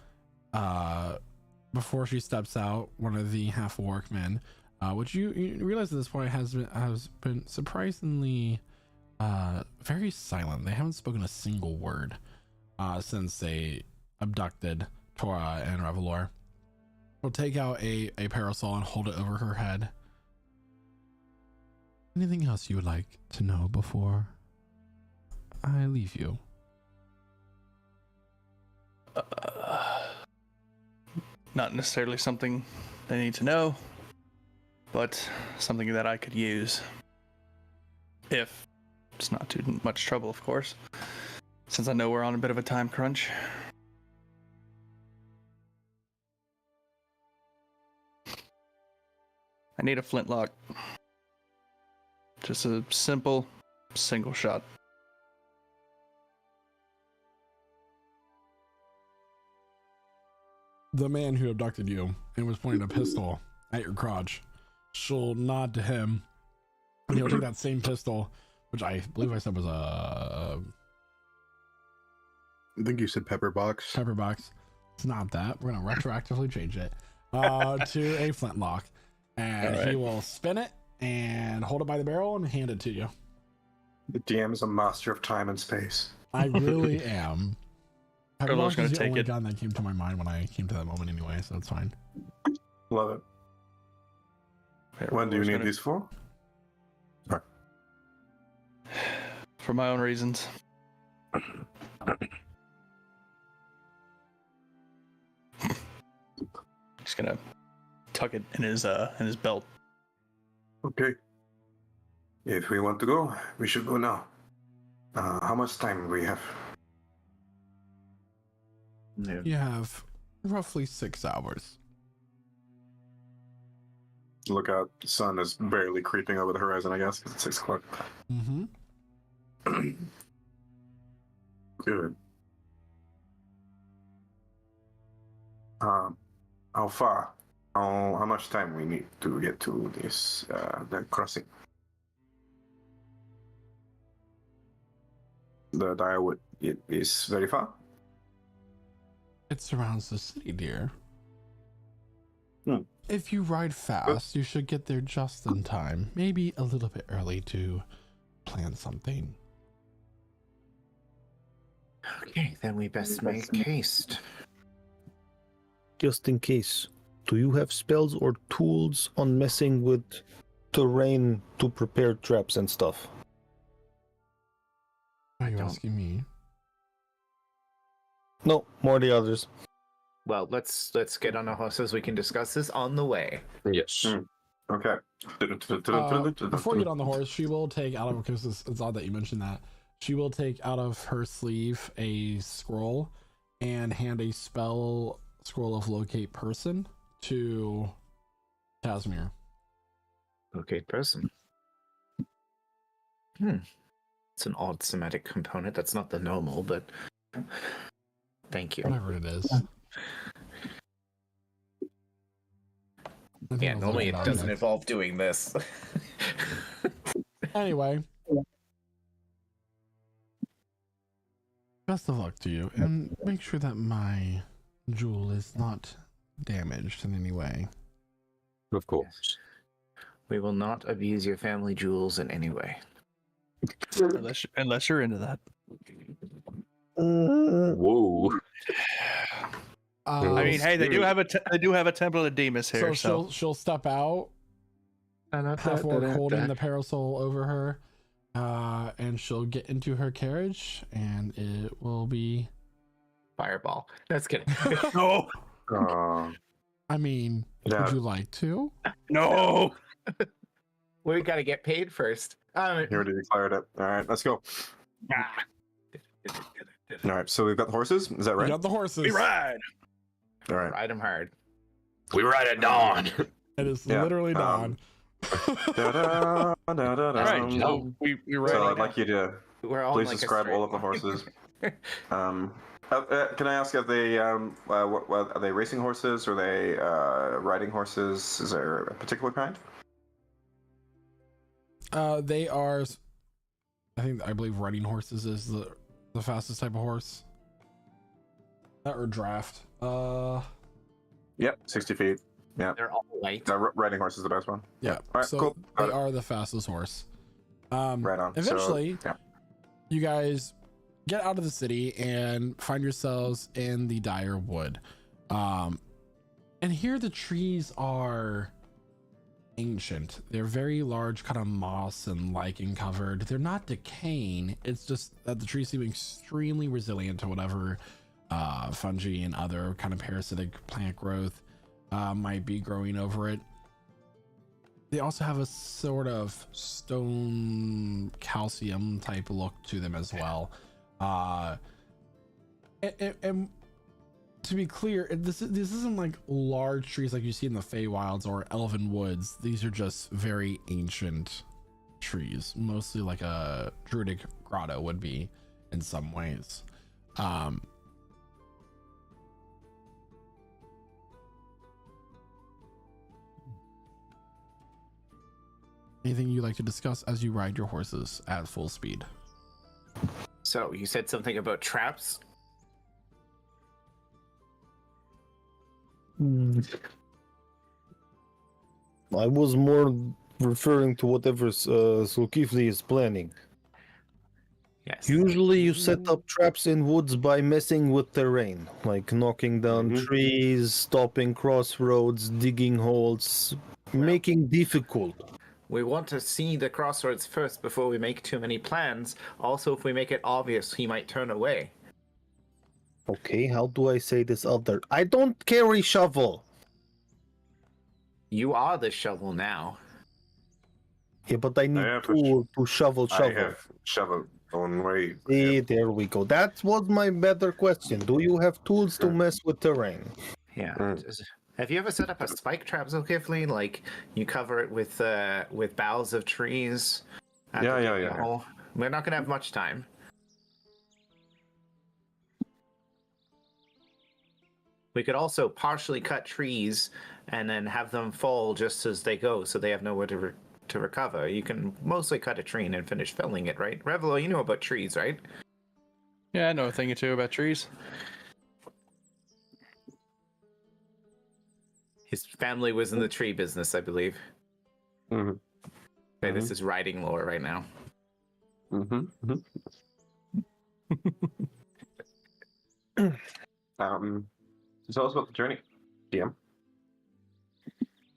before she steps out, one of the half workmen, which you realize at this point has been surprisingly very silent. They haven't spoken a single word since they abducted Tora and Revelor. Will take out a parasol and hold it over her head. Anything else you would like to know before I leave you? Not necessarily something they need to know, but something that I could use. If it's not too much trouble, of course, since I know we're on a bit of a time crunch. I need a flintlock. Just a simple single shot. The man who abducted you and was pointing a pistol at your crotch, she'll nod to him, and he'll take that same pistol, which I believe I said was a I think you said pepper box. pepper box. It's not that. We're gonna retroactively change it to a flintlock, and All right. he will spin it and hold it by the barrel and hand it to you. The DM is a master of time and space. I really am. Pepper Everyone's box gonna is the take only it. gun that came to my mind when I came to that moment anyway, so it's fine. Love it. When do you need these for? For my own reasons. Just gonna tuck it in his belt. Okay. If we want to go, we should go now. How much time do we have? You have roughly 6 hours. Look out, the sun is barely creeping over the horizon, I guess. It's 6 o'clock. Mm-hmm. Good. How far? How much time we need to get to this the crossing? The Direwood, it is very far. It surrounds the city, dear. Hmm. If you ride fast, you should get there just in time. Maybe a little bit early to plan something. Okay, then we best make haste. Just in case, do you have spells or tools on messing with terrain to prepare traps and stuff? Are you asking me? No, more the others. Well, let's get on our horses. We can discuss this on the way. Yes. Okay. Before you get on the horse, she will take out of, because it's odd that you mentioned that, she will take out of her sleeve a scroll and hand a spell scroll of locate person to Casimir. Locate person. It's an odd somatic component. That's not the normal, but thank you. Whatever it is. Yeah, normally it doesn't involve doing this. Anyway. Best of luck to you, and make sure that my jewel is not damaged in any way. Of course. We will not abuse your family jewels in any way. Unless you're into that. Whoa. I mean, hey, they do have a Temple of Demas here, so she'll step out, half orc holding the parasol over her, and she'll get into her carriage, and it will be fireball. That's kidding. No. I mean, would you like to? No. We gotta get paid first. You already declared it. All right, let's go. All right, so we've got the horses. Is that right? We got the horses. We ride. All right. Ride them hard. We ride at dawn. It is literally dawn. All right, so we ride. So I'd like you to please like describe all of the horses. Can I ask, are they are they racing horses? Or are they riding horses? Is there a particular kind? They are. I believe riding horses is the fastest type of horse. Or draft. Yep, 60 feet. Yeah. They're all light. Riding horse is the best one. Yeah. All right, so cool. they are the fastest horse. Right on. Eventually, So, yeah. you guys get out of the city and find yourselves in the dire wood. And here the trees are ancient. They're very large, kind of moss and lichen covered. They're not decaying. It's just that the trees seem extremely resilient to whatever fungi and other kind of parasitic plant growth might be growing over it. They also have a sort of stone calcium type look to them as well. And to be clear, this isn't like large trees like you see in the Feywilds or Elven Woods. These are just very ancient trees, mostly like a druidic grotto would be in some ways. Anything you'd like to discuss as you ride your horses at full speed? So you said something about traps. I was more referring to whatever Sulkifli is planning. Yes. Usually you set up traps in woods by messing with terrain, like knocking down trees, stopping crossroads, digging holes, making difficult. We want to see the crossroads first before we make too many plans. Also, if we make it obvious, he might turn away. Okay, how do I say this other? I don't carry shovel. You are the shovel now. Yeah, but I need have a tool to shovel. I have shovel on way. See, there we go. That was my better question. Do you have tools to mess with terrain? Yeah. Have you ever set up a spike trap so carefully? Like you cover it with boughs of trees. Yeah. We're not gonna have much time. We could also partially cut trees and then have them fall just as they go, so they have nowhere to recover. You can mostly cut a tree and then finish felling it, right? Revelo, you know about trees, right? Yeah, I know a thing or two about trees. His family was in the tree business, I believe. Mm-hmm. Okay, this is writing lore right now. Mm-hmm. Tell us about the journey, DM.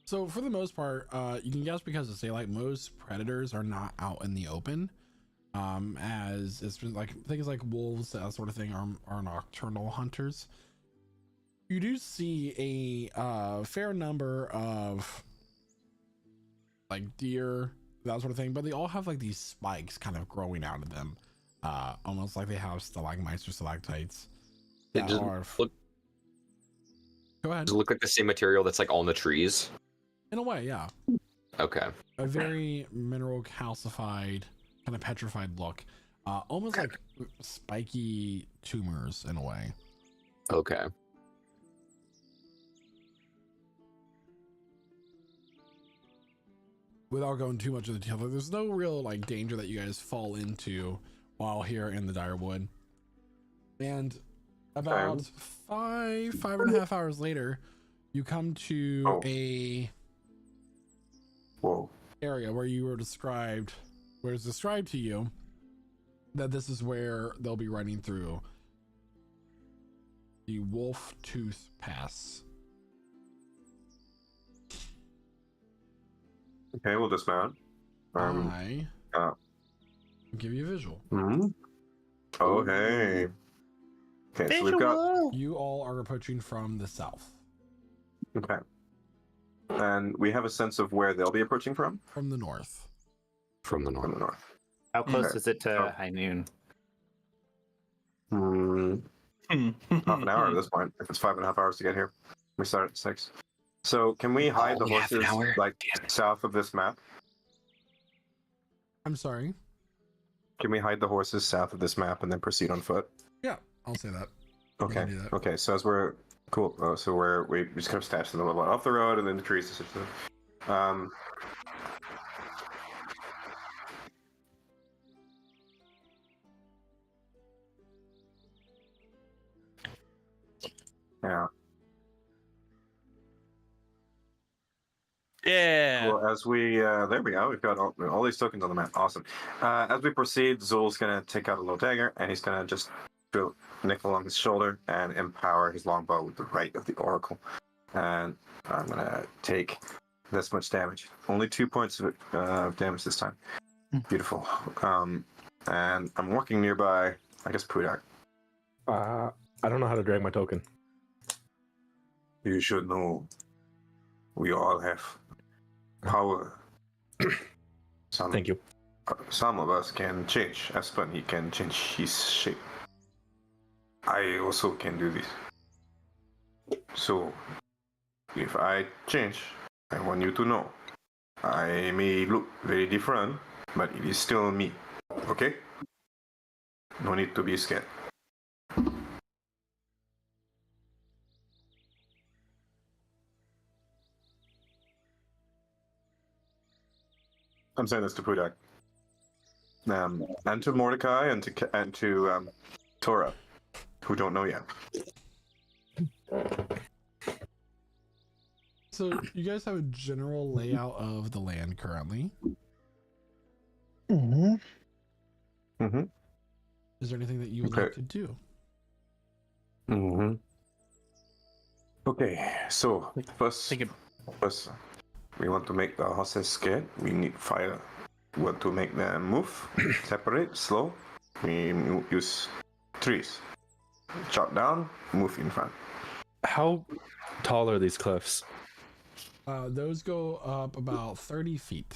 So for the most part, you can guess because it's daylight, most predators are not out in the open. As it's been like things like wolves, that sort of thing, are nocturnal hunters. You do see a fair number of like deer, that sort of thing, but they all have like these spikes kind of growing out of them, almost like they have stalagmites or stalactites. It doesn't look. Go ahead. Does it look like the same material that's like on the trees? In a way, yeah. Okay. A very mineral calcified, kind of petrified look, almost like spiky tumors in a way. Okay. Without going too much into detail, there's no real like danger that you guys fall into while here in the Direwood. And about 5.5 hours later, you come to a area where you were described, where it's described to you that this is where they'll be running through the Wolf Tooth Pass. Okay, we'll dismount. I give you a visual. Oh, hey. Okay, so we've got. You all are approaching from the south. Okay. And we have a sense of where they'll be approaching from? From the north. From the north. From the north. How close is it to high noon? Half an hour at this point. If it's 5.5 hours to get here, we start at 6. So can we hide the horses like south of this map? I'm sorry. Can we hide the horses south of this map and then proceed on foot? Yeah, I'll say that. Okay. Okay. So as we're cool. So we just kind of stash them a little bit off the road and then the trees. Yeah. Yeah. Well, as we there we go. We've got all these tokens on the map. Awesome. As we proceed, Zul's gonna take out a low dagger and he's gonna just drill Nick along his shoulder and empower his longbow with the right of the oracle. And I'm gonna take this much damage. Only 2 points of damage this time. Beautiful. And I'm walking nearby. I guess Pudak. I don't know how to drag my token. You should know. We all have power. Thank you. Some of us can change. Aspen, he can change his shape. I also can do this. So, if I change, I want you to know. I may look very different, but it is still me. Okay? No need to be scared. I'm saying this to Pudak. And to Mordecai and to Torah, who don't know yet. So you guys have a general layout of the land currently. Mm-hmm. Mm-hmm. Is there anything that you would like to do? Mm-hmm. Okay, so first, we want to make the horses scared. We need fire. We want to make them move, separate, slow. We use trees. Chop down, move in front. How tall are these cliffs? Those go up about 30 feet.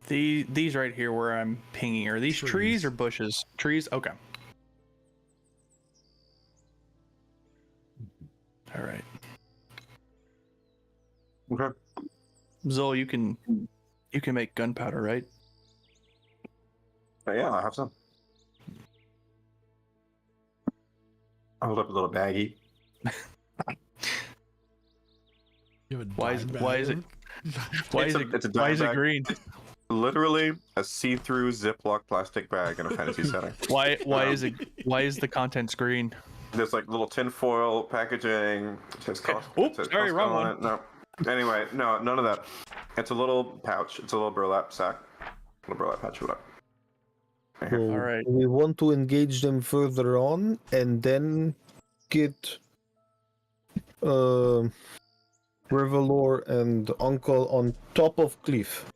These right here where I'm pinging, are these trees or bushes? Trees? Okay. All right. Okay. Zol, you can make gunpowder, right? Yeah, I have some. I hold up a little baggie. Why is it It's a why is it bag. green? Literally a see-through Ziploc plastic bag in a fantasy setting. Why is the contents green? There's like little tinfoil packaging. It says Costco. Oops, sorry, wrong on one. it. No. Anyway, no, none of that. It's a little pouch. It's a little burlap sack. Little burlap pouch. Hold up. So we want to engage them further on and then get Revelor and Uncle on top of cliff.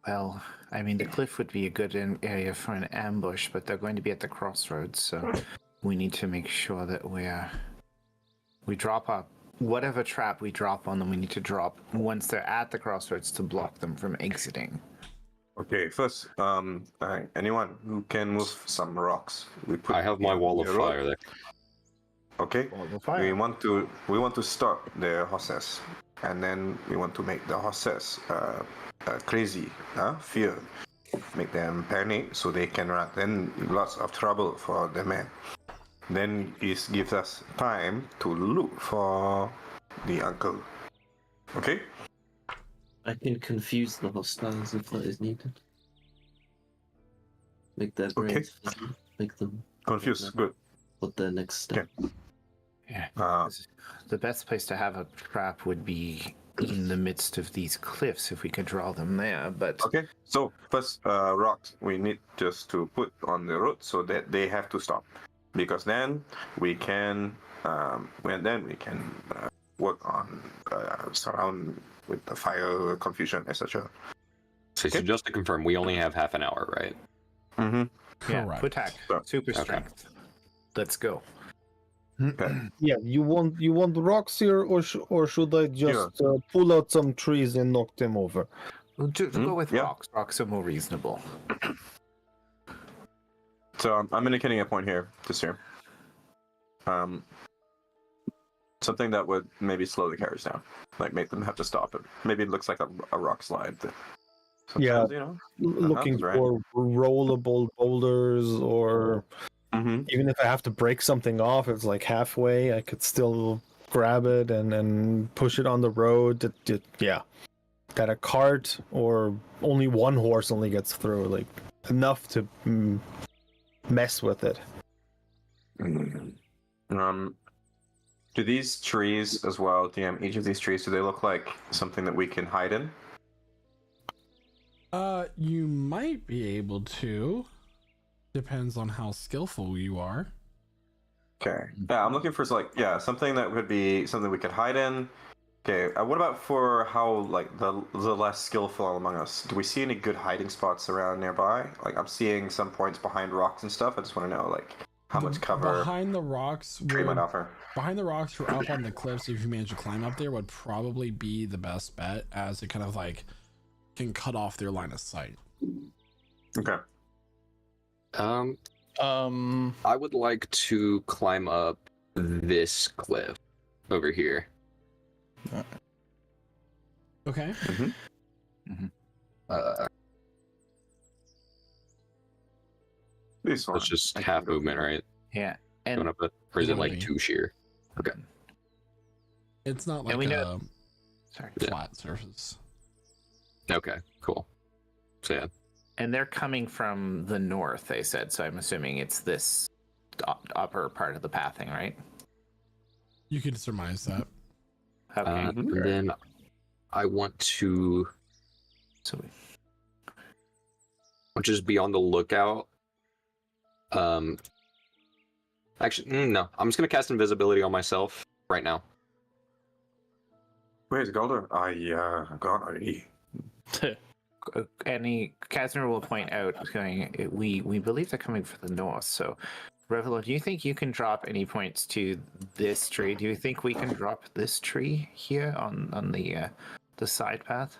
Well, I mean, the cliff would be a good area for an ambush, but they're going to be at the crossroads, so we need to make sure that we drop up whatever trap we drop on them. We need to drop once they're at the crossroads to block them from exiting. Okay, first, anyone who can move some rocks. I have my wall of fire there. Okay. We want to stop the horses, and then we want to make the horses crazy, fear, make them panic, so they can run. Then lots of trouble for the men. Then it gives us time to look for the uncle. Okay. I can confuse the hostiles if that is needed. Make their brains fuzzy. Make them confused. Good. What their next step? Yeah. The best place to have a trap would be in the midst of these cliffs if we could draw them there. But okay. So first, rocks we need just to put on the road so that they have to stop, because then we can work on surround with the fire, confusion, etc. So just to confirm, we only have half an hour, right? Mm-hmm. Yeah, attack, super strength. Let's go. Yeah, you want rocks here, or should I just pull out some trees and knock them over? Go with rocks. Rocks are more reasonable. So I'm indicating a point here, just here. Something that would maybe slow the carriage down, like make them have to stop it. Maybe it looks like a rock slide. Yeah, you know, looking happens, right? for rollable boulders, or even if I have to break something off, it's like halfway, I could still grab it and push it on the road. That a cart or only one horse only gets through, like enough to mess with it. Do these trees as well, DM, each of these trees, do they look like something that we can hide in? You might be able to. Depends on how skillful you are. Okay. Yeah, I'm looking for something that would be something we could hide in. Okay. What about for how the less skillful among us? Do we see any good hiding spots around nearby? Like I'm seeing some points behind rocks and stuff. I just want to know how much cover behind the rocks. Tree might offer. Behind the rocks or up on the cliffs, if you manage to climb up there, would probably be the best bet, as it kind of can cut off their line of sight. Okay. I would like to climb up this cliff over here. Okay. This one. It's just half movement, right? Yeah. Going up it, or is it like 2 sheer? Okay. It's not like a flat surface. Okay, cool. So yeah. And they're coming from the north, they said, so I'm assuming it's this upper part of the pathing, right? You can surmise that. Okay. And then I want to just be on the lookout. Actually, no. I'm just gonna cast invisibility on myself right now. Where's Golder? I gone already. Casimir will point out, going, we believe they're coming from the north. So, Revelo, do you think you can drop any points to this tree? Do you think we can drop this tree here on the side path?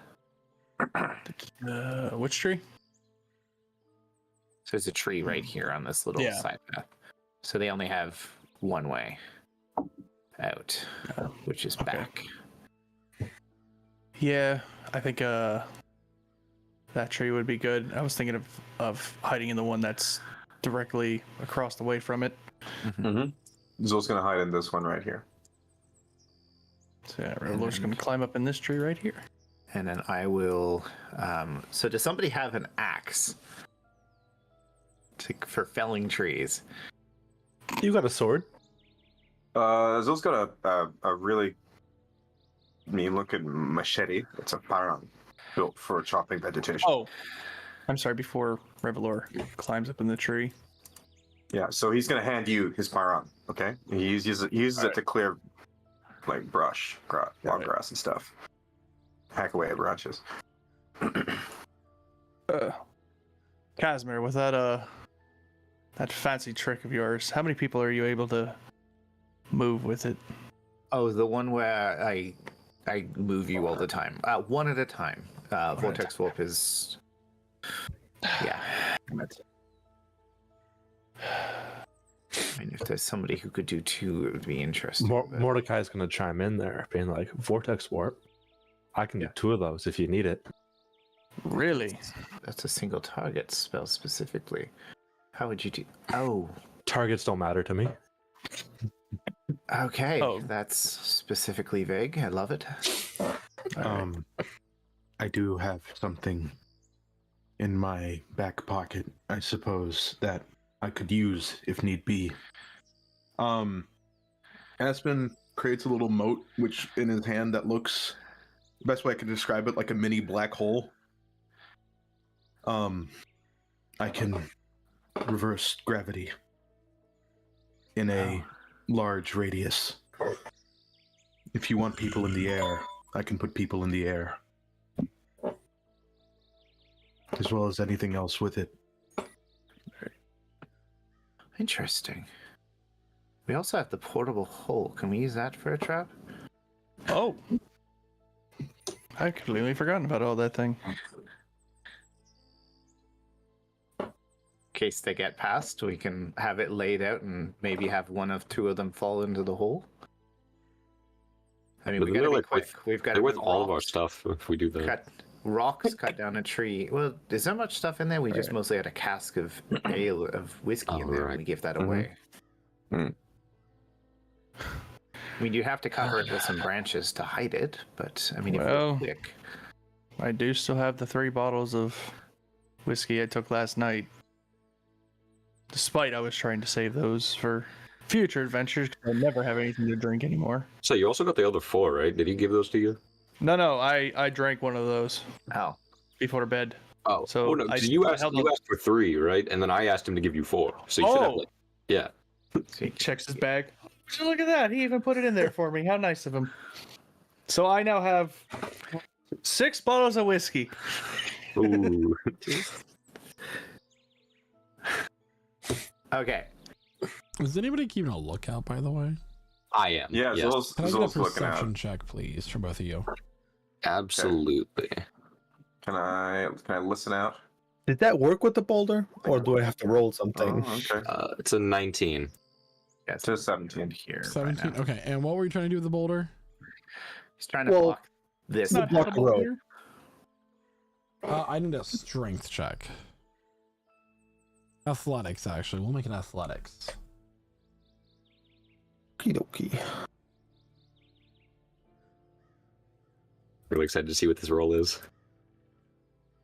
Which tree? So there's a tree right here on this little side path. So they only have one way out, which is back. Yeah, I think that tree would be good. I was thinking of hiding in the one that's directly across the way from it. Zol's gonna hide in this one right here. So yeah, Reveler's gonna climb up in this tree right here. And then I will. So does somebody have an axe for felling trees? You got a sword? Zol's got a really mean-looking machete. It's a parang built for chopping vegetation. Oh, I'm sorry. Before Revelor climbs up in the tree. Yeah, so he's gonna hand you his parang. Okay, he uses it to clear like brush, long grass and stuff. Hack away at branches. Casimir, with that fancy trick of yours, how many people are you able to move with it? Oh, the one where I move you all the time. One at a time. Vortex Warp is. Yeah. I mean, if there's somebody who could do two, it would be interesting. Mordecai's going to chime in there, being like, Vortex Warp. I can do two of those if you need it. Really? That's a single target spell specifically. How would you do? Oh. Targets don't matter to me. Okay, that's specifically vague. I love it. I do have something in my back pocket, I suppose, that I could use if need be. Aspen creates a little mote, which in his hand that looks, the best way I can describe it, like a mini black hole. I can reverse gravity in a large radius. If you want people in the air, I can put people in the air. As well as anything else with it. Interesting. We also have the portable hole. Can we use that for a trap? Oh. I completely forgotten about all that thing. In case they get past, we can have it laid out and maybe have one of two of them fall into the hole. I mean, we gotta be quick. We've got. They're with all of our stuff if we do that. Cut rocks, cut down a tree. Well, is there much stuff in there? We just mostly had a cask of ale, of whiskey in there, and we give that away. I mean, you have to cover it with some branches to hide it, but I mean, if we're quick. I do still have the 3 bottles of whiskey I took last night. Despite I was trying to save those for future adventures, because I never have anything to drink anymore. So you also got the other 4, right? Did he give those to you? No, I drank one of those. Oh. Before bed. Oh, so no, you asked for 3, right? And then I asked him to give you 4. So you should have, like, yeah. He checks his bag. Look at that. He even put it in there for me. How nice of him. So I now have 6 bottles of whiskey. Ooh. Okay. Is anybody keeping a lookout, by the way? I am. Yeah, yes. Can I get a perception check, please, for both of you? Absolutely. Can I listen out? Did that work with the boulder, or do I have to roll something? Oh, okay. It's a 19. Yeah, it's a 17 here. 17. Okay, and what were you trying to do with the boulder? He's trying to block this. Block the road. I need a strength check. Athletics, actually. We'll make it athletics. Okie dokie. Really excited to see what this roll is.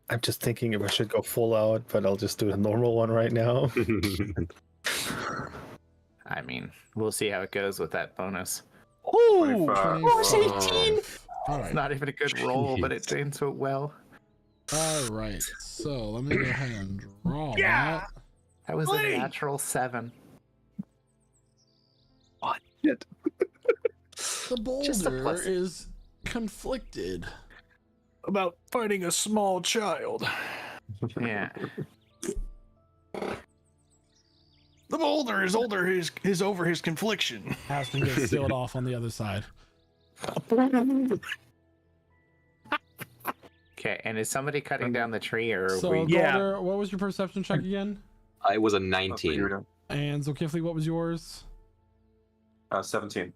I'm just thinking if I should go full out, but I'll just do a normal one right now. I mean, we'll see how it goes with that bonus. Ooh, 18! All right. It's not even a good roll, but it's doing so well. All right, so let me go ahead and draw Yeah! that. That was a natural 7. What? Shit. The boulder is conflicted. about fighting a small child. Yeah. The boulder is over his confliction. Aspen gets sealed off on the other side. Okay, and is somebody cutting down the tree or are So, we? Galder, what was your perception check again? I was a 19. And Zulkifli, what was yours? 17.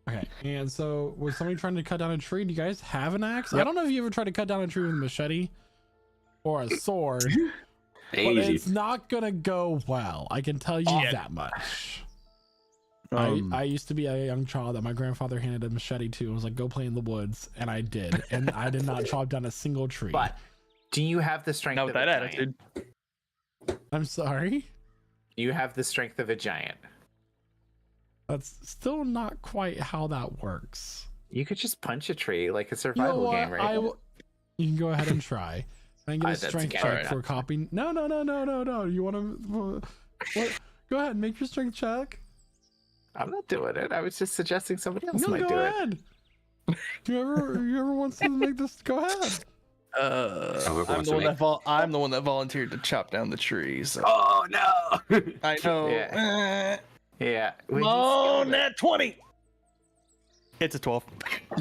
Okay, and so was somebody trying to cut down a tree? Do you guys have an axe? I don't know if you ever tried to cut down a tree with a machete or a sword, but Easy. it's not gonna go well. I can tell you that much. I used to be a young child that my grandfather handed a machete to and was like, go play in the woods, and I did, and I did not chop down a single tree. But do you have the strength Not of with a that giant? attitude. I'm sorry? You have the strength of a giant. That's still not quite how that works. You could just punch a tree like a You know survival what? game, right? You can go ahead and try. And get a That's strength a check carrot. for copying. No. You want to? What? Go ahead, make your strength check. I'm not doing it. I was just suggesting somebody else No, might go do ahead. You ever wants to make this? Go ahead. I'm the one that volunteered to chop down the tree. So. Oh no! I know. Yeah. Yeah. When Oh, you nat 20. It's a 12.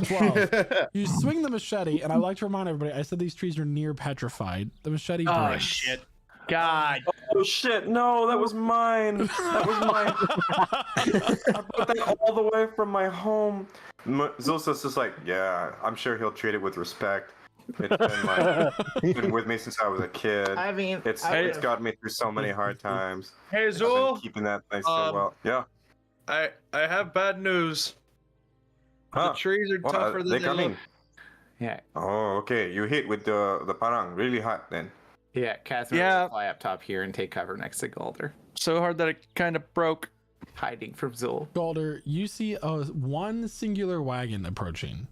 12. You swing the machete, and I like to remind everybody. I said these trees are near petrified. The machete breaks. Oh shit! God. Oh shit! No, that was mine. That was mine. I put that all the way from my home. Zulsa's just like, yeah, I'm sure he'll treat it with respect. It's been like been with me since I was a kid. I mean, it's got me through so many hard times. Hey I've been Zul, keeping that thing so well. Yeah. I have bad news. The trees are tougher than they they coming. look. Yeah. Oh, okay. You hit with the parang really hot then. Yeah, Casimir will fly up top here and take cover next to Galder. So hard that it kind of broke. Hiding from Zul. Galder, you see one singular wagon approaching.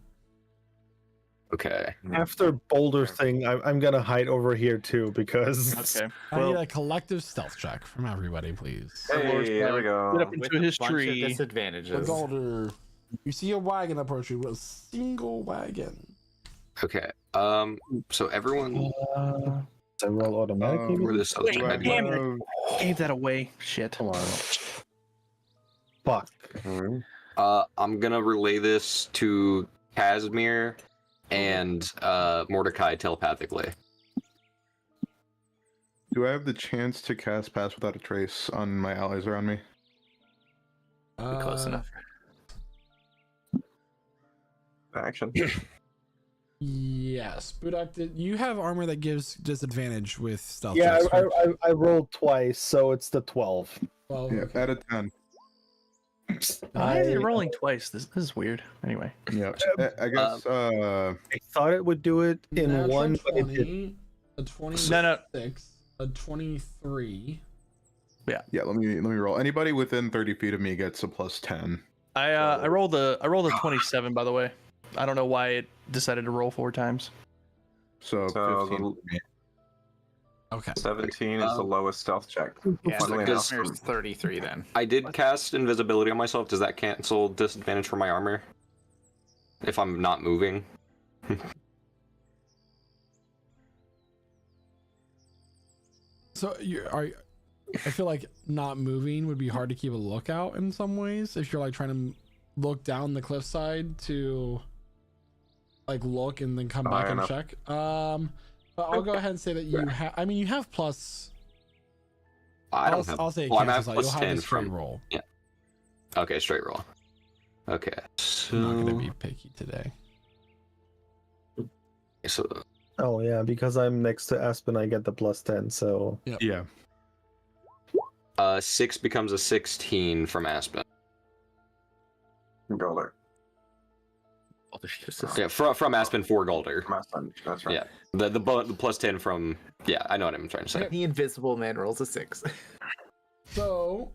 Okay. After Boulder thing, I'm gonna hide over here too because. Okay. I need a collective stealth check from everybody, please. Hey, there we go. Get up With into a his bunch of tree. disadvantages. Galder, you see a wagon approaching with a single wagon. Okay. So everyone. I roll automatically. Where this other Wait, side damn went. it. Gave that away. Shit. Come on. Fuck. I'm gonna relay this to Casimir and Mordecai telepathically. Do I have the chance to cast Pass Without a Trace on my allies around me? Close enough. Action. Yes, Budak, you have armor that gives disadvantage with stealth. Yeah, checks, right? I rolled twice, so it's the 12. Well, Yeah, out of 10. Why is it rolling twice? This is weird. Anyway. Yeah, I guess. I thought it would do it in natural one, but it 20, didn't. a 26, a 23. Yeah, let me roll. Anybody within 30 feet of me gets a plus 10. I rolled a 27 by the way. I don't know why it decided to roll 4 times. So 15. Okay. 17 is the lowest stealth check. Yeah, so Funnily enough. Casimir's 33 then. I did cast invisibility on myself. Does that cancel disadvantage for my armor? If I'm not moving? So I feel like not moving would be hard to keep a lookout in some ways. If you're like trying to look down the cliffside to like look and then come back and check. But I'll go ahead and say that you have. I mean, you have plus. I'll say it I'm cancels at out. plus You'll have 10 a straight from roll. Yeah. Okay, straight roll. Okay. So I'm not gonna be picky today. So Oh yeah, because I'm next to Aspen, I get the plus 10. So yeah. 6 becomes a 16 from Aspen. Galder. Yeah, from Aspen for Galder. From Aspen, that's right. Yeah, the plus 10 from. Yeah, I know what I'm trying to say. The invisible man rolls a 6. So,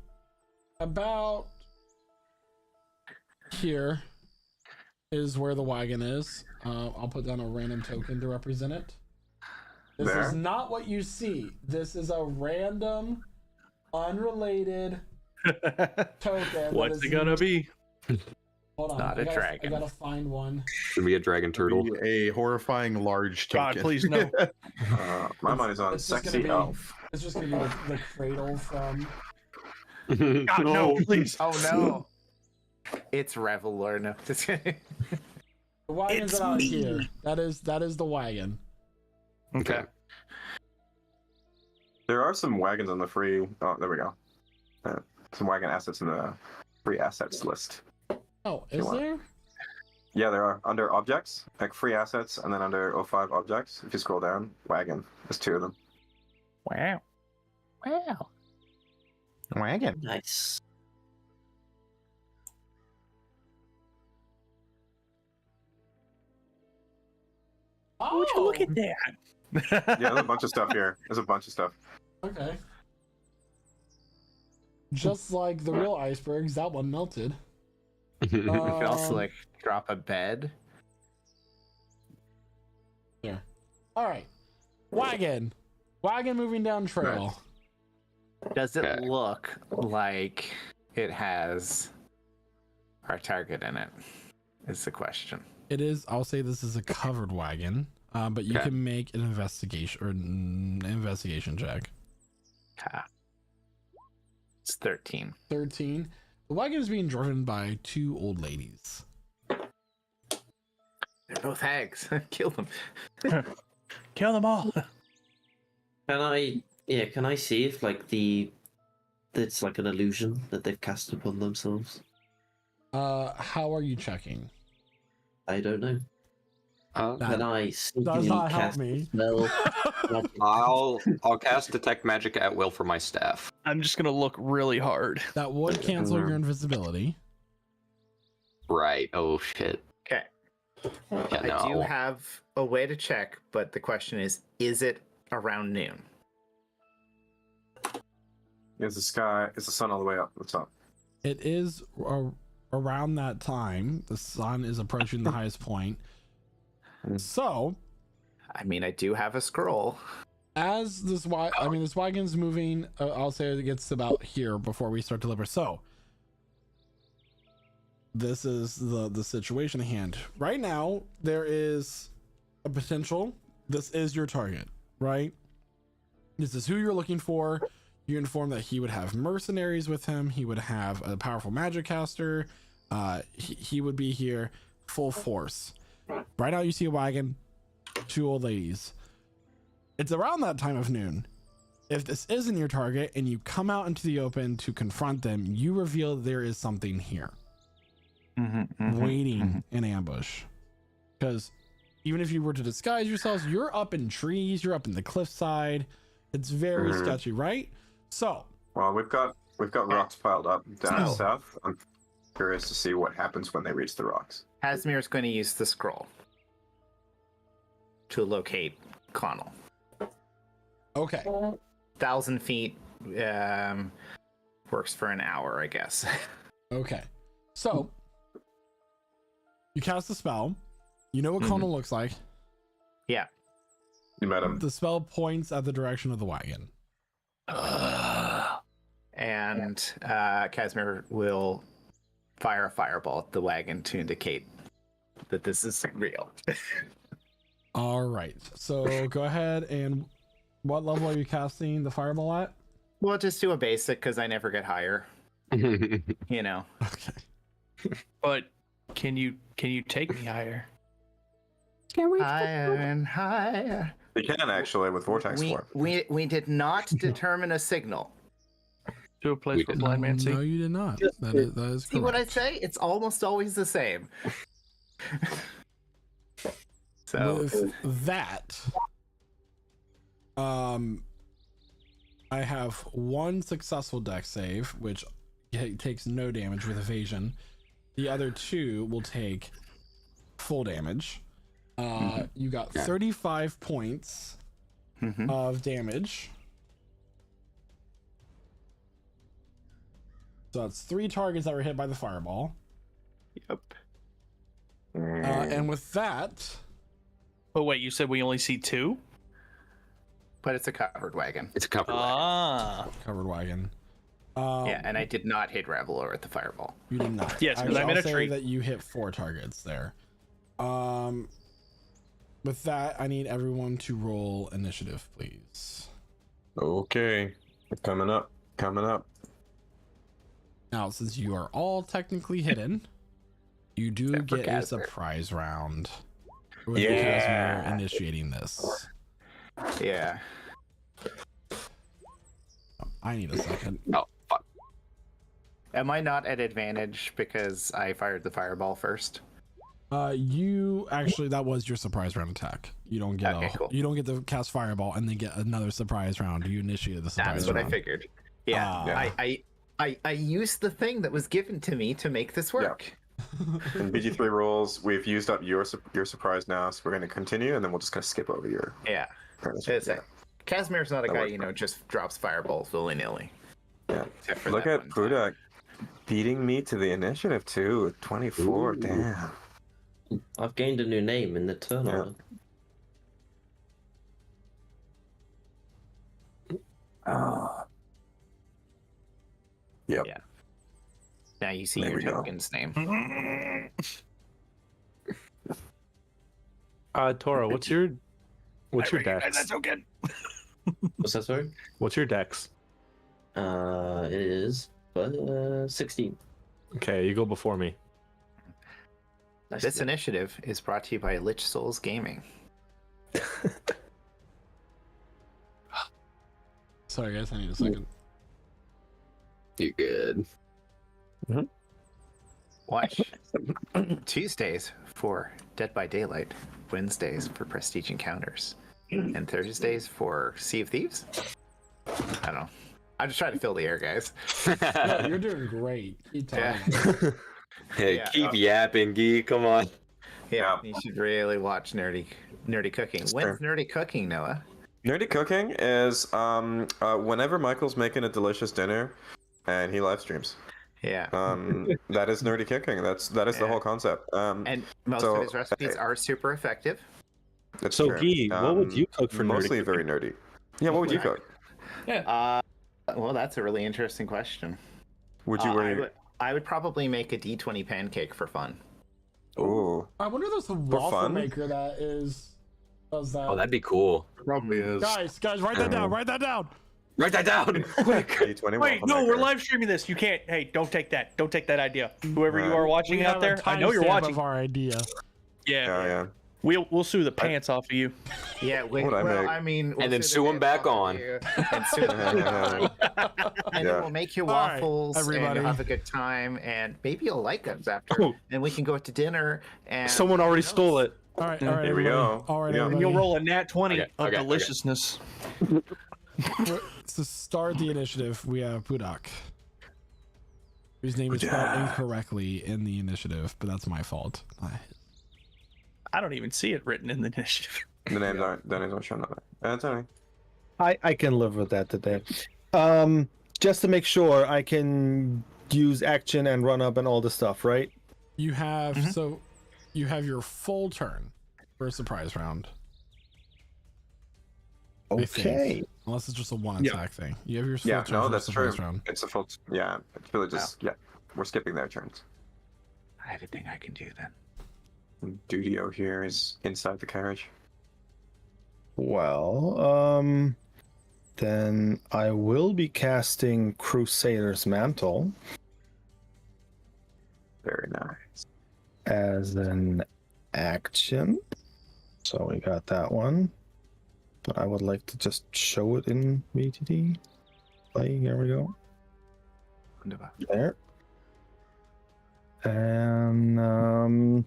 about here is where the wagon is. I'll put down a random token to represent it. This There? is not what you see. This is a random, unrelated token. What's it gonna be? Hold on. Not I a gotta, dragon. I gotta find one. Should be a dragon turtle. Be a horrifying large God, token. please no. My money's on It's just gonna sexy be. elf. It's just gonna be the cradle from. God, no, please. Oh no. It's Revelor. No. The wagon's It's out me. here. That is the wagon. Okay. There are some wagons on the free. Oh, there we go. Some wagon assets in the free assets list. Oh, You is want- there? Yeah, there are under objects, like free assets, and then under 05 objects. If you scroll down, wagon. There's 2 of them. Wow. Wow. Wagon. Nice. Oh, Would you look at that? Yeah, there's a bunch of stuff here. There's a bunch of stuff. Okay. Just like the real icebergs, that one melted. You could also Um, like drop a bed. Here. All right. Wagon. Wagon moving down trail. Does it Okay. look like it has our target in it? Is the question. It is. I'll say this is a covered wagon, but you Okay. can make an investigation check. Ah. It's 13. 13. The wagon is being driven by 2 old ladies. They're both hags. Kill them. Kill them all. Can I see if like it's like an illusion that they've cast upon themselves? How are you checking? I don't know. Can I Does sneakily not help cast me. a spell? I'll cast detect magic at will for my staff. I'm just gonna look really hard. That would cancel your invisibility. Right. Oh shit. Okay. Yeah, I do no. have a way to check, but the question is it around noon? Is the sky? Is the sun all the way up? What's up? It is around that time. The sun is approaching the highest point. So, I mean, I do have a scroll. as this wagon's moving, I'll say it gets about here before we start to deliver. So, this is the situation at hand. Right now, there is a potential. This is your target, right? This is who you're looking for. You inform that he would have mercenaries with him. He would have a powerful magic caster. He would be here full force. Right now, you see a wagon, 2 old ladies. It's around that time of noon. If this isn't your target and you come out into the open to confront them, you reveal there is something here waiting in ambush. Because even if you were to disguise yourselves, you're up in trees, you're up in the cliffside. It's very sketchy, right? So, well, we've got rocks piled up down south. I'm curious to see what happens when they reach the rocks. Hasmir's going to use the scroll to locate Connell. Okay. 1,000 feet works for an hour, I guess. Okay. So, you cast the spell. You know what Connell looks like. Yeah. You met him. The spell points at the direction of the wagon. And Casimir will fire a fireball at the wagon to indicate that this is real. All right. So go ahead and what level are you casting the fireball at? We'll just do a basic because I never get higher. You know. Okay. But can you take me higher? Higher and higher. You can actually with vortex warp. We did not determine a signal. To a place where blind man see? No, you did not. That is See what I correct. say? It's almost always the same. So With that, I have 1 successful dex save, which takes no damage with evasion. The other 2 will take full damage. You got 35 points of damage. So that's 3 targets that were hit by the fireball. Yep. And with that, But wait, you said we only see 2? But it's a covered wagon. It's a covered Ah. covered wagon. Yeah, and I did not hit Reveler with the fireball. You did not. Yes, because Actually, I'm in I'll a say tree. that you hit 4 targets there. With that, I need everyone to roll initiative, please. Okay. Coming up. Now, since you are all technically hidden, you do Except for get a Casper. surprise round with Yeah. Casimir initiating this. Yeah. I need a second. Oh, fuck. Am I not at advantage because I fired the fireball first? You actually, that was your surprise round attack. You don't get Okay, cool. you don't get to cast fireball and then get another surprise round. You initiated the surprise That's what round. I figured. Yeah. I used the thing that was given to me to make this work. In BG3 rules, we've used up your surprise now, so we're going to continue, and then we'll just kind of skip over your. Yeah. It's Yeah. Casimir's not a That guy, works. just drops fireballs willy-nilly. Yeah. Except for Look that at one time. Budak beating me to the initiative too. 24. Ooh. Damn. I've gained a new name in the turn Yeah. order. Yep. Yeah. Now you see There your we go. token's name. Tora, what's your dex? token. What's that, sorry? What's your dex? It is 16. Okay, you go before me. Nice. This initiative is brought to you by Lich Souls Gaming. Sorry, guys, I need a second. You good? Watch Tuesdays for Dead by Daylight, Wednesdays for Prestige Encounters, and Thursdays for Sea of Thieves. I don't know. I'm just trying to fill the air, guys. No, you're doing great. Keep talking. Yeah. Hey, Yeah, keep yapping, Gee. Come on. Yeah, you should really watch Nerdy Cooking. When's Nerdy Cooking, Noah? Nerdy cooking is whenever Michael's making a delicious dinner, and he live streams. Yeah. That is nerdy cooking. That is the Yeah. whole concept. And most of his recipes are super effective. That's So, true. Guy, what would you cook for nerdy Mostly cooking? very nerdy. Yeah, what would you cook? Well, that's a really interesting question. Would you I would probably make a D20 pancake for fun. Ooh. I wonder if there's a For waffle fun? maker that does that. Oh, that'd be cool. Probably is. Guys, write that down. Write that down. Write that down, quick. D20 Wait, waffle no, maker. we're live streaming this. You can't. Hey, don't take that. Don't take that idea. Whoever you are watching We out have there, a I know you're timestamp watching. of our idea. Yeah, Yeah. we'll sue the pants off of you. Yeah, What I make? I mean, And then sue him back on. And sue him back on. And then we'll make you All right, waffles and everybody. you'll have a good time, and maybe you'll like us after. And we can go out to dinner. And Someone already stole it. All right, all right. There we everybody. go. All right, Yeah. And everybody. you'll roll a nat 20 of okay. deliciousness. To start the initiative, we have Budak, whose name is spelled incorrectly in the initiative, but that's my fault. I don't even see it written in the initiative. The names aren't showing up. That's all right. I can live with that today. Just to make sure I can use action and run up and all the stuff, right? You have so you have your full turn for a surprise round. I think. Okay. Unless it's just a one attack thing. You have your full Yeah, turn no, for that's a true. surprise round. It's a full. Yeah, it's really just we're skipping their turns. I have a thing I can do then. Dudio here is inside the carriage. Well, then I will be casting Crusader's Mantle Very nice. as an action. So we got that one. But I would like to just show it in VTD. Play, here we go. Wunderbar. There. And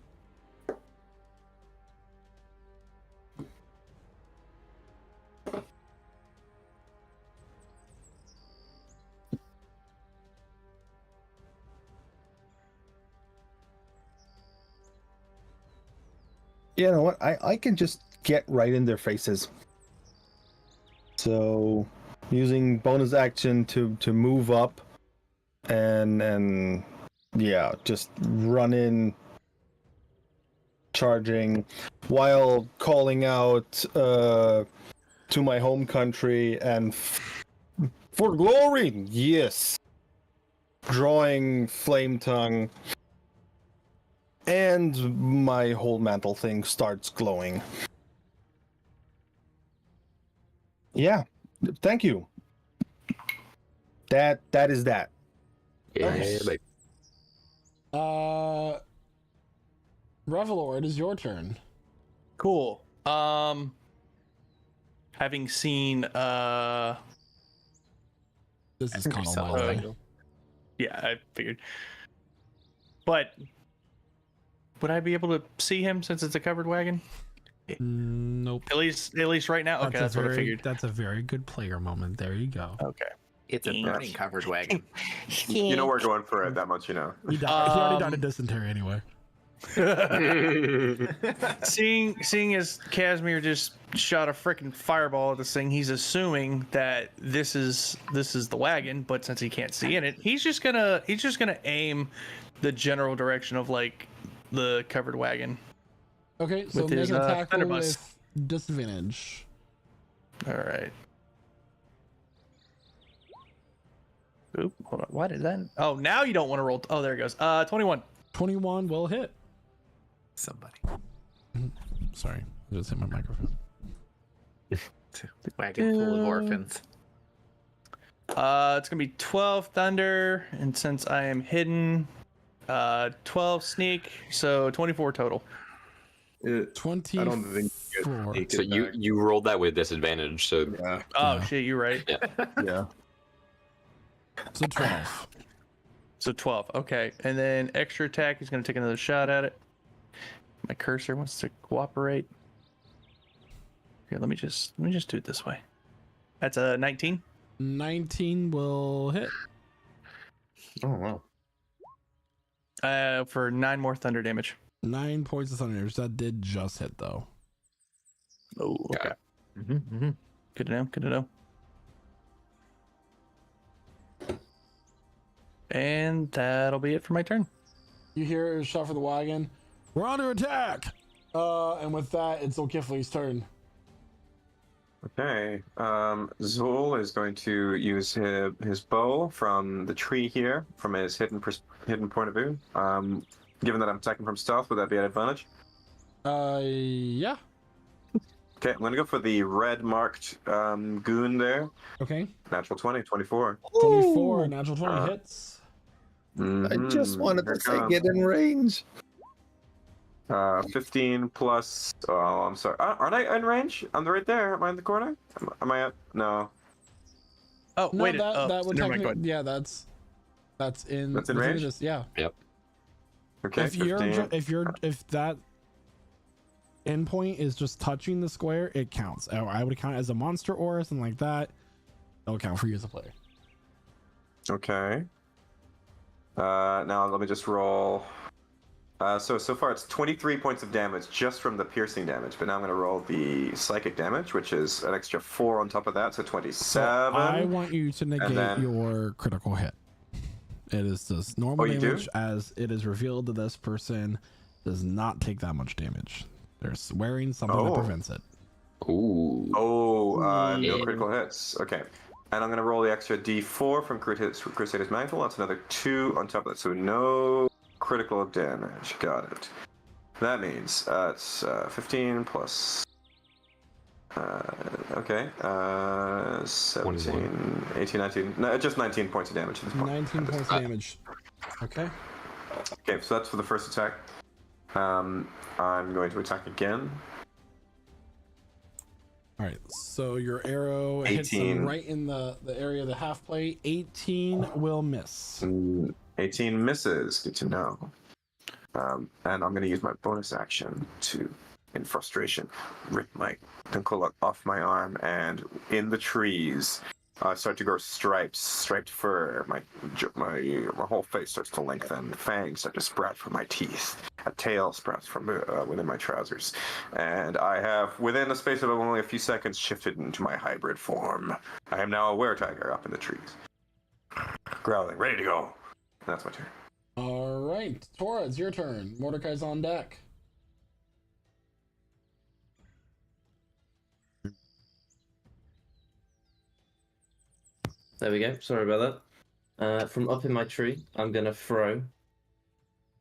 you know what? I can just get right in their faces. So using bonus action to move up and yeah, just run in, charging while calling out to my home country and for glory, yes, drawing flame tongue, and my whole mantle thing starts glowing. Yeah, thank you. That is that. Nice. Revelor, it is your turn. Cool. Having seen This is called a while ago. Yeah, I figured. But would I be able to see him since it's a covered wagon? Nope. At least right now. Okay, that's what I figured. That's a very good player moment. There you go. Okay. It's a burning covered wagon. You know we're going for it, that much you know. He already died of dysentery anyway. Seeing as Casimir just shot a freaking fireball at this thing, he's assuming that this is the wagon, but since he can't see in it, he's just gonna aim the general direction of like the covered wagon. Okay, so with make his, an attack roll thunderbuss. with disadvantage. All right. Oop, hold on. Why did that? Oh, now you don't want to roll. Oh, there it goes. 21. 21 will hit. Somebody. Sorry, I just hit my microphone. Wagon full of orphans. It's gonna be 12 thunder, and since I am hidden, 12 sneak, so 24 total. 24. I don't think so. You rolled that with disadvantage, so Oh shit, you're right. Yeah. So 12. So 12. Okay, and then extra attack. He's gonna take another shot at it. My cursor wants to cooperate. Here, let me just do it this way. That's a 19. 19 will hit. Oh wow. For 9 more thunder damage. 9 points of thunder damage. That did just hit though. Oh, okay. Good to know. Good to know. And that'll be it for my turn. You hear a shot for the wagon. We're under attack. And with that, it's O'Kifley's turn. Okay. Zul is going to use his bow from the tree here, from his hidden point of view. Given that I'm attacking from stealth, would that be an advantage? Yeah. Okay, I'm gonna go for the red marked goon there. Okay. Natural 20, 24. 24, natural 20 hits. I just wanted to say comes. get in range. 15 plus. Oh, I'm sorry. Aren't I in range? I'm right there. Am I in the corner? Am I up? No. Oh, No, wait. that would never mind, go technically, ahead. yeah, that's in That's in within range? this, yeah. Yep. Okay. If 15. if that endpoint is just touching the square, it counts. I would count it as a monster or something like that. It'll count for you as a player. Okay. Now let me just roll. So far it's 23 points of damage just from the piercing damage, but now I'm going to roll the psychic damage, which is an extra 4 on top of that, so 27. So I want you to negate your critical hit. It is just normal damage as it is revealed that this person does not take that much damage. They're wearing something that prevents it. Ooh. No critical hits. Okay. And I'm going to roll the extra d4 from Crusader's Mantle. That's another 2 on top of that. So no critical damage. Got it. That means it's 15 plus... okay. 17, 18, 19... No, just 19 points of damage at this point. 19 points of damage. Okay. Okay, so that's for the first attack. I'm going to attack again. All right, so your arrow hits him right in the area of the half plate. 18 will miss. 18 misses. Good to know. And I'm going to use my bonus action to, in frustration, rip my Dunkelluck off my arm, and in the trees start to grow stripes, striped fur. My whole face starts to lengthen. Fangs start to sprout from my teeth. A tail sprouts from within my trousers. And I have, within the space of only a few seconds, shifted into my hybrid form. I am now a were-tiger up in the trees. Growling, ready to go. That's my turn. All right, Tora, it's your turn. Mordecai's on deck. There we go. Sorry about that. From up in my tree, I'm gonna throw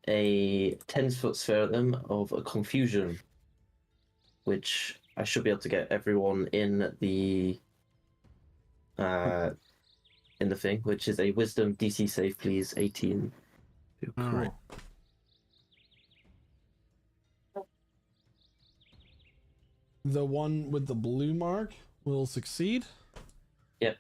a 10-foot sphere at them of a confusion, which I should be able to get everyone in the thing, which is a Wisdom DC save, please, 18. All right. The one with the blue mark will succeed. Yep.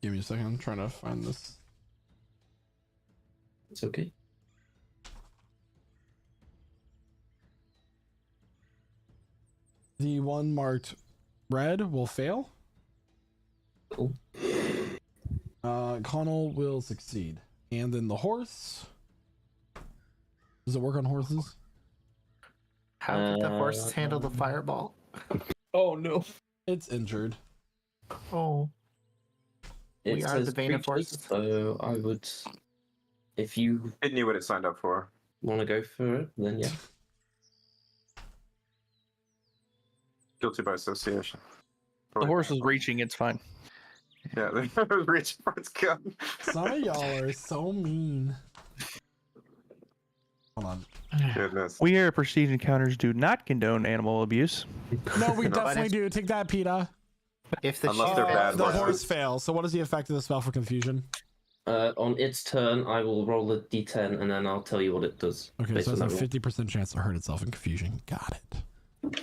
Give me a second. I'm trying to find this. It's okay. The one marked red will fail. Cool. Connell will succeed. And then the horse. Does it work on horses? How did the horse handle the fireball? Oh no. It's injured. Oh. It We are the says bane of creatures, horses. so I would, if you It knew what it signed up for. want to go for it, then yeah. Guilty by association. The horse is reaching, it's fine. Yeah, the horse reaching for its gun. Some of y'all are so mean. Hold on. Goodness. We here at Prestige Encounters do not condone animal abuse. No, we No. definitely do. Take that, PETA. If the Unless they're bad The horses. horse fails. So what is the effect of the spell for confusion? On its turn, I will roll a d10 and then I'll tell you what it does. Okay, based so it's on a that roll. 50% chance to hurt itself in confusion. Got it.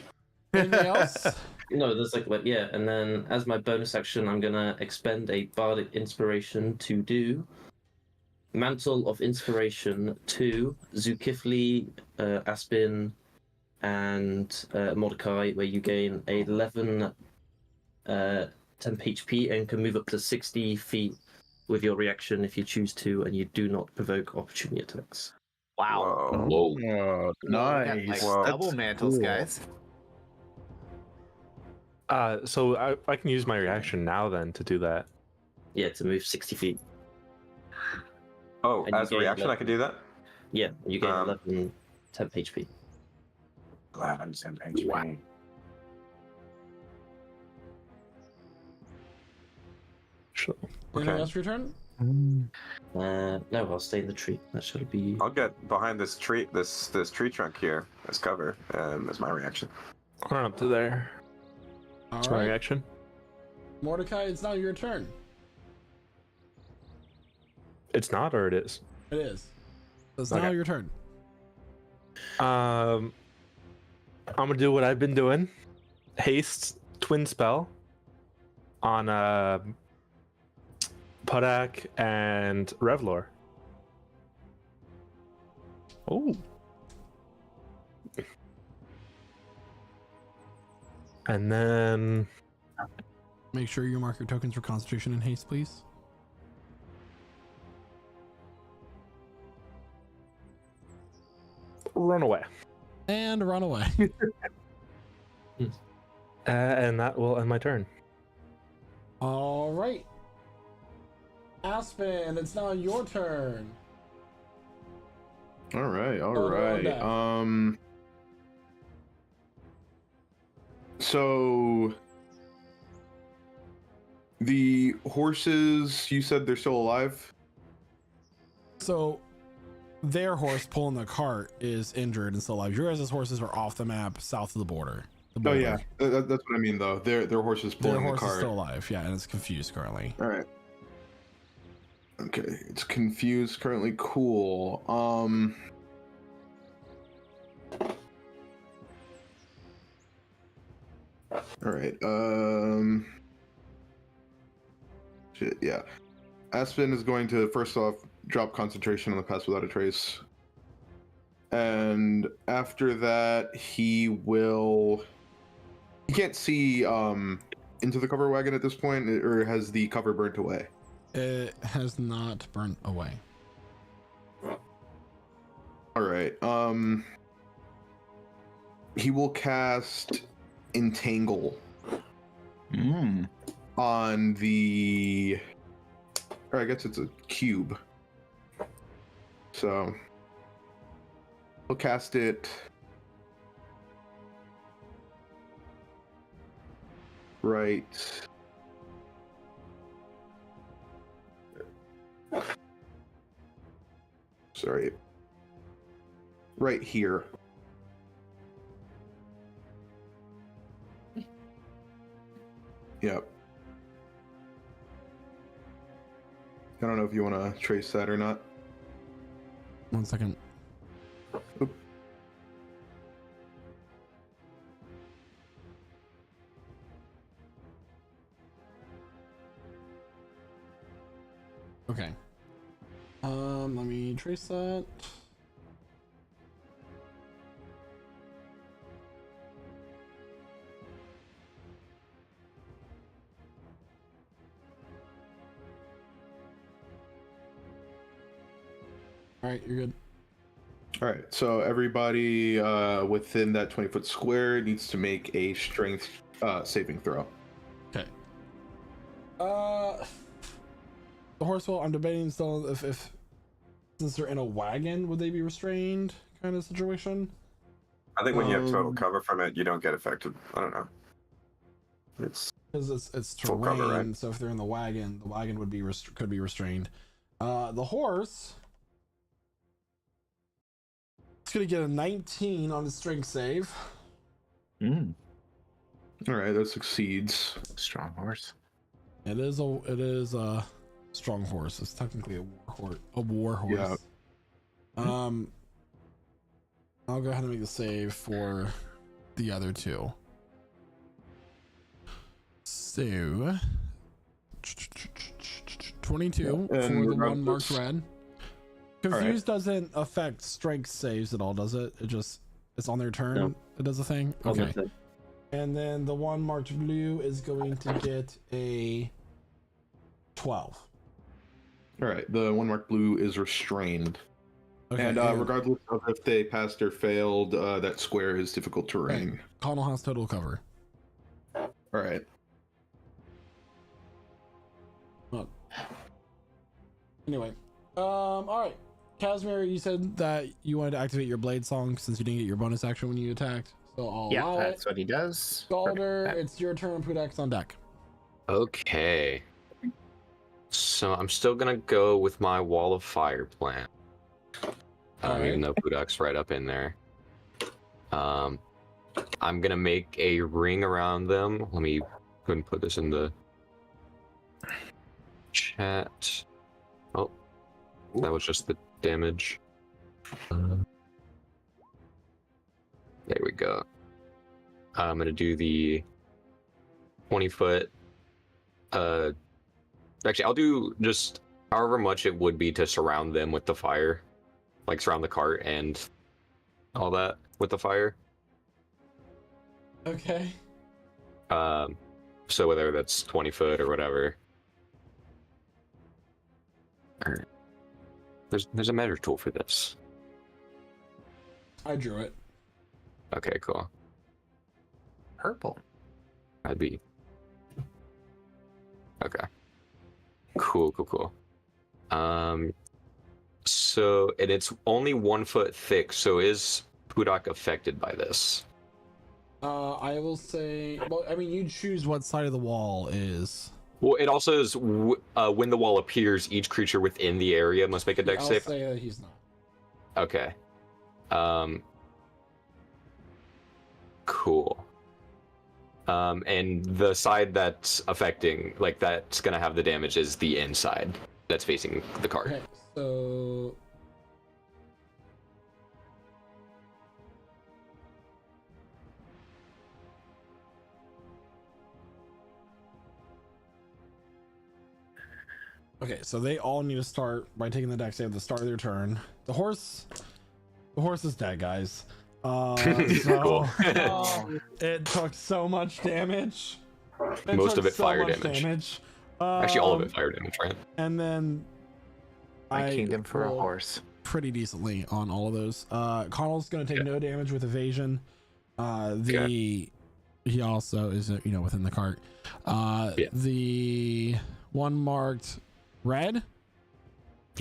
Anything else? No, there's like yeah, and then as my bonus action, I'm gonna expend a bardic inspiration to do Mantle of Inspiration to Zulkifli, Aspin, and Mordecai, where you gain 11 temp HP and can move up to 60 feet with your reaction if you choose to, and you do not provoke opportunity attacks. Wow. Oh, We got, nice. like, Whoa. double mantles, cool. guys. So I can use my reaction now then to do that. Yeah, to move 60 feet. Oh, And you as a gain reaction, I 11. can do that? Yeah, you gain Um, 11 temp HP. Glad I'm sent HP. Sure. Anything Okay. else for your turn? No, I'll stay in the tree. That should be. I'll get behind this tree, this tree trunk here as cover, as my reaction. Run up to there. All That's my right. reaction. Mordecai, it's now your turn. It's not, or it is. It is. So it's Okay. now your turn. I'm gonna do what I've been doing. Haste twin spell on Pudak and Revlor. Oh. And then Make sure you mark your tokens for concentration and haste, please. run away. And run away. And that will end my turn. All right. Aspen, it's now your turn. All right, all Oh, we're on right. deck. So the horses, you said they're still alive? So their horse pulling the cart is injured and still alive. Your guys' horses are off the map south of the border. The Oh border. yeah, that's what I mean though. Their horses Their pulling the horse is cart. still alive, yeah, and it's confused currently. All right. Okay, it's confused currently. Cool. All right. Shit. Yeah. Aspen is going to first off drop concentration on the pass without a trace, and after that he will. He can't see into the cover wagon at this point, or has the cover burnt away? It has not burnt away. All right. He will cast Entangle on the. Or I guess it's a cube. So he'll cast it right. Sorry. Right here. Yep. I don't know if you want to trace that or not. 1 second. Oop. Okay. Let me trace that. All right, you're good. All right, so everybody within that 20-foot square needs to make a strength saving throw. Okay. The horse will. I'm debating still if since they're in a wagon, would they be restrained? Kind of situation. I think when you have total cover from it, you don't get affected. I don't know. It's because it's full terrain. cover, right? So if they're in the wagon would be could be restrained. The horse. It's gonna get a 19 on the strength save. All right, that succeeds. Strong horse. It is a strong horse. It's technically a war horse. Yeah. I'll go ahead and make the save for the other two. So 22 for the one marked red. Confused doesn't affect strength saves at all, does it? It's on their turn. No. It does a thing. On their Okay. turn. And then the one marked blue is going to get a 12. All right, the one marked blue is restrained. Okay, and and- regardless of if they passed or failed, that square is difficult terrain. Connell has total cover. All right. Well, anyway, all right. Casimir, you said that you wanted to activate your blade song since you didn't get your bonus action when you attacked. So I'll Yeah, allow that's it. what he does. Galder, Perfect. it's your turn. Pudax on deck. Okay. So I'm still gonna go with my wall of fire plan. Even though Pudak's right up in there. I'm gonna make a ring around them. Let me go ahead and put this in the chat. Oh, that was just the damage. There we go. I'm gonna do the 20-foot. Actually, I'll do just however much it would be to surround them with the fire, like surround the cart and all that with the fire. Okay. So whether that's 20 foot or whatever. Alright. There's a measure tool for this. I drew it. Okay, cool. Purple. I'd be. Okay. Cool. So, and it's only 1 foot thick, so is Pudak affected by this? I will say, well, I mean, you choose what side of the wall is. Well, it also is when the wall appears, each creature within the area must make a dex I'll save. say that he's not. Okay. Cool. And the side that's affecting, like that's gonna have the damage, is the inside that's facing the cart. Okay, so okay, so they all need to start by taking the dex save at the start of their turn. The horse is dead, guys. So it took so much damage. Most of it fire damage. Actually, all of it fire damage, right? And then My kingdom for a rolled horse. pretty decently on all of those. Connell's gonna take no damage with evasion. He also is within the cart. The one marked red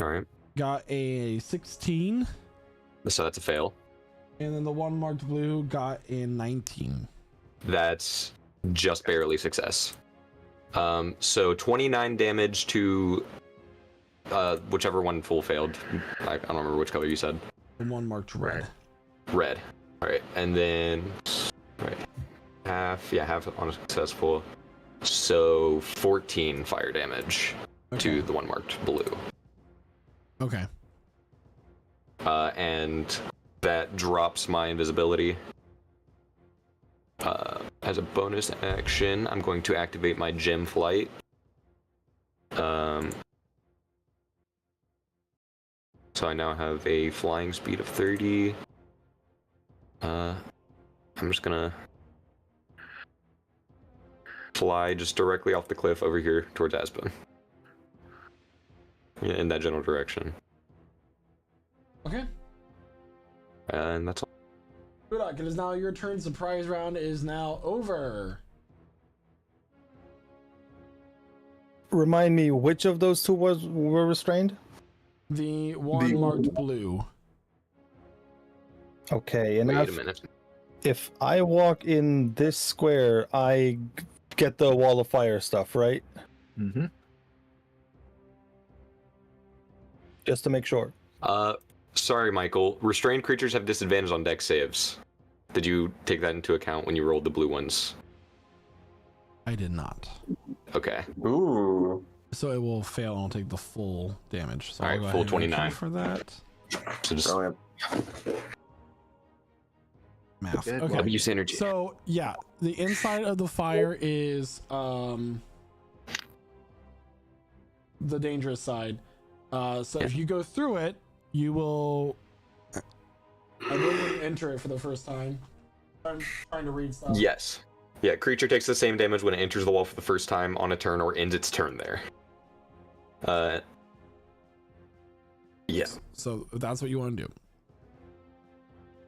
All right. got a 16, So that's a fail. and then the one marked blue got a 19. That's just barely success. So 29 damage to whichever one full failed. I don't remember which color you said. The one marked red. Red. All right, and then half on a successful. So 14 fire damage to the one marked blue. Okay. And that drops my invisibility. As a bonus action, I'm going to activate my gem flight. So I now have a flying speed of 30. I'm just gonna fly just directly off the cliff over here towards Aspen. In that general direction. Okay. And that's all. Budak, it is now your turn. Surprise round is now over. Remind me, which of those two were restrained? The one marked blue. Okay, and Wait a minute. if I walk in this square, I get the wall of fire stuff, right? Mm-hmm. Just to make sure. Sorry, Michael. Restrained creatures have disadvantage on dex saves. Did you take that into account when you rolled the blue ones? I did not. Okay. Ooh. So it will fail and I'll take the full damage. So All I'll right, go full ahead and 29 for that. So just Math. Good. Okay. use energy. So yeah, the inside of the fire is the dangerous side. So if you go through it, you will. I will enter it for the first time. I'm trying to read stuff. Yes. Yeah, creature takes the same damage when it enters the wall for the first time on a turn or ends its turn there. Yes. So that's what you want to do.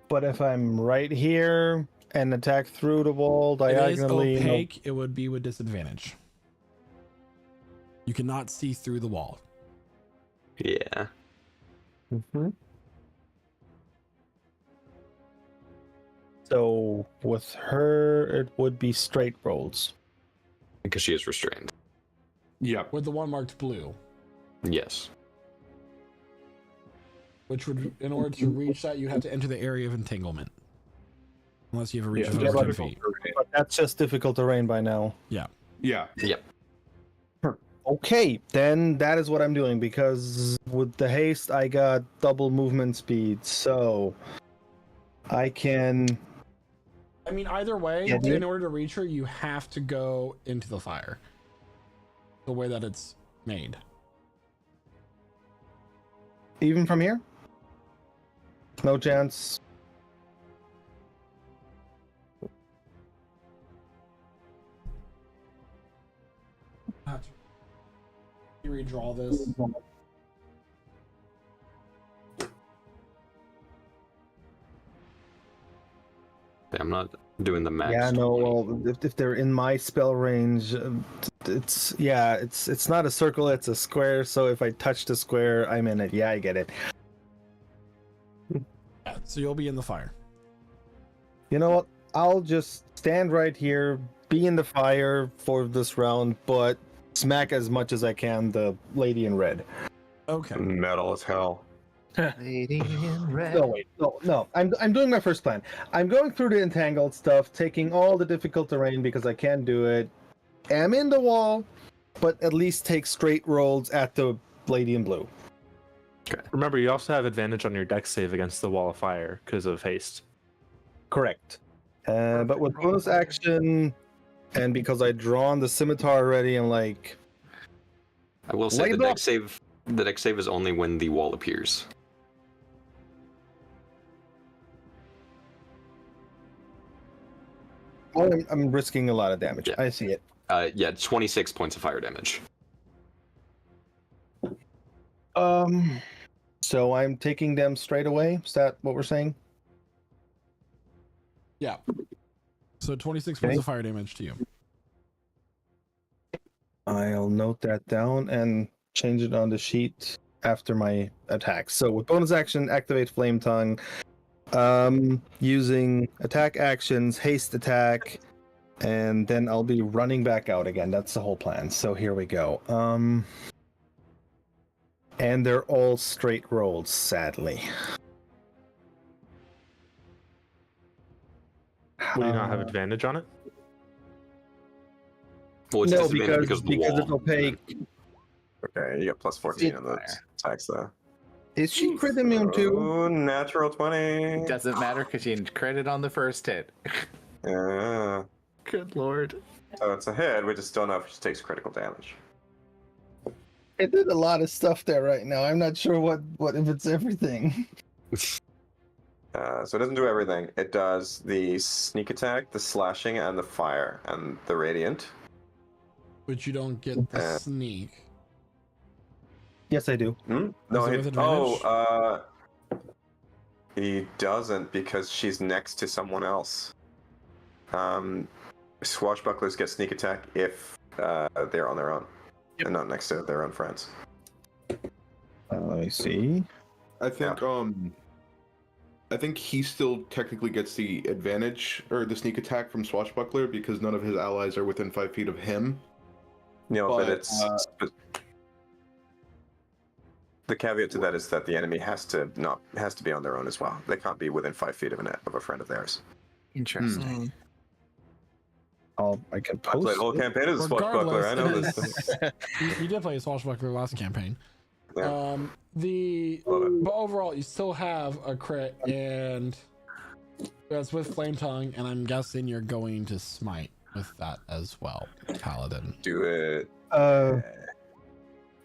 But if I'm right here and attack through the wall diagonally, It is opaque. It would be with disadvantage. You cannot see through the wall. Yeah. Mm-hmm. So with her, it would be straight rolls. Because she is restrained. Yeah. With the one marked blue. Yes. Which would, in order to reach that, you have to enter the area of entanglement. Unless you have a reach of Yeah, 15 but- feet. But that's just difficult terrain by now. Yeah. Yeah. Yep. Okay, then that is what I'm doing because with the haste, I got double movement speed, so I can. I mean, either way, Yeah, dude. in order to reach her, you have to go into the fire. The way that it's made. Even from here? No chance. You redraw this. I'm not doing the max. Yeah, no. Well, if they're in my spell range, it's not a circle; it's a square. So if I touch the square, I'm in it. Yeah, I get it. Yeah, so you'll be in the fire. You know what? I'll just stand right here, be in the fire for this round, but smack as much as I can the lady in red. Okay. Metal as hell. Lady in red. No, wait, no. I'm doing my first plan. I'm going through the entangled stuff, taking all the difficult terrain because I can do it. Am in the wall, but at least take straight rolls at the lady in blue. Remember, you also have advantage on your dex save against the wall of fire because of haste. Correct. But with bonus action, and because I drawn the scimitar already, I'm like. I will say Light the up. dex save is only when the wall appears. Oh, I'm risking a lot of damage. I see it. Yeah, 26 points of fire damage. So I'm taking them straight away. Is that what we're saying? Yeah. So 26 points of fire damage to you. I'll note that down and change it on the sheet after my attack. So with bonus action, activate Flame Tongue. Using attack actions, haste attack, and then I'll be running back out again. That's the whole plan. So here we go. And they're all straight rolls, sadly. Would you not have advantage on it? Well, it's No, disadvantage because of the it's wall. opaque. Okay, you got plus 14 on the attacks though. Is she crit immune too? Oh, natural 20. Doesn't matter because you credit on the first hit. Yeah. Good lord. So it's a hit. We just don't know if she takes critical damage. It did a lot of stuff there right now. I'm not sure what if it's everything. So it doesn't do everything. It does the sneak attack, the slashing, and the fire, and the radiant. But you don't get the sneak. Yes, I do. No, it with advantage? he doesn't because she's next to someone else. Swashbucklers get sneak attack if they're on their own and not next to their own friends. I see. I think he still technically gets the advantage or the sneak attack from Swashbuckler because none of his allies are within 5 feet of him. No, but it's the caveat to that is that the enemy has to be on their own as well. They can't be within 5 feet of a friend of theirs. Interesting. I can I post. played whole campaign as a Swashbuckler. I know Regardless, this. you did play a swashbuckler last campaign. Yeah. But overall, you still have a crit, and that's with flame tongue, and I'm guessing you're going to smite with that as well, Paladin. Do it.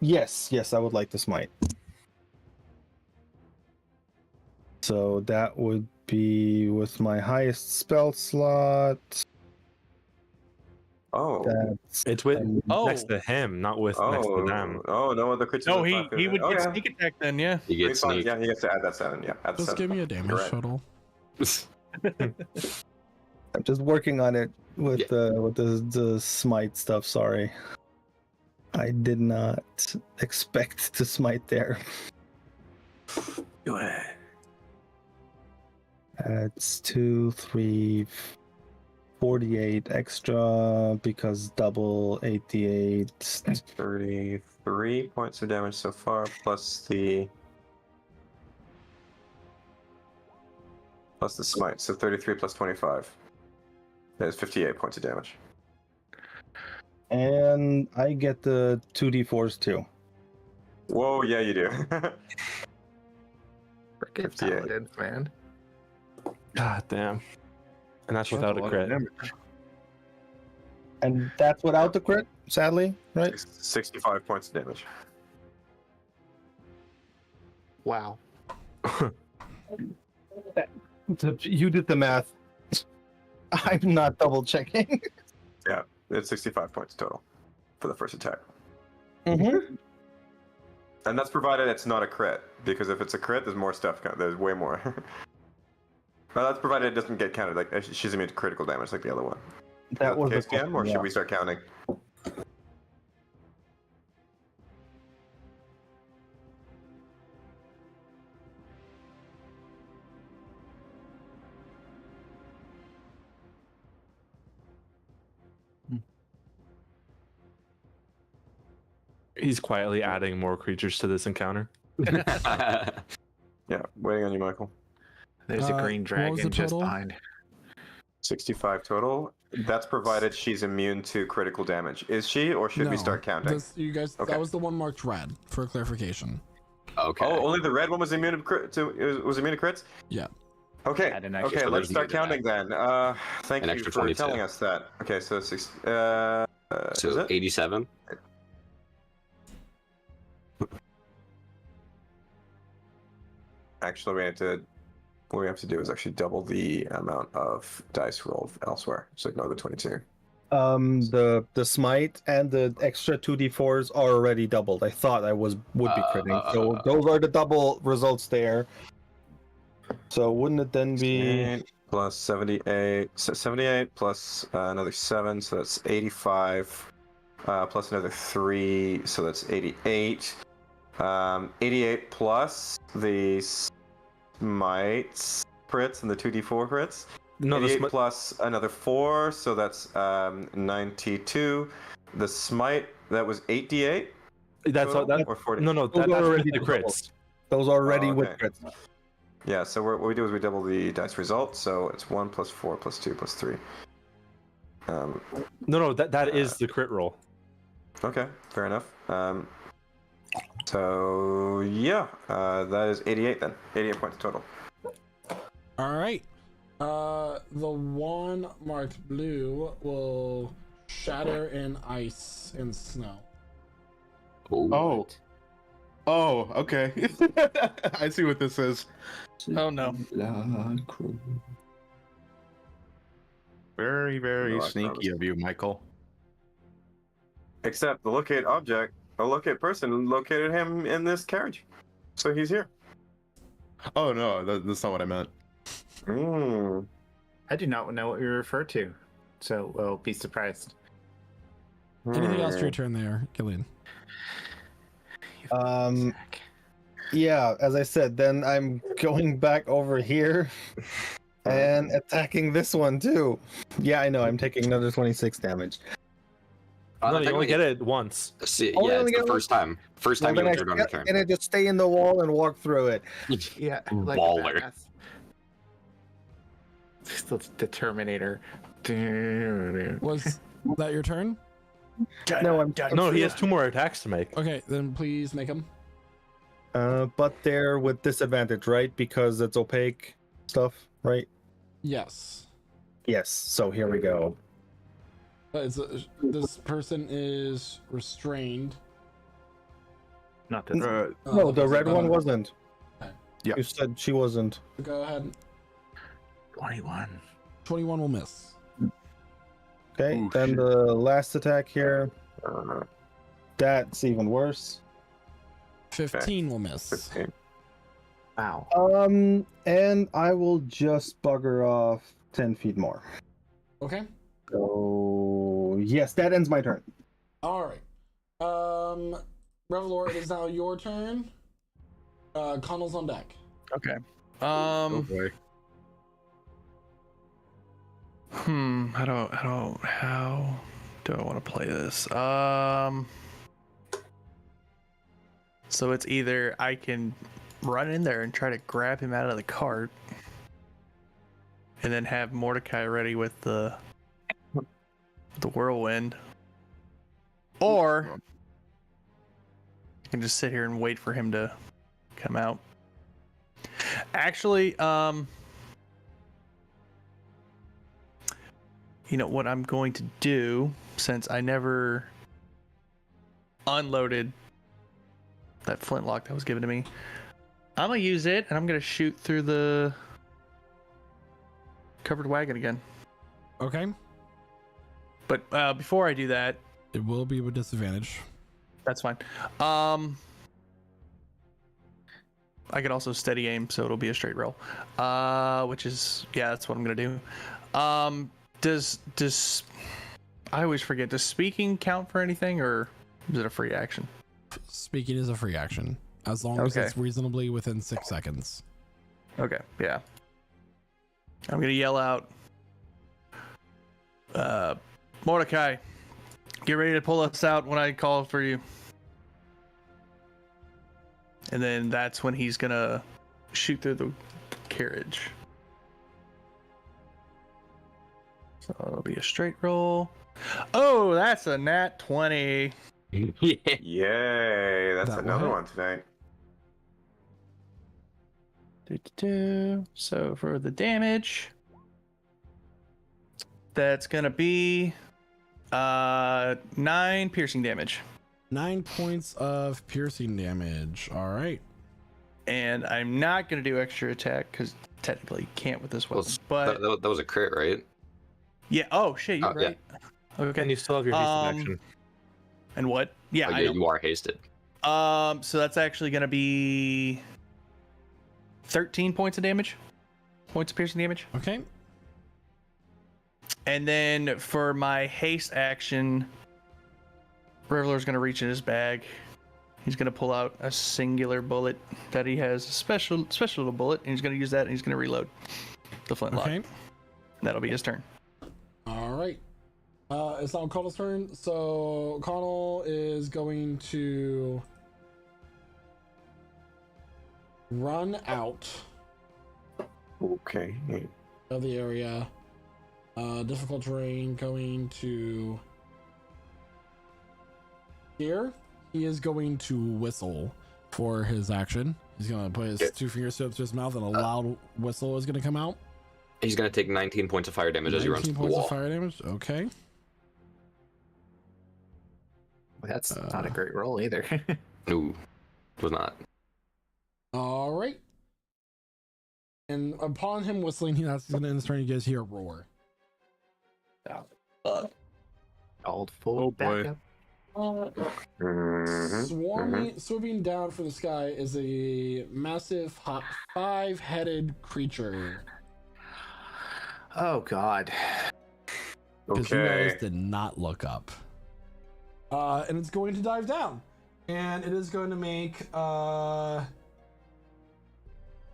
Yes, I would like to smite. So that would be with my highest spell slot. Oh, It's with next to him, not with next to them. Oh, no other crits. No, he would get sneak attack then, yeah. He gets sneak. Yeah, he gets to add that 7. Yeah, add Just 7. give me a damage total. I'm just working on it with the smite stuff. Sorry, I did not expect to smite there. It's 2, 3, 48 extra because double 88. 33 points of damage so far, plus the smite. So 33 plus 25. That is 58 points of damage. And I get the 2d4s too. Whoa, yeah, you do. Frickin' paladins, man. God damn. And that's without a crit. And that's without the crit, sadly, right? 65 points of damage. Wow. You did the math. I'm not double checking. Yeah, it's 65 points total for the first attack. Mm-hmm. And that's provided it's not a crit, because if it's a crit, there's more stuff. There's way more. Well, that's provided it doesn't get counted. Like she's immune to critical damage, like the other one. That was case, the question, or yeah. should we start counting? He's quietly adding more creatures to this encounter. Yeah, waiting on you, Michael. There's a green dragon just behind. 65 total. That's provided she's immune to critical damage. Is she, or should we start counting? You guys, Okay. that was the one marked red for clarification. Okay. Oh, only the red one was immune to was immune to crits? Yeah. Okay. Add an Okay, extra let's start 22 counting then. Thank An you extra for 22. telling us that. Okay, so is So it? 87. Actually, what we have to do is actually double the amount of dice rolled elsewhere. So ignore the 22. The smite and the extra 2d4s are already doubled. I thought I would be critting. So those are the double results there. So wouldn't it then be plus 78, 78 plus another 7, so that's 85, plus another 3, so that's 88. 88 plus the smite crits and the 2d4 crits No, the 88 plus another 4, so that's 92. The smite, that was 8d8? That's all. total, That, or 40? no, Those that's already with the doubled. crits. Those already Oh, with okay. crits. Yeah, so what we do is we double the dice result, so it's 1 plus 4 plus 2 plus 3. No, that is the crit roll. Okay, fair enough. So yeah, that is 88 then. 88 points total. All right. The one marked blue will shatter in ice and snow. Oh. Oh, okay. I see what this is. Oh no. Very, very No, I sneaky promise. of you, Michael. Except the locate object, the locate person located him in this carriage. So he's here. Oh no, that's not what I meant. I do not know what you refer to, so we'll be surprised. Anything else for your turn there, Killian? Yeah, as I said, then I'm going back over here and attacking this one too. Yeah, I know, I'm taking another 26 damage. No, you only get it once. See, Oh, I yeah, only it's the get first time. First time you then entered on your turn. and I just stay in the wall and walk through it. Yeah, like Baller. the Terminator. Was that your turn? No, No, he has 2 more attacks to make. Okay, then please make them. But they're with disadvantage, right? Because it's opaque stuff, right? Yes. Yes. So here we go. This person is restrained. Not this. No, the red one wasn't. Okay. Yeah. You said she wasn't. Go ahead. 21. 21 will miss. Okay. Ooh, then shit. the last attack here. That's even worse. 15 will miss. 15. Wow. And I will just bugger off 10 feet more. Okay. So yes, that ends my turn. All right. Revelor, it is now your turn. Connell's on deck. Okay. Oh boy. How do I want to play this? So it's either I can run in there and try to grab him out of the cart, and then have Mordecai ready with the whirlwind, or I can just sit here and wait for him to come out. Actually, you know what I'm going to do, since I never unloaded that flintlock that was given to me, I'm gonna use it and I'm gonna shoot through the covered wagon again. Okay. But before I do that, it will be with disadvantage. That's fine. I could also steady aim, so it'll be a straight roll. Which is, yeah, that's what I'm gonna do. Does I always forget, does speaking count for anything, or is it a free action? Speaking is a free action, as long as Okay. it's reasonably within 6 seconds. Okay, yeah. I'm gonna yell out, Mordecai, get ready to pull us out when I call for you. And then that's when he's gonna shoot through the carriage. So it'll be a straight roll. Oh, that's a nat 20. Yay, that's That another will one tonight. So for the damage, that's gonna be 9 piercing damage. 9 points of piercing damage. All right. And I'm not gonna do extra attack because technically you can't with this weapon. But that was a crit, right? yeah. Oh shit, you're Oh, yeah. right. Okay. And you still have your hasted action. And what? Yeah, Oh, I yeah, know. you are hasted. So that's actually gonna be 13 points of damage. Points of piercing damage. Okay. And then for my haste action, Reveler's gonna reach in his bag. He's gonna pull out a singular bullet that he has, a special little bullet, and he's gonna use that, and he's gonna reload the flintlock. Okay. That'll be his turn. All right. It's now Connell's turn. So Connell is going to run out Okay. of the area. Difficult terrain going to here. He is going to whistle for his action. He's going to put his 2 fingers up to his mouth and a loud whistle is going to come out. He's gonna take 19 points of fire damage as he runs 19 through the points wall. of fire damage. Okay. That's not a great roll either. No, it was not. All right. And upon him whistling, that's going to end his turn. You guys hear a roar. Old full backup. Swooping down from the sky is a massive 5-headed creature. Oh God. Because you guys did not look up. And it's going to dive down. And it is going to make all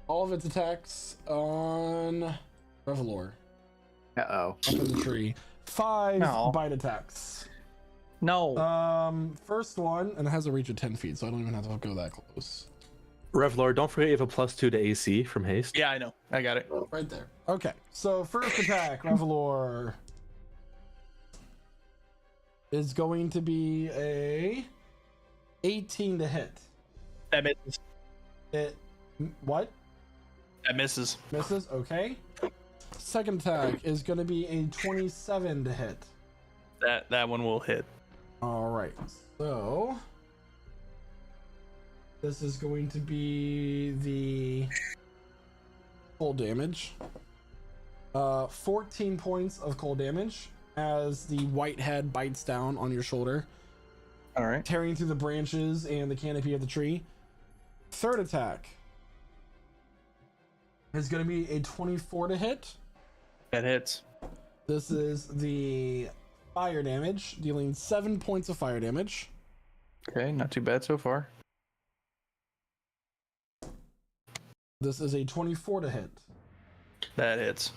of its attacks on Revelor. Uh-oh. Up in the tree. 5 No. bite attacks. No. First one, and it has a reach of 10 feet, so I don't even have to go that close. Revlor, don't forget you have a +2 to AC from haste. Yeah, I know. I got it. Right there. Okay, so first attack, Revelor, is going to be a 18 to hit. That misses. What? That misses. Misses, okay. Second attack is going to be a 27 to hit. That one will hit. All right, so this is going to be the cold damage. 14 points of cold damage as the white head bites down on your shoulder. All right. Tearing through the branches and the canopy of the tree. Third attack is going to be a 24 to hit. That hits. This is the fire damage, dealing 7 points of fire damage. Okay, not too bad so far. This is a 24 to hit. That hits.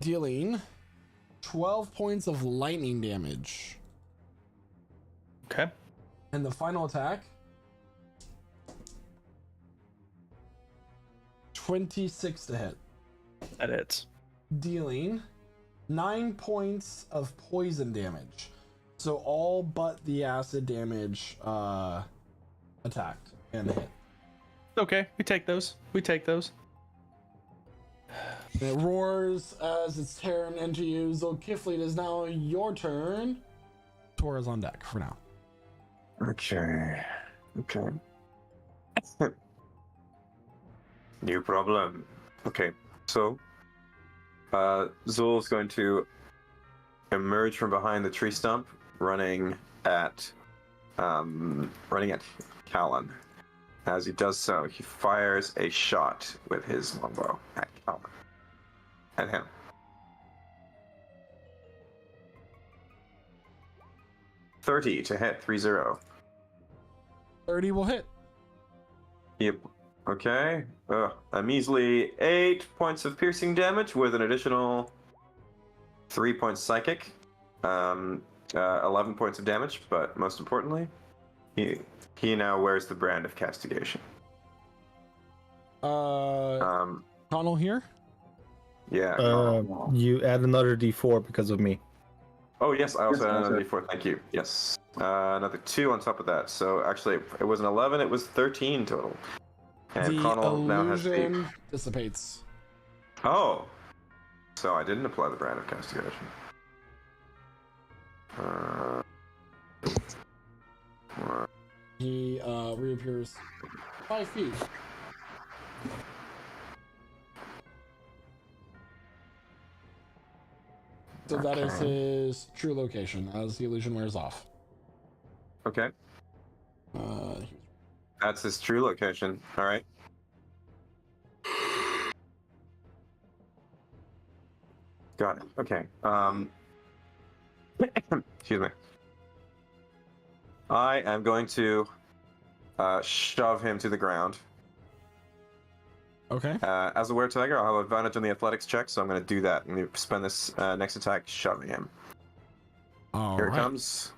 Dealing 12 points of lightning damage. Okay. And the final attack, 26 to hit. That hits. Dealing 9 points of poison damage. So all but the acid damage attacked and hit. Okay, we take those. We take those. And it roars as it's tearing into you. Zulkifli, it is now your turn. Tora's on deck for now. Okay. New problem. Okay, so Zul's going to emerge from behind the tree stump, running at Callan. As he does so, he fires a shot with his longbow at Callan. At him. .30 to hit, 3-0. 30 will hit. Yep. Okay. A measly 8 points of piercing damage with an additional 3 points psychic. 11 points of damage, but most importantly, he now wears the brand of castigation. Connell here? Yeah. You add another D4 because of me. Oh, yes, I also had another D4, thank you. Yes. Another 2 on top of that. So actually, it was an 11, it was 13 total. And The Connell now has 8. illusion dissipates. Oh! So I didn't apply the brand of castigation. He reappears 5 feet. So that is his true location as the illusion wears off. Okay. That's his true location. All right. Got it. Okay. Excuse me. I am going to shove him to the ground. Okay. As a were-tiger, I'll have advantage on the athletics check, so I'm going to do that. I'm going to spend this next attack shoving him. Here it comes.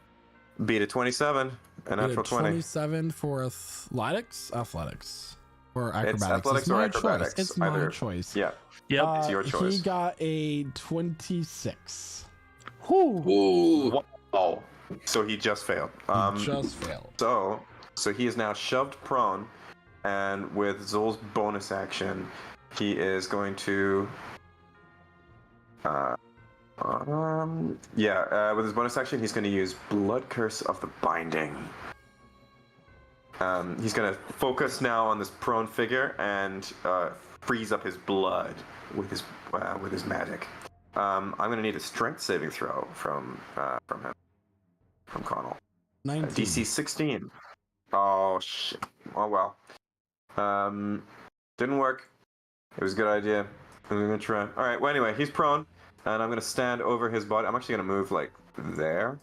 Beat a 27, a natural 20. 27 for athletics? Athletics. Or acrobatics. It's athletics or acrobatics. Choice. It's my choice. Yeah. Yep. It's your choice. He got a 26. Ooh. Wow. So he just failed. Just failed. So he is now shoved prone, and with Zol's bonus action, he is going to. With his bonus action, he's going to use Blood Curse of the Binding. He's going to focus now on this prone figure and freeze up his blood with his magic. I'm going to need a strength saving throw from him, from Connell. 19. DC 16. Oh shit. Oh well. Didn't work. It was a good idea. I'm gonna try. All right. Well, anyway, he's prone, and I'm gonna stand over his body. I'm actually gonna move like there,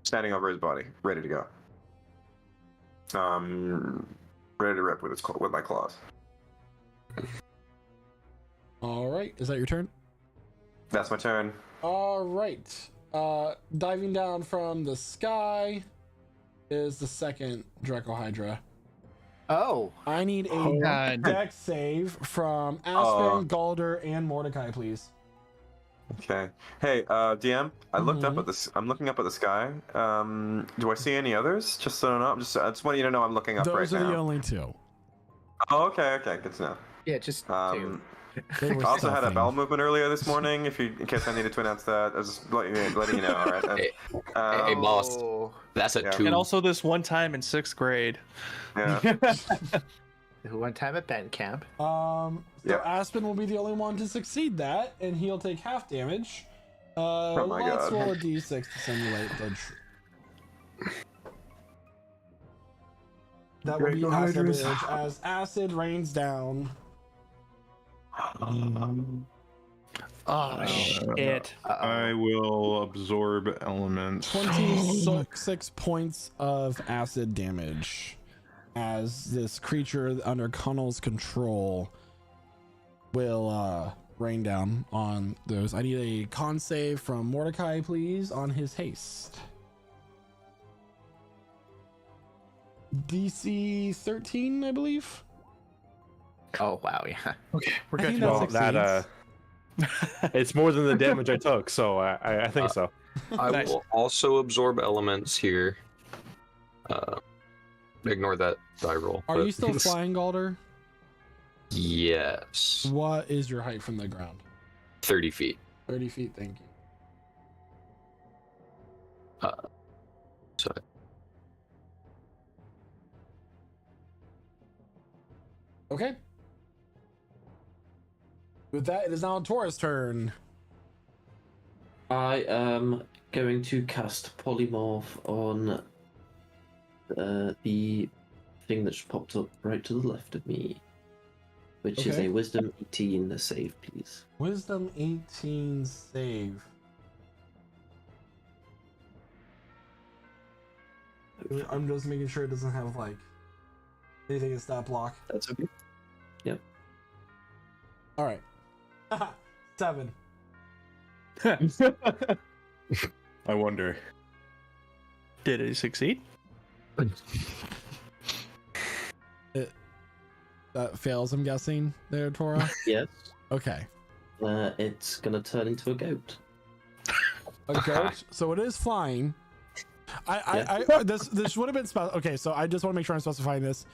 standing over his body, ready to go. Ready to rip with my claws. All right. Is that your turn? That's my turn. All right. Diving down from the sky is the second Draco Hydra. Oh. I need a dex save from Aspen, Galder, and Mordecai, please. Okay. Hey, DM. I looked up at this. I'm looking up at the sky. Do I see any others? Just so I know. I just want you to know I'm looking up right now. Those are the only two. Oh, okay. Good to know. Yeah, just two. I also had a bowel movement earlier this morning. In case I needed to announce that, I was just letting you know. All right. Hey, boss. That's a 2. And also this one time in 6th grade. Yeah. One time at band camp. So Aspen will be the only one to succeed that, and he'll take half damage. Oh my Let's God. roll a d6 to simulate the. That will be Draco acid Hydras. damage as acid rains down. Oh shit! I will absorb elements. 26 points of acid damage as this creature under Connell's control will rain down on those. I need a con save from Mordecai, please, on his haste. DC 13, I believe. Oh wow, yeah. Okay, we're I think good. that It's more than the damage I took, so I think so. I Nice. will also absorb elements here. Ignore that die roll. Are but- you still flying, Galder? Yes. What is your height from the ground? 30 feet. 30 feet, thank you. So Okay. With that, it is now Taurus' turn. I am going to cast Polymorph on the thing that's popped up right to the left of me, which is Okay. a Wisdom 18 save, please. Wisdom 18 save. I'm just making sure it doesn't have like anything in stat block. That's okay. Yep. All right. 7. I wonder. Did he succeed? That fails, I'm guessing, there, Tora? Yes. Okay. It's gonna turn into a goat. A goat? So it is flying. This would have been okay, so I just want to make sure I'm specifying this.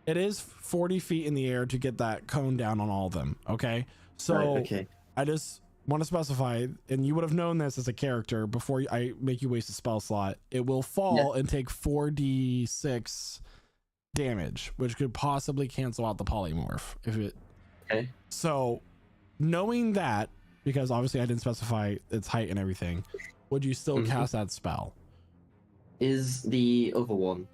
It is 40 feet in the air to get that cone down on all of them. Okay, so Right, okay. I just want to specify, and you would have known this as a character before I make you waste a spell slot. It will fall and take 4d6 damage, which could possibly cancel out the polymorph if it. Okay. So, knowing that, because obviously I didn't specify its height and everything, would you still cast that spell? Is the other one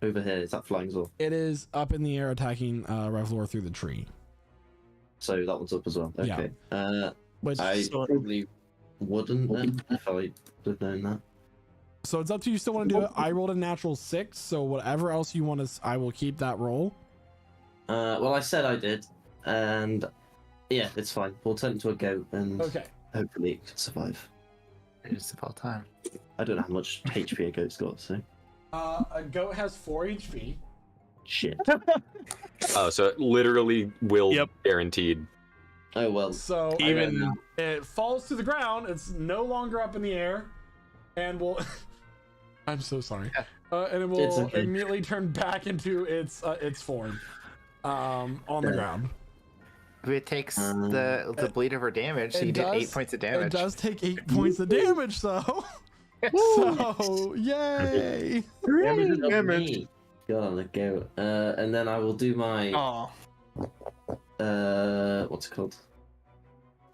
over here? Is that flying as well? It is up in the air attacking Revlor through the tree. So that one's up as well. Yeah. Okay. Which, I probably wouldn't then if I would have known that. so it's up to you. Still want to do it? I rolled a natural 6, so whatever else you want to, I will keep that roll. Well, I said I did, and yeah, it's fine. We'll turn it into a goat, and Okay. hopefully it can survive. It's about time. I don't know how much HP a goat's got, so A goat has 4 HP. shit. Oh, so it literally will Yep. guaranteed. Oh well. So Even it falls to the ground. It's no longer up in the air, and will. I'm so sorry. And it It's will okay. immediately turn back into its form, on the ground. It takes the bleed of her damage, so you did 8 points of damage. It does take 8 points of damage, so. So yay! Damage is Lovely. damage. Go on the goat. And then I will do my oh, what's it called?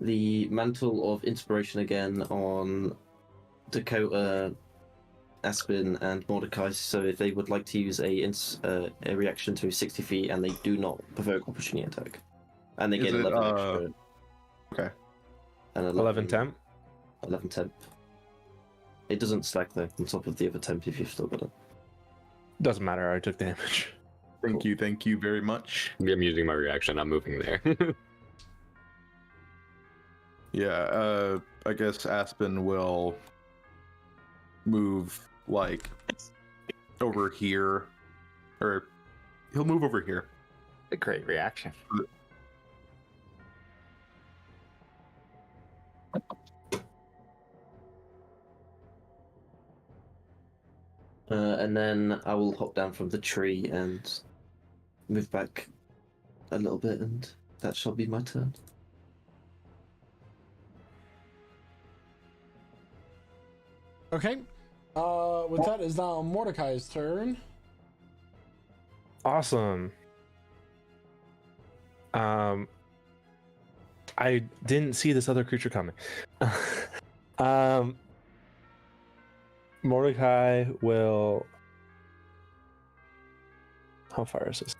The Mantle of Inspiration again on Dakota, Aspen, and Mordecai. So if they would like to use a reaction to 60 feet and they do not provoke opportunity attack, and they Is get it, 11 extra. Okay. And 11 temp. 11 temp. It doesn't stack though on top of the other temp if you've still got it. Doesn't matter. I took damage. Thank you very much. I'm using my reaction. I'm moving there. Yeah, I guess Aspen will move like over here, or he'll move over here. A great reaction. And then I will hop down from the tree and move back a little bit, and that shall be my turn. Okay. With that is now Mordecai's turn. Awesome. I didn't see this other creature coming. Mordecai will. How far is this?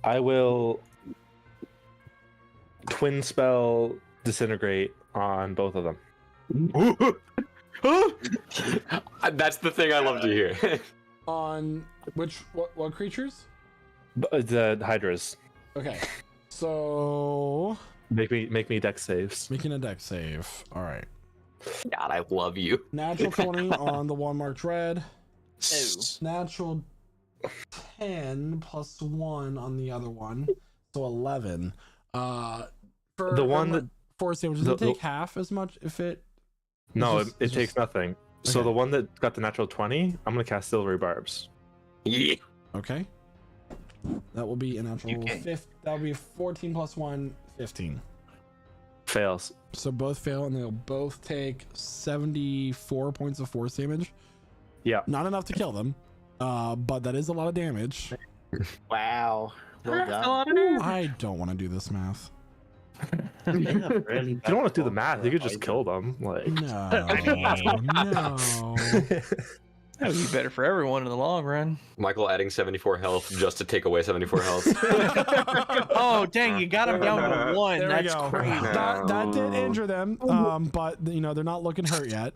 I will twin spell disintegrate on both of them. That's the thing I love to hear. On what creatures? The hydras. Okay. So Make me dex saves. making a deck save. All right. God, I love you. Natural 20 on the one marked red. oh. Natural 10 plus 1 on the other one. So 11. For The one that force damage, does it take half as much if it? No, It's just- it it's takes just- nothing. So Okay. the one that got the natural 20, I'm gonna cast Silvery Barbs. Yeah. Okay. That will be a natural Okay. that will be 14 plus 1, 15. Fails. So both fail, and they'll both take 74 points of force damage. Yeah. Not enough to kill them, but that is a lot of damage. Wow. Well done. I don't want to do this math. Really You don't want to do the math. You could just kill them. Like No, no. That would be better for everyone in the long run. Michael adding 74 health just to take away 74 health. Oh dang! You got him down to 1. There we That's go. crazy. That did injure them, but you know they're not looking hurt yet.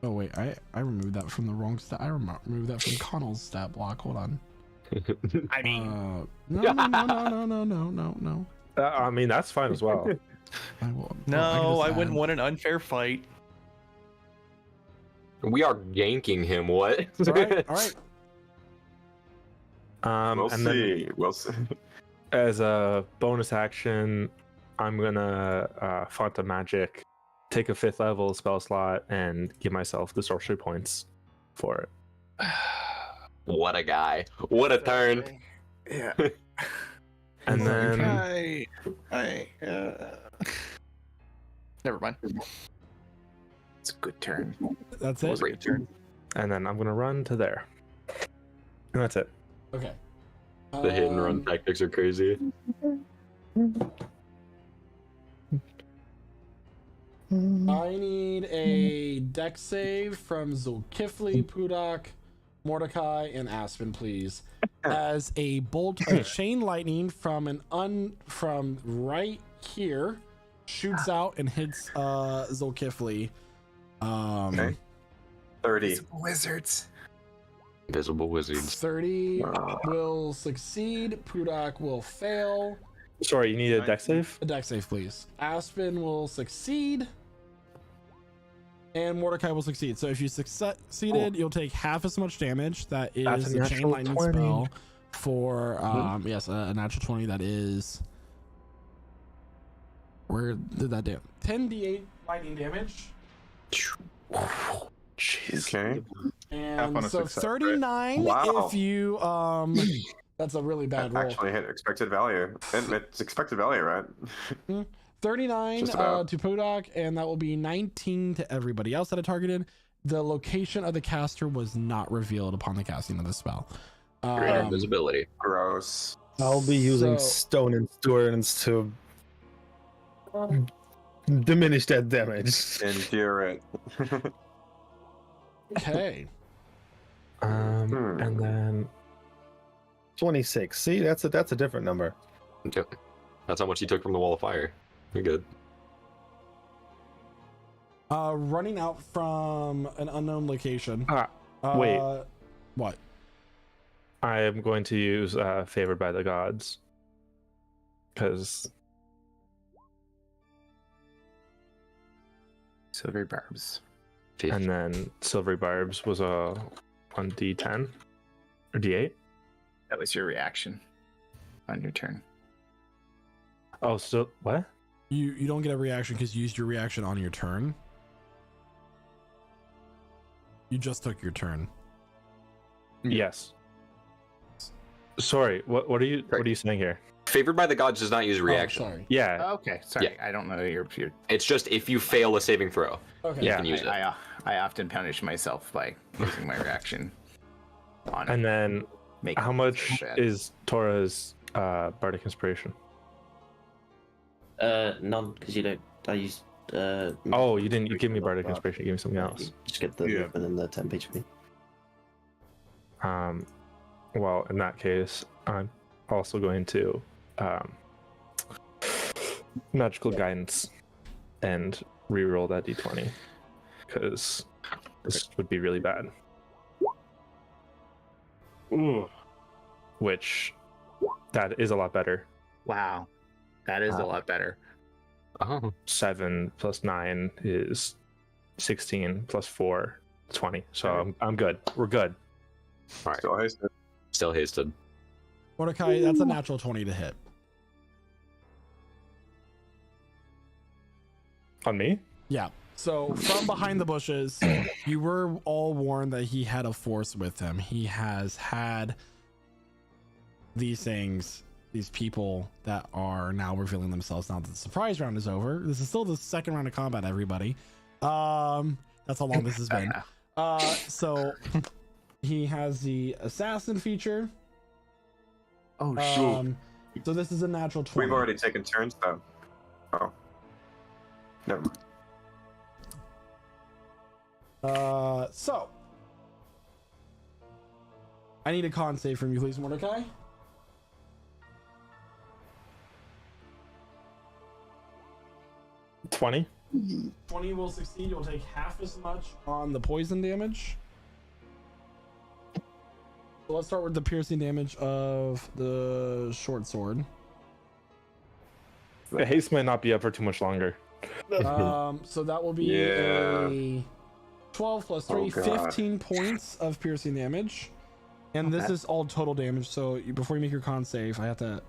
Oh wait, I removed that from the wrong stat. I removed that from Connell's stat block. Hold on. I mean, No. I mean, that's fine as well. I will. no, I wouldn't want an unfair fight. We are yanking him. What? All right. All right. We'll And see. then We'll see. as a bonus action, I'm gonna Font of Magic, take a 5th level spell slot, and give myself the sorcery points for it. What a guy. What a turn. Yeah. And then Never mind. It's a good turn. That's That it. was a good turn. and then I'm gonna run to there. And that's it. Okay. The hit and run tactics are crazy. I need a deck save from Zulkifli, Pudak, Mordecai, and Aspen, please. as a bolt of chain lightning from right here shoots out and hits Zulkifli. Okay. 30. Wizards. Invisible wizards. 30 will succeed. Pudak will fail. Sorry, you need a deck save? A deck save, please. Aspen will succeed. And Mordecai will succeed. So if you succeeded, you'll take half as much damage. That That's is a the chain natural lightning 20. spell for yes, a natural 20. That is, where did that do? 10d8 lightning damage. Jeez. Okay. And on a so success, 39 right? Wow. if you that's a really bad roll. Actually hit expected value. It's expected value, right? 39 Just about. to Pudak, and that will be 19 to everybody else that I targeted. The location of the caster was not revealed upon the casting of the spell. Great invisibility. Gross. I'll be using So- stone endurance to diminish that damage. Endure it. Okay. And then 26. See, that's a different number. Yep. That's how much he took from the wall of fire. You're good. Running out from an unknown location. Wait. What? I am going to use Favored by the Gods. Because Silvery Barbs. and then Silvery Barbs was a 1d10 or d8. That was your reaction on your turn. Oh, so what? You don't get a reaction because you used your reaction on your turn. You just took your turn. Yes. Sorry, what are you saying here? Favored by the Gods does not use a reaction. sorry. Yeah. Okay, sorry. I don't know your. It's just if you fail a saving throw, Okay. you can use it. I often punish myself by using my reaction. On And then, Make how it much bad. is Tora's Bardic Inspiration? None, because you don't. I use. Oh, you didn't. You give me Bardic Inspiration. You gave me something else. Just get the movement and the temp HP. Well, in that case, I'm also going to magical guidance and reroll that d20 because this would be really bad. Ooh. Which that is a lot better. Wow, that is a lot better. 7 plus 9 is 16 plus 4, 20. So I'm good. We're good. All right. Still hasted. Mordecai, that's a natural 20 to hit. On me? Yeah. So from behind the bushes, you were all warned that he had a force with him. He has had these things, these people that are now revealing themselves now that the surprise round is over. This is still the second round of combat, everybody. That's how long this has been. So he has the assassin feature. Oh shit. So this is a natural 20. We've already taken turns though. Oh. Never mind. So I need a con save from you, please, Mordecai. $20. 20 will succeed. You'll take half as much on the poison damage. So let's start with the piercing damage of the short sword. The haste might not be up for too much longer. So that will be a 12 plus 3, Oh, God. 15 points of piercing damage. And this is all total damage. So before you make your con save, I have to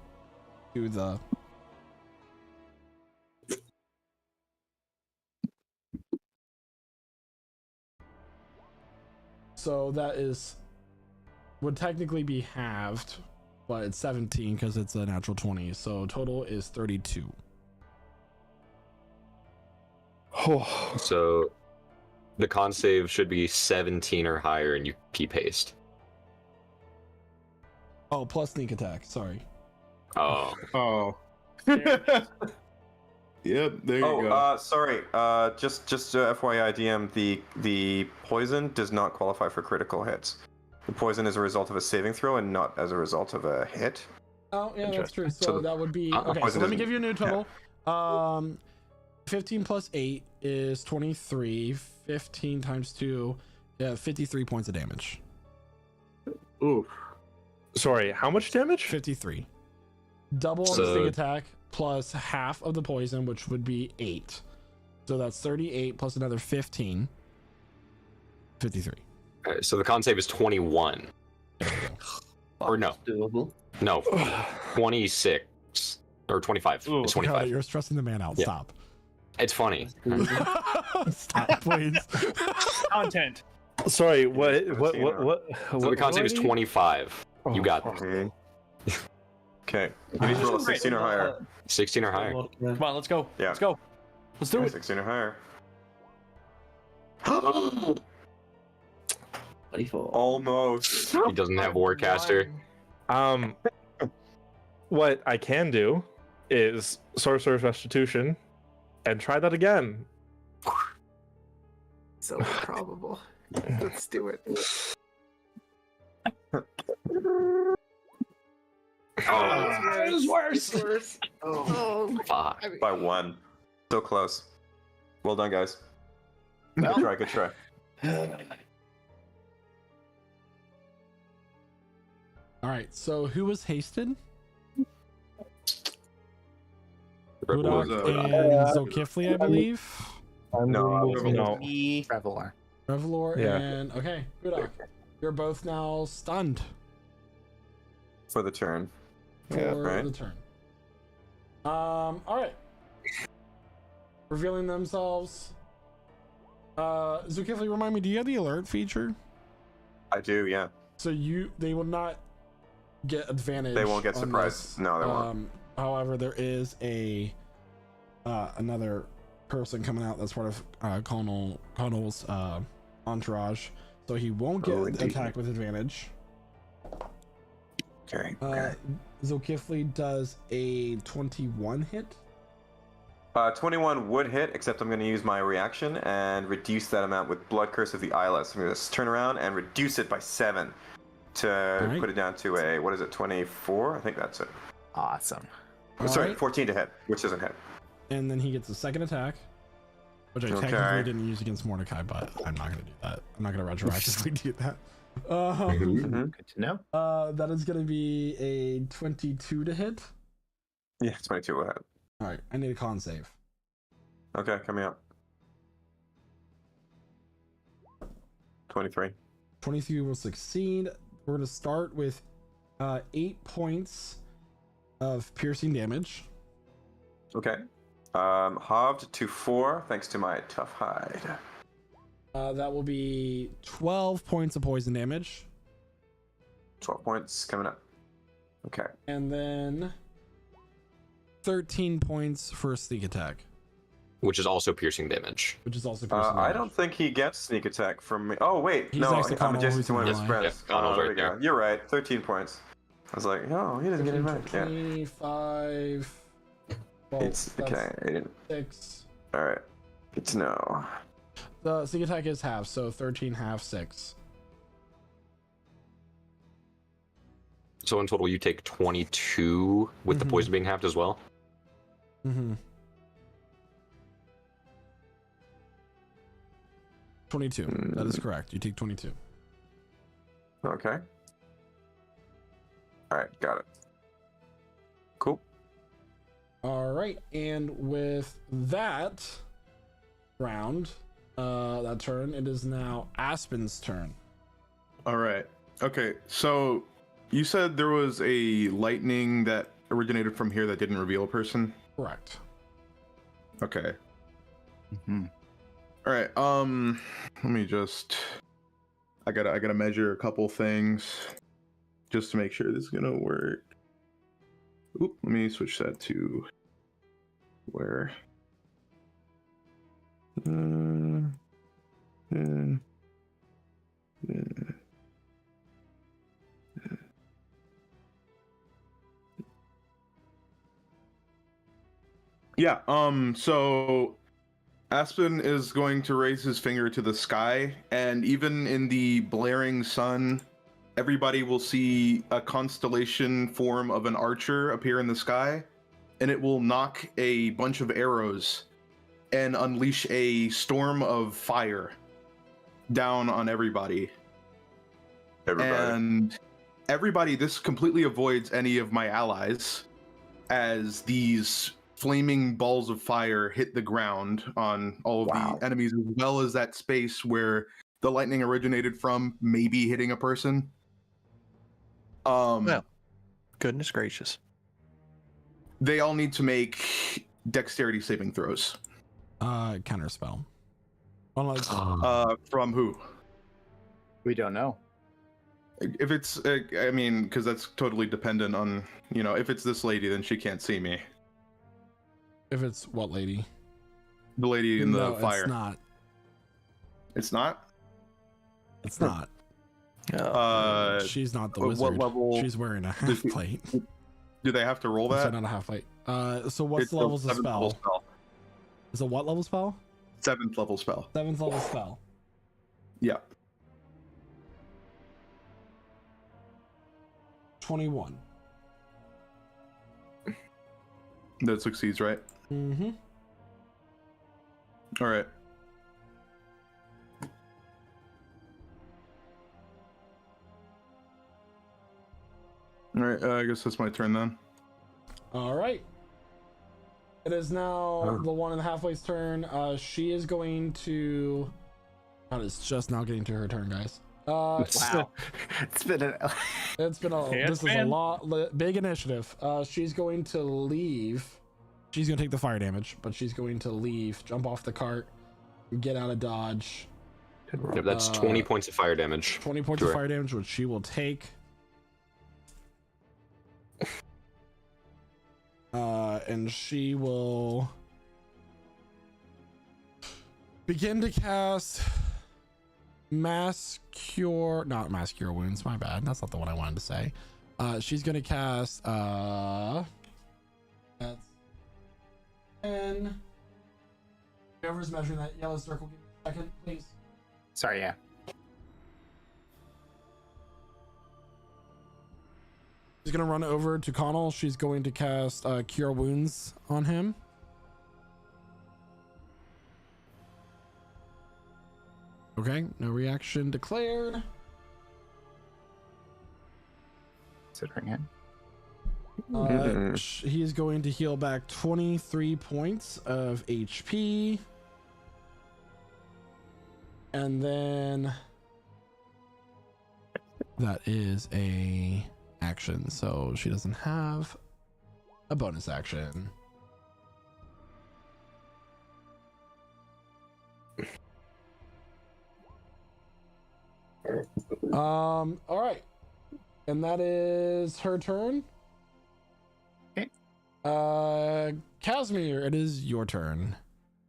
do the... So that would technically be halved, but it's 17 because it's a natural 20. So total is 32. So the con save should be 17 or higher, and you keep haste. Oh, plus sneak attack. Sorry. Oh. Oh. Yep, there you go. Sorry. Just FYI, DM, the poison does not qualify for critical hits. The poison is a result of a saving throw and not as a result of a hit. Oh, yeah, that's true. So, So that would be okay. So poison let me doesn't- give you a new total. 15 plus 8 is 23. 15 times 2, 53 points of damage. Ooh. Sorry, how much damage? 53. Double on the sting attack plus half of the poison, which would be 8. So that's 38 plus another 15. 53. Okay, so the con save is 21. Or no. Doable. No. 26. Or 25. It's 25. God, you're stressing the man out. Yeah. Stop. It's funny. Stop, please. Content. Sorry, what? So the con save is 25. You got this. Okay. Okay. You need to roll a 16 or higher. 16 or higher. Come on, let's go. Yeah. Let's go. Let's do it. 16 or higher. 24. Almost. He doesn't have Warcaster. What I can do is Sorcerer's Restitution and try that again. So improbable. Let's do it. It's worse. Oh, Fuck. By 1. So close. Well done, guys. Well. Good try. All right. So who was hasted? Revlor. Budok and Zokifli, I believe. No. Me. Revelar. Revlor Yeah. and okay, Budok. You're both now stunned For the turn. for right. the turn. All right. Revealing themselves. Zokifli, remind me, do you have the alert feature? I do, yeah. So they will not get advantage. They won't get on surprised. this. No, they won't. However, there is another person coming out that's part of Connell's entourage, so he won't get attacked with advantage. Okay. Zokifli does a 21 hit. 21 would hit, except I'm going to use my reaction and reduce that amount with Blood Curse of the Eyeless. I'm going to turn around and reduce it by 7 to put it down to a, what is it, 24? I think that's it. Awesome. Sorry, right. 14 to hit, which doesn't hit. And then he gets a second attack, which I technically didn't use against Mordecai, but I'm not going to do that. I'm not going to retroactively do that. Good to know. That is going to be a 22 to hit. Yeah, 22 will hit. All right, I need a con save. Okay, coming up. 23. 23 will succeed. We're going to start with 8 points of piercing damage. Okay. Halved to 4, thanks to my tough hide. That will be 12 points of poison damage. 12 points coming up. Okay. And then 13 points for a sneak attack. Which is also piercing damage. Which is also piercing I damage. don't think he gets sneak attack from me. Oh, wait. He's No, next to I'm Connell, adjacent who's to one of in his line. friends. Yeah, Connell's there right we go. there. You're right. 13 points. I was like, no, he doesn't get it back. Yeah. 25. 12, It's that's okay. I didn't. 6. All right. Good to know. The sneak attack is half, so 13 half 6. So in total, you take 22 with the poison being halved as well. Mm-hmm. 22. That is correct. You take 22. Okay. All right. Got it. Cool. All right, and with that round, that turn, it is now Aspen's turn. All right. Okay. So you said there was a lightning that originated from here that didn't reveal a person. Correct. Okay. All right. Let me just. I gotta measure a couple things, just to make sure this is gonna work. Oop. Let me switch that to where. Yeah, so Aspen is going to raise his finger to the sky, and even in the blaring sun, everybody will see a constellation form of an archer appear in the sky, and it will knock a bunch of arrows and unleash a storm of fire down on everybody. And everybody, this completely avoids any of my allies, as these flaming balls of fire hit the ground on all of the enemies, as well as that space where the lightning originated from, maybe hitting a person. Well, goodness gracious. They all need to make dexterity saving throws. Counter spell. From who? We don't know. If it's, I mean, because that's totally dependent on, if it's this lady, then she can't see me. If it's what lady? The lady in the fire. It's not. It's not? It's not. She's not the wizard. What level? She's wearing a half plate. Do they have to roll that? Sorry, not a half plate. So what's the levels of spell? Is it what level spell? 7th level spell. 7th level spell. Yeah. 21. That succeeds, right? Mm-hmm. All right. All right, I guess that's my turn then. All right. It is now the one in the halfway's turn. She is going to. God, it's just now getting to her turn, guys. Wow. It's been a. This is a lot big initiative. She's going to leave. She's gonna take the fire damage, but she's going to leave, jump off the cart, get out of dodge. Yep, that's 20 points of fire damage. 20 points of fire damage, which she will take. And she will begin to cast not mass cure wounds, my bad. That's not the one I wanted to say. She's gonna cast that's 10. Whoever's measuring that yellow circle, give me a second, please. Sorry, yeah. She's gonna run over to Connell. She's going to cast Cure Wounds on him. Okay, no reaction declared. Considering it. He is going to heal back 23 points of HP. And then that is a action, so she doesn't have a bonus action. All right, and that is her turn. Okay. Casimir, it is your turn.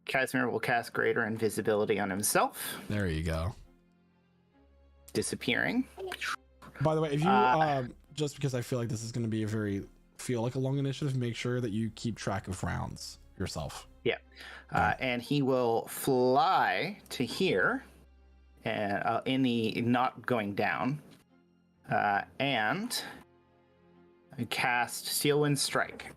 Casimir will cast Greater Invisibility on himself. There you go. Disappearing. By the way, if you just because I feel like this is going to be feel like a long initiative, make sure that you keep track of rounds yourself. Yeah. And he will fly to here, and in the not going down, and cast Steel Wind Strike.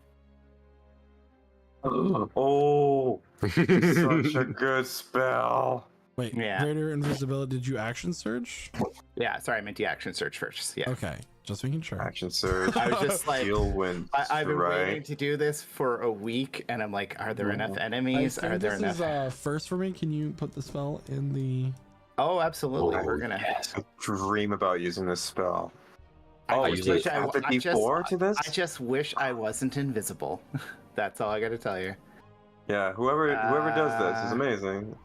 Oh, such a good spell. Wait, Yeah. Greater Invisibility, did you action surge? Yeah, sorry, I meant the action search first. Yeah. Okay, just making sure. Action surge. I was just like, Steel Wind I've been waiting Strike. to do this for a week, and I'm like, are there enough enemies? I think Are there this enough? is first for me. Can you put the spell in the... Oh, absolutely. Oh, We're gonna. yes. I dream about using this spell. I you wish did I- add the I just- D4 to this? I just wish I wasn't invisible. That's all I got to tell you. Yeah, whoever does this is amazing.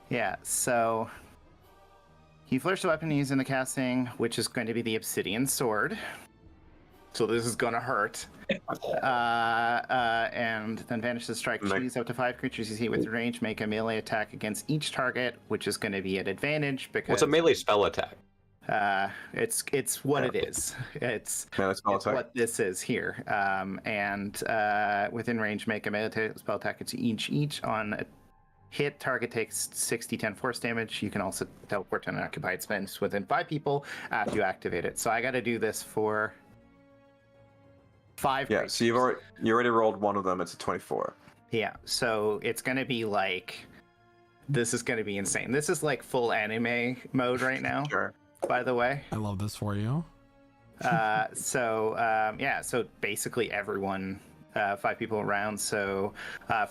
Yeah, so he flourished the weapon he's in the casting, which is going to be the Obsidian Sword. So this is gonna hurt. And then Vanish the Strike. Choose up to 5 creatures you see with range. Make a melee attack against each target, which is going to be at advantage because What's a melee spell attack? it's what it is. It's what this is here. And within range, make a melee spell attack to each on Hit, target takes 6d10 force damage. You can also teleport to an occupied space within 5 people after you activate it. So I got to do this for 5 Yeah, creatures. so you already rolled one of them. It's a 24. Yeah, so it's going to be like... This is going to be insane. This is like full anime mode right now, Sure. by the way. I love this for you. So basically everyone, 5 people around. So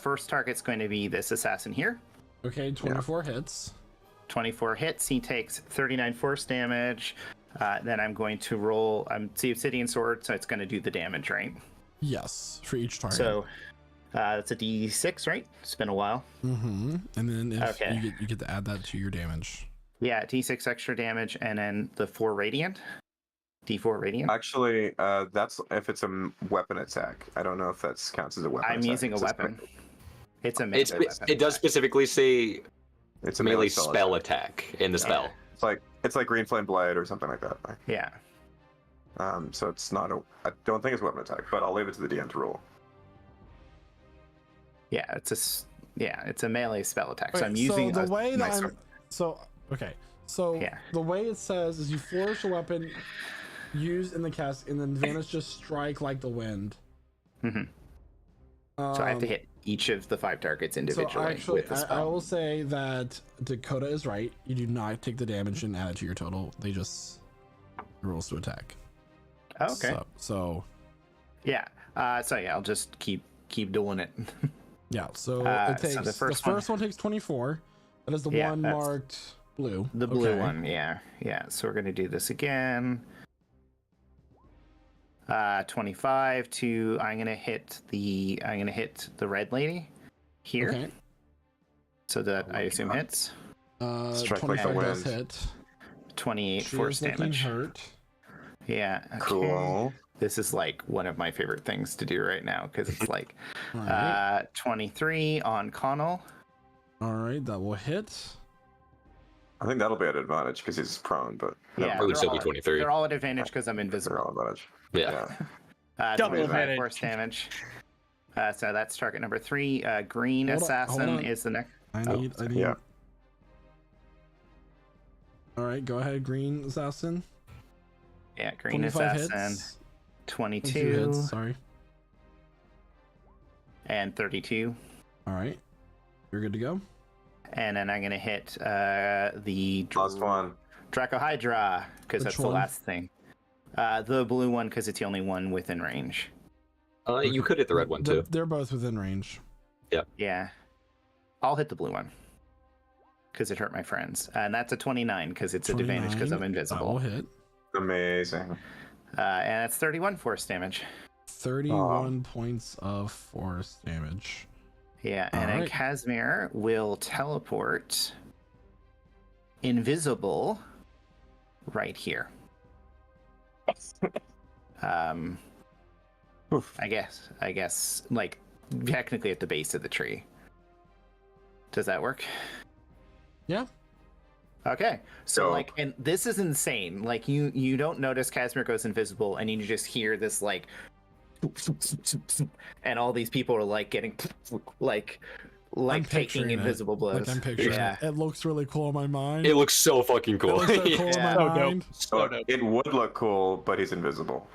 first target's going to be this assassin here. Okay, 24 hits. 24 hits. He takes 39 force damage. Then I'm going to roll. It's the obsidian sword, so it's going to do the damage, right? Yes, for each target. So that's a d6, right? It's been a while. Mm-hmm. And then if Okay. you get to add that to your damage. Yeah, d6 extra damage, and then the 4 radiant. D4 radiant. Actually, that's if it's a weapon attack. I don't know if that counts as a weapon. I'm attack. using a It's weapon. It's a melee It's, weapon. it does specifically say It's a melee spell attack in the spell. It's like Green Flame Blade or something like that. Right? Yeah. So it's not a. I don't think it's a weapon attack, but I'll leave it to the DM to rule. Yeah, it's a melee spell attack. So Okay, I'm using the a way nice that sword. the way it says is you flourish a weapon used in the cast, and then advantage just strike like the wind. Mm-hmm. So I have to hit each of the 5 targets individually. So actually, with the I spell. will say that Dakota is right. You do not take the damage and add it to your total. They just rolls to attack. Oh, okay. So yeah. I'll just keep doing it. yeah. So it takes so the first one takes 24. That is the Yeah, one that's marked blue. The blue Okay. one, yeah. So we're gonna do this again. 25 to I'm gonna hit the red lady here. Okay. So that I assume hits. Strike like the 25 does wind. hit. 28 She force is looking damage. hurt. Yeah. Okay. Cool. This is like one of my favorite things to do right now because it's like All right. 23 on Connell. All right, that will hit. I think that'll be at advantage because he's prone, but Yeah, It would they're still all- be 23. They're all at advantage because I'm they're invisible. all advantage. Yeah. Double 25 advantage. Force damage. So that's target number 3. Green Hold on, assassin hold on. is the next. I need. Yeah. All right, go ahead, green assassin. Yeah, green 25 assassin. hits. 22 hits, sorry. and 32. All right, you're good to go. And then I'm gonna hit the Last one. Dracohydra because Which that's the one? last thing. The blue one because it's the only one within range. You could hit the red one too. They're both within range. Yeah, I'll hit the blue one because it hurt my friends, and that's a 29 because it's an advantage because I'm 29, that will invisible. hit. Amazing. And that's 31 force damage. 31 points of force damage. Yeah, and then Alright. Casimir will teleport invisible right here. I guess like technically at the base of the tree. Does that work? Yeah. Okay. So Dope. like, and this is insane. Like you don't notice Casimir goes invisible and you just hear this like and all these people are like getting like I'm taking picturing it. invisible blows. Like I'm picturing yeah. it. It looks really cool in my mind. It looks so fucking It cool. looks so cool in my Yeah. mind. So it would look cool, but he's invisible.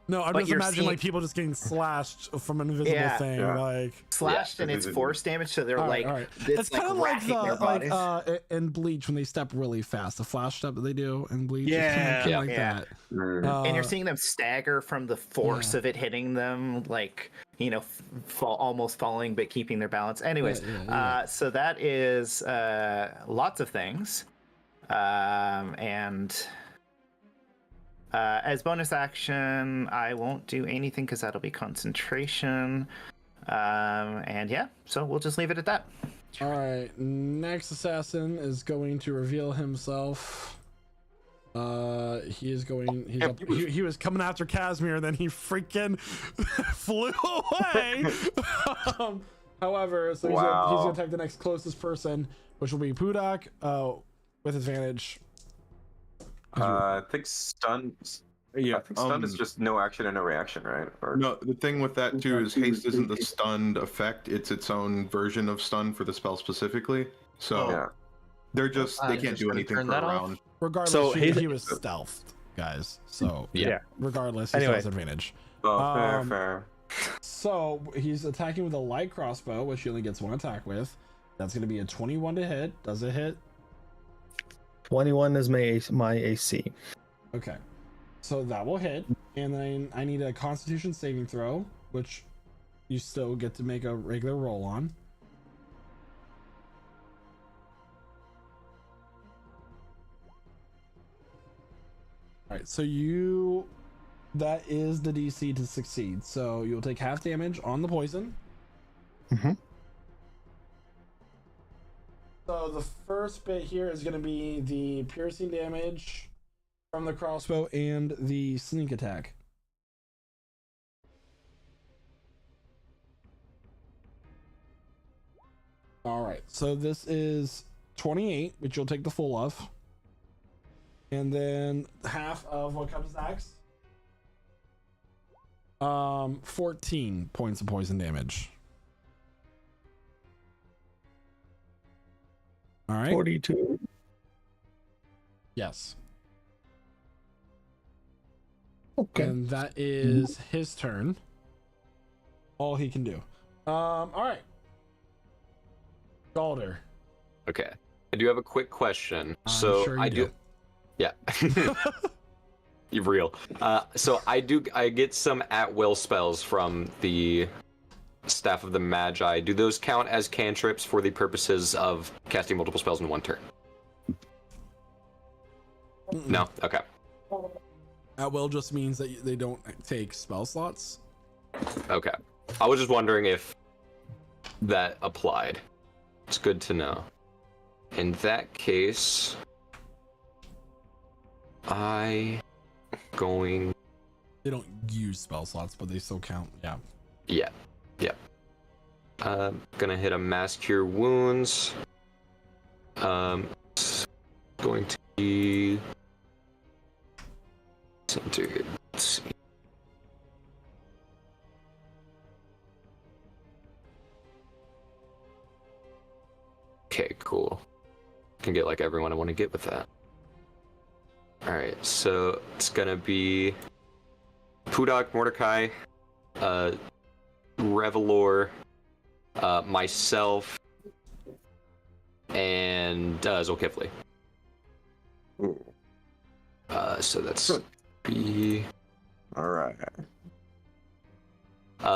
No, I'm But just you're imagining seeing- like people just getting slashed from an invisible Yeah. thing. Yeah. Like Slashed and it's force damage, so they're all like right. it's kind of like racking their bodies. in Bleach when they step really fast, the flash step that they do in Bleach. Yeah. It's kinda like Yeah. that. Mm. And you're seeing them stagger from the force of it hitting them, like almost falling but keeping their balance. Anyways, Yeah. so that is lots of things, and as bonus action, I won't do anything because that'll be concentration. And yeah, so we'll just leave it at that. All right, next assassin is going to reveal himself. He is going. He's up, he was coming after Casimir, then he freaking flew away. However, so he's gonna attack the next closest person, which will be Pudak, with advantage. I think stun. Yeah, I think stun is just no action and no reaction, right? Or... No, the thing with that too is haste isn't the stunned effect; it's its own version of stun for the spell specifically. So Yeah. they're just they I'm can't just do gonna anything turn for a that off. round. Regardless, So he was stealthed, guys. So Yeah. regardless, he Anyway. still has advantage. Oh, fair. So he's attacking with a light crossbow, which he only gets one attack with. That's going to be a 21 to hit. Does it hit? 21 is my AC. Okay. So that will hit. And then I need a Constitution saving throw, which you still get to make a regular roll on. Alright, so that is the DC to succeed. So you'll take half damage on the poison. Mm-hmm. So the first bit here is going to be the piercing damage from the crossbow and the sneak attack. Alright, so this is 28, which you'll take the full of. And then half of what comes next? 14 points of poison damage. All right. 42. Yes. Okay. And that is his turn. All he can do. All right. Galder. Okay. I do have a quick question. I'm So sure you I do. Yeah. You're real. So I get some at-will spells from the Staff of the Magi. Do those count as cantrips for the purposes of casting multiple spells in one turn? No? Okay. At will just means that they don't take spell slots. Okay. I was just wondering if that applied. It's good to know. In that case, They don't use spell slots, but they still count. Yeah. Yeah. Gonna hit a mass cure wounds. It's going to be centered. Let's see. Okay, cool. Can get like everyone I want to get with that. Alright, so it's gonna be Pudak, Mordecai, Revelor, myself, and Zolkifli. So that's be alright.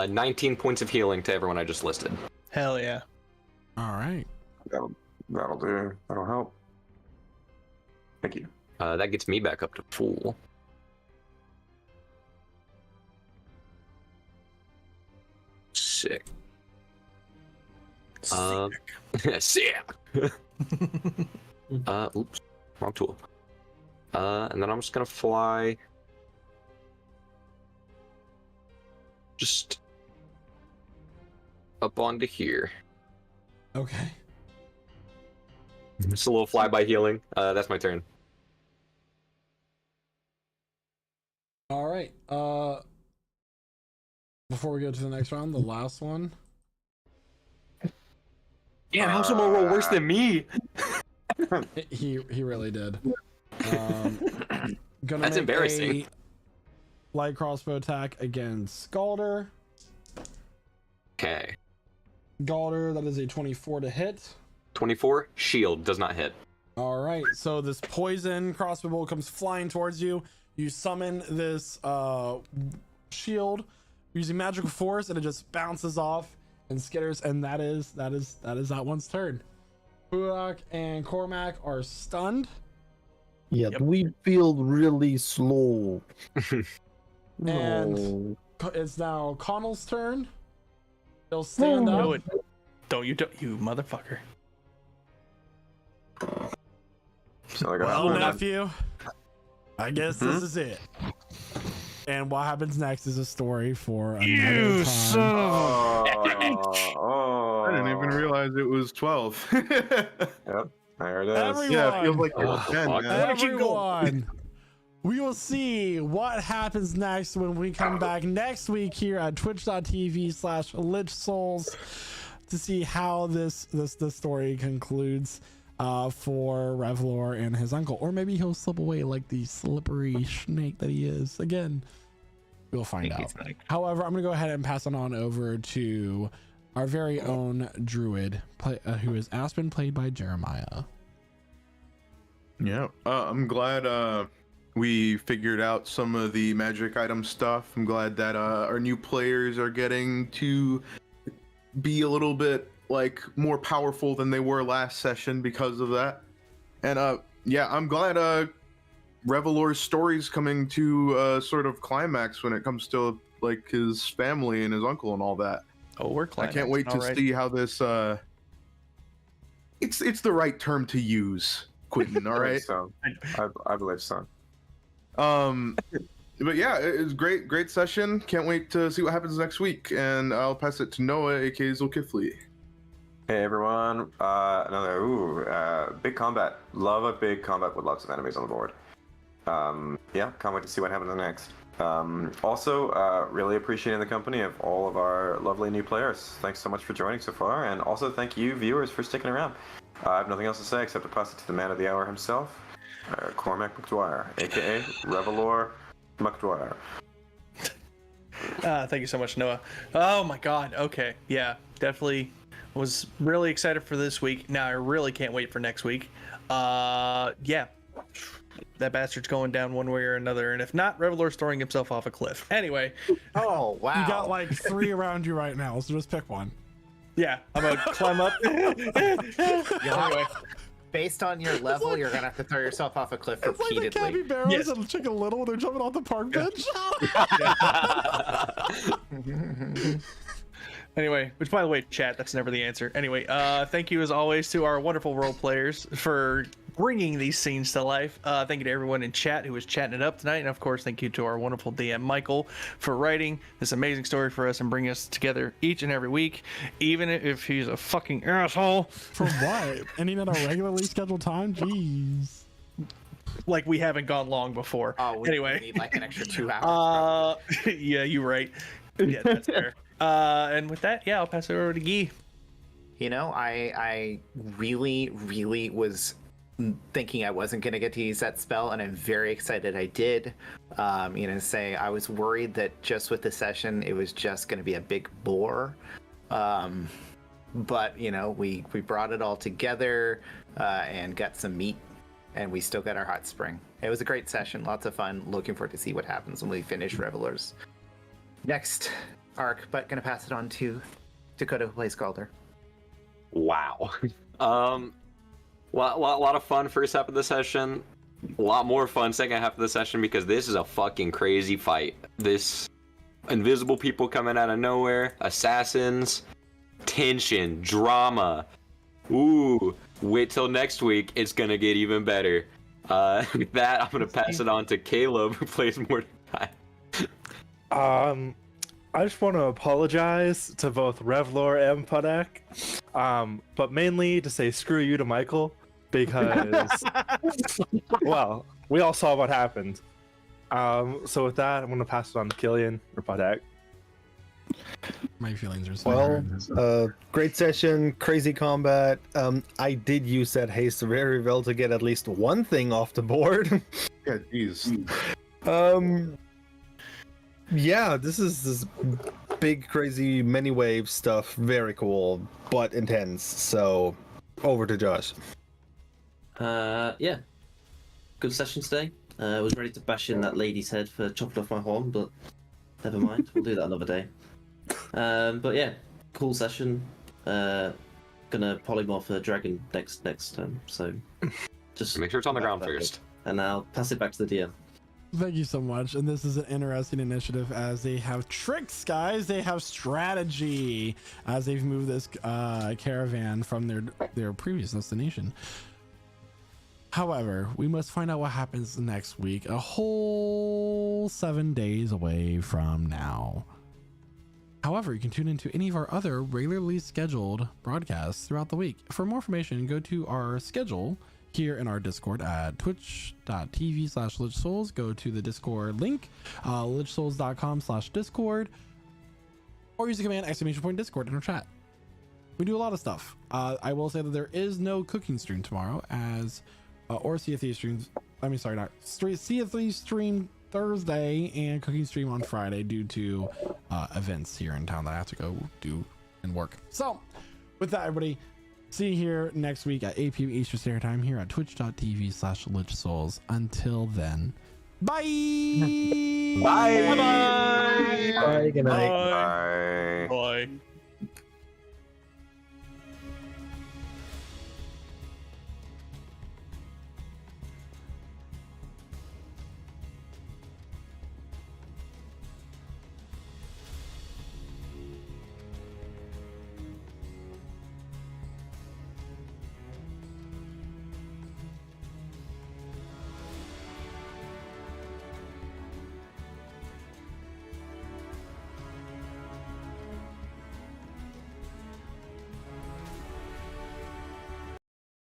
19 points of healing to everyone I just listed. Hell yeah. All right. That'll do. That'll help. Thank you. That gets me back up to full. Sick. Sick. Oops, wrong tool. And then I'm just gonna fly. Just up onto here. Okay. Just a little flyby healing. That's my turn. All right. Before we go to the next round, the last one. Damn, how's someone roll worse than me? He really did. Gonna That's make embarrassing. a light crossbow attack against Galder. Okay. Galder, that is a 24 to hit. 24, shield, does not hit. All right, so this poison crossbow bolt comes flying towards you. You summon this shield using magical force, and it just bounces off and skitters, and that is that one's turn. Pudak and Cormac are stunned. Yeah, we feel really slow. And it's now Connell's turn. He'll stand up. Do it. Don't you motherfucker. Well, nephew, I guess this is it. And what happens next is a story for another time. I didn't even realize it was 12. Yep, there it is. Everyone, Yeah, it feels like it was 10. man. everyone, we will see what happens next when we come back next week here at twitch.tv/Lich Souls to see how this story concludes for Revlor and his uncle, or maybe he'll slip away like the slippery snake that he is. Again, we'll find out. However, I'm gonna go ahead and pass it on over to our very own druid, who is Aspen, played by Jeremiah. Yeah, I'm glad we figured out some of the magic item stuff. I'm glad that our new players are getting to be a little bit like more powerful than they were last session because of that. And yeah, I'm glad Revelor's story's coming to sort of climax when it comes to like his family and his uncle and all that. Oh, we're I climaxing. can't wait to see how this it's the right term to use, Quentin, all right? So I believe so. But yeah, it's great session. Can't wait to see what happens next week. And I'll pass it to Noah, aka Zulkifli. Hey everyone, another big combat. Love a big combat with lots of enemies on the board. Yeah, can't wait to see what happens next. Also, really appreciating the company of all of our lovely new players. Thanks so much for joining so far, and also thank you viewers for sticking around. I have nothing else to say except to pass it to the man of the hour himself, Cormac McDwyer, aka Revelor McDwyer. Thank you so much, Noah. Oh my god, okay. Yeah, definitely was really excited for this week. Now I really can't wait for next week. Yeah. That bastard's going down one way or another, and if not, Revelor's throwing himself off a cliff. Anyway. Oh, wow. You got like 3 around you right now, so just pick one. Yeah, I'm gonna climb up. Anyway. Based on your level, you're gonna have to throw yourself off a cliff repeatedly. Like the capybaras and Chicken Little, they're jumping off the park bench. Anyway, which by the way, chat, that's never the answer. Anyway, thank you as always to our wonderful role players for bringing these scenes to life. Thank you to everyone in chat who was chatting it up tonight. And of course, thank you to our wonderful DM, Michael, for writing this amazing story for us and bringing us together each and every week, even if he's a fucking asshole. For what? And he at a regularly scheduled time? Jeez. Like we haven't gone long before. Oh, we anyway. need like an extra 2 hours. Yeah, you're right. Yeah, that's fair. And with that, yeah, I'll pass it over to Guy. You know, I really, really was thinking I wasn't going to get to use that spell, and I'm very excited I did. I was worried that just with the session, it was just going to be a big bore. But, you know, we brought it all together and got some meat, and we still got our hot spring. It was a great session, lots of fun. Looking forward to see what happens when we finish Revelor's next arc, but gonna pass it on to Dakota, who plays Calder. Wow. Lot of fun first half of the session. A lot more fun second half of the session because this is a fucking crazy fight. This invisible people coming out of nowhere, assassins, tension, drama. Ooh, wait till next week. It's gonna get even better. With that, I'm gonna pass it on to Caleb, who plays Mordecai. I just want to apologize to both Revlor and Pudak, but mainly to say screw you to Michael, because, well, we all saw what happened. So with that, I'm going to pass it on to Killian or Pudak. My feelings are so well. Great session, crazy combat. I did use that haste very well to get at least one thing off the board. Yeah, jeez. Yeah, this is this big, crazy, many wave stuff. Very cool, but intense. So, over to Josh. Yeah. Good session today. I was ready to bash in that lady's head for chopping off my horn, but never mind. We'll do that another day. But yeah, cool session. Gonna polymorph a dragon next turn. So just make sure it's on the ground first. And I'll pass it back to the DM. Thank you so much. And this is an interesting initiative as they have tricks, guys. They have strategy as they've moved this caravan from their previous destination. However, we must find out what happens next week, a whole 7 days away from now. However, you can tune into any of our other regularly scheduled broadcasts throughout the week. For more information, go to our schedule here in our Discord at twitch.tv/lichsouls. Go to the Discord link, lichsouls.com/Discord, or use the command !Discord in our chat. We do a lot of stuff. I will say that there is no cooking stream tomorrow, as or Sea of Thieves streams. I mean, sorry, not Sea of Thieves stream Thursday and cooking stream on Friday due to events here in town that I have to go do and work. So, with that, everybody, see you here next week at 8 p.m. Eastern Standard Time here at twitch.tv/lichsouls. Until then, bye. Bye. Bye. Good night. Bye. Bye.